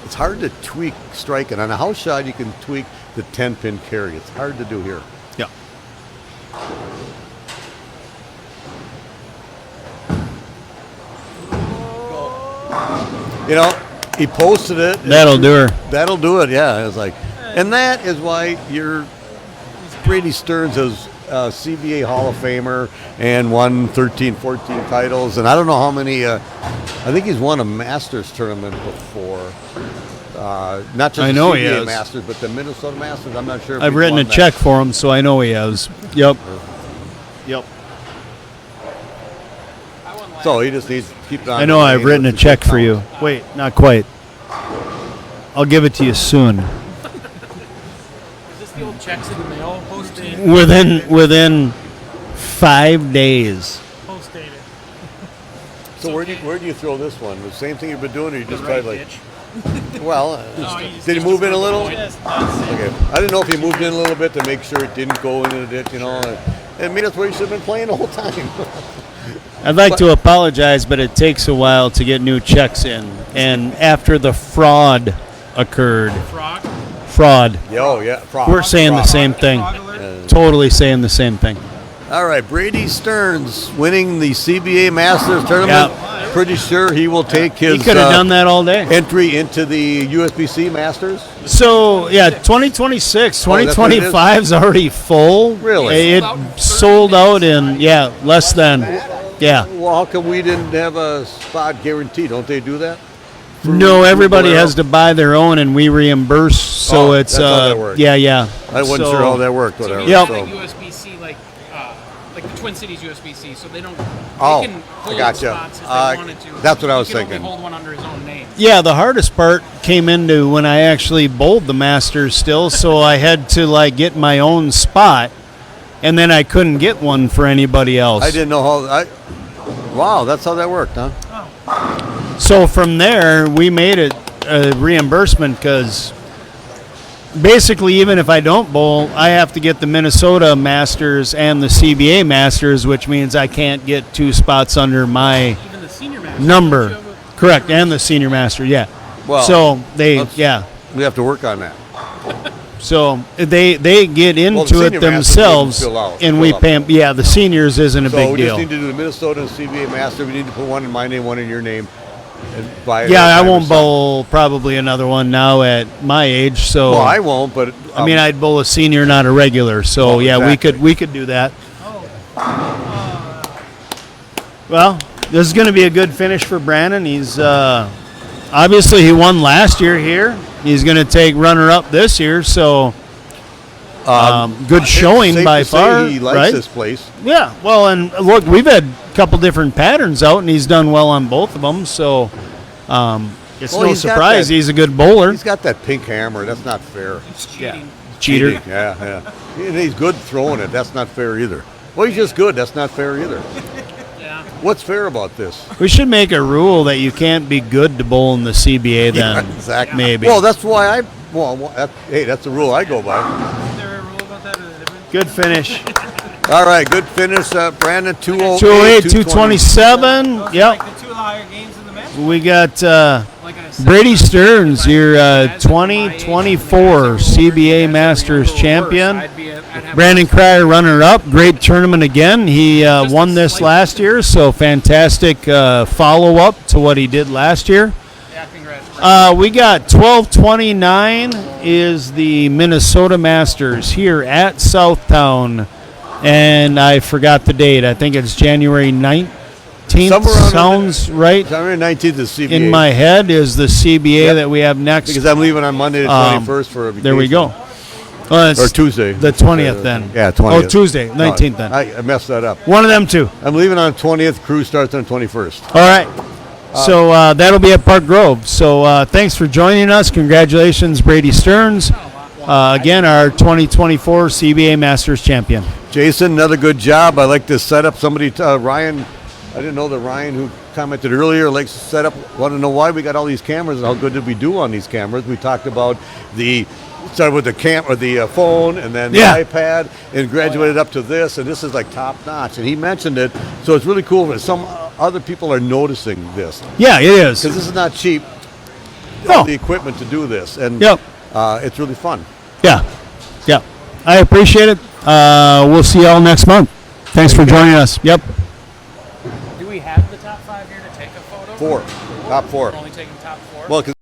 It's hard to tweak striking. On a house shot, you can tweak the 10-pin carry. It's hard to do here. Yep. You know, he posted it. That'll do her. That'll do it, yeah. It's like, and that is why Brady Stearns is a CBA Hall of Famer and won 13, 14 titles. And I don't know how many, I think he's won a Masters tournament before. Not just I the know he CBA has. Masters, but the Minnesota Masters. I'm not sure if I've he's written a won that. check for him, so I know he has. Yep. Yep. So he just needs to keep it on. I know I've written a check for you. Wait, not quite. I'll give it to you soon. Is this the old checks in the mail? Post dated. Within 5 days. Post dated. So where do you throw this one? The same thing you've been doing, or you just Right tried like? ditch. Well, did he move in a little? Okay, I didn't know if he moved in a little bit to make sure it didn't go into the ditch. You know, I mean that's where you should have been playing the whole time. I'd like to apologize, but it takes a while to get new checks in. And after the fraud occurred, fraud, Yeah. we're saying the same thing. Totally saying the same thing. All right, Brady Stearns winning the CBA Masters tournament. Pretty sure he will take his. He could have done that all day. Entry into the USBC Masters. So, 2026, Oh, that's what it is? 2025 is already full. Really? It sold out in, less than, Well, how come we didn't have a spot guarantee? Don't they do that? No, everybody has to buy their own, and we reimburse. So it's that's how that works. yeah. I wasn't sure how that worked. Whatever. Yep. Like USBC, like the Twin Cities USBC, so they don't. Oh, they can hold I gotcha. spots if they wanted to. That's what I was He can thinking. Only hold one under his own name. Yeah, the hardest part came into when I actually bowled the Masters still, so I had to get my own spot, and then I couldn't get one for anybody else. I didn't know how. Wow, that's how that worked, huh? So from there, we made it a reimbursement because basically, even if I don't bowl, I have to get the Minnesota Masters and the CBA Masters, which means I can't get two spots under my Even the senior master. number. Don't you have a- Correct, and the senior master, yeah. Well, so they, let's- We have to work on that. So they get the into senior it masters themselves, wouldn't and fill we up. pay 'em. Yeah, the seniors isn't a So big we deal. just need to do the Minnesota and CBA Master. We need to put one in my name, one in your name, and buy it. Yeah, at a I time or won't something. bowl probably another one now at my age. So Well, I won't, but I mean, I'd bowl a senior, not a regular. So Well, yeah, exactly. we could do that. Well, this is going to be a good finish for Brandon. He's obviously he won last year here. He's going to take runner-up this year. So good showing safe by to say far. he likes right? this place. Yeah. Well, and look, we've had a couple different patterns out, and he's done well on both of them. So it's Well, no he's got surprise that- he's a good bowler. He's got that pink hammer. That's not fair. It's cheating. Cheater. Cheating, yeah. And he's good throwing it. That's not fair either. Well, he's just good. That's not fair either. Yeah. What's fair about this? We should make a rule that you can't be good to bowl in the CBA then. Yeah, exactly. Maybe. Well, that's why that's the rule I go by. Is there a rule about that? Or is it different? Good finish. All right, good finish, Brandon. 208, 208, 227. Yep. Like the two higher games in the match. We got Like I said, Brady Stearns, your guys at my age, 2024 guys CBA that Masters were a little worse, champion. I'd have Brandon Kreyer, runner-up. Great tournament again. He won this slight- last year, so fantastic follow-up to what he did last year. Yeah, congrats. We got 12/29 is the Minnesota Masters here at Southtown, and I forgot the date. I think it's January 19th. Somewhere around Sounds right January 19th is CBA. in my head. Is the CBA Yep. that we have next? Because I'm leaving on Monday the 21st for a vacation. There we go. Well, it's Or Tuesday. the 20th then. Yeah, 20th. Oh, Tuesday, 19th then. I messed that up. One of them two. I'm leaving on the 20th. Cruise starts on the 21st. All right. So that'll be at Park Grove. So thanks for joining us. Congratulations, Brady Stearns. Again, our 2024 CBA Masters champion. Jason, another good job. I like this setup. Somebody, Ryan, I didn't know that Ryan, who commented earlier, likes to set up. Want to know why we got all these cameras and how good did we do on these cameras? We talked about started with the phone and then the iPad and graduated up to this, and this is like top notch. And he mentioned it, so it's really cool. Some other people are noticing this Yeah, it is. because this is not cheap. No. The equipment to do this, and Yep. it's really fun. Yeah. Yeah. I appreciate it. We'll see y'all next month. Thanks for joining us. Yep. Do we have the top 5 here to take a photo? Top four. We're only taking top 4? Well, 'cause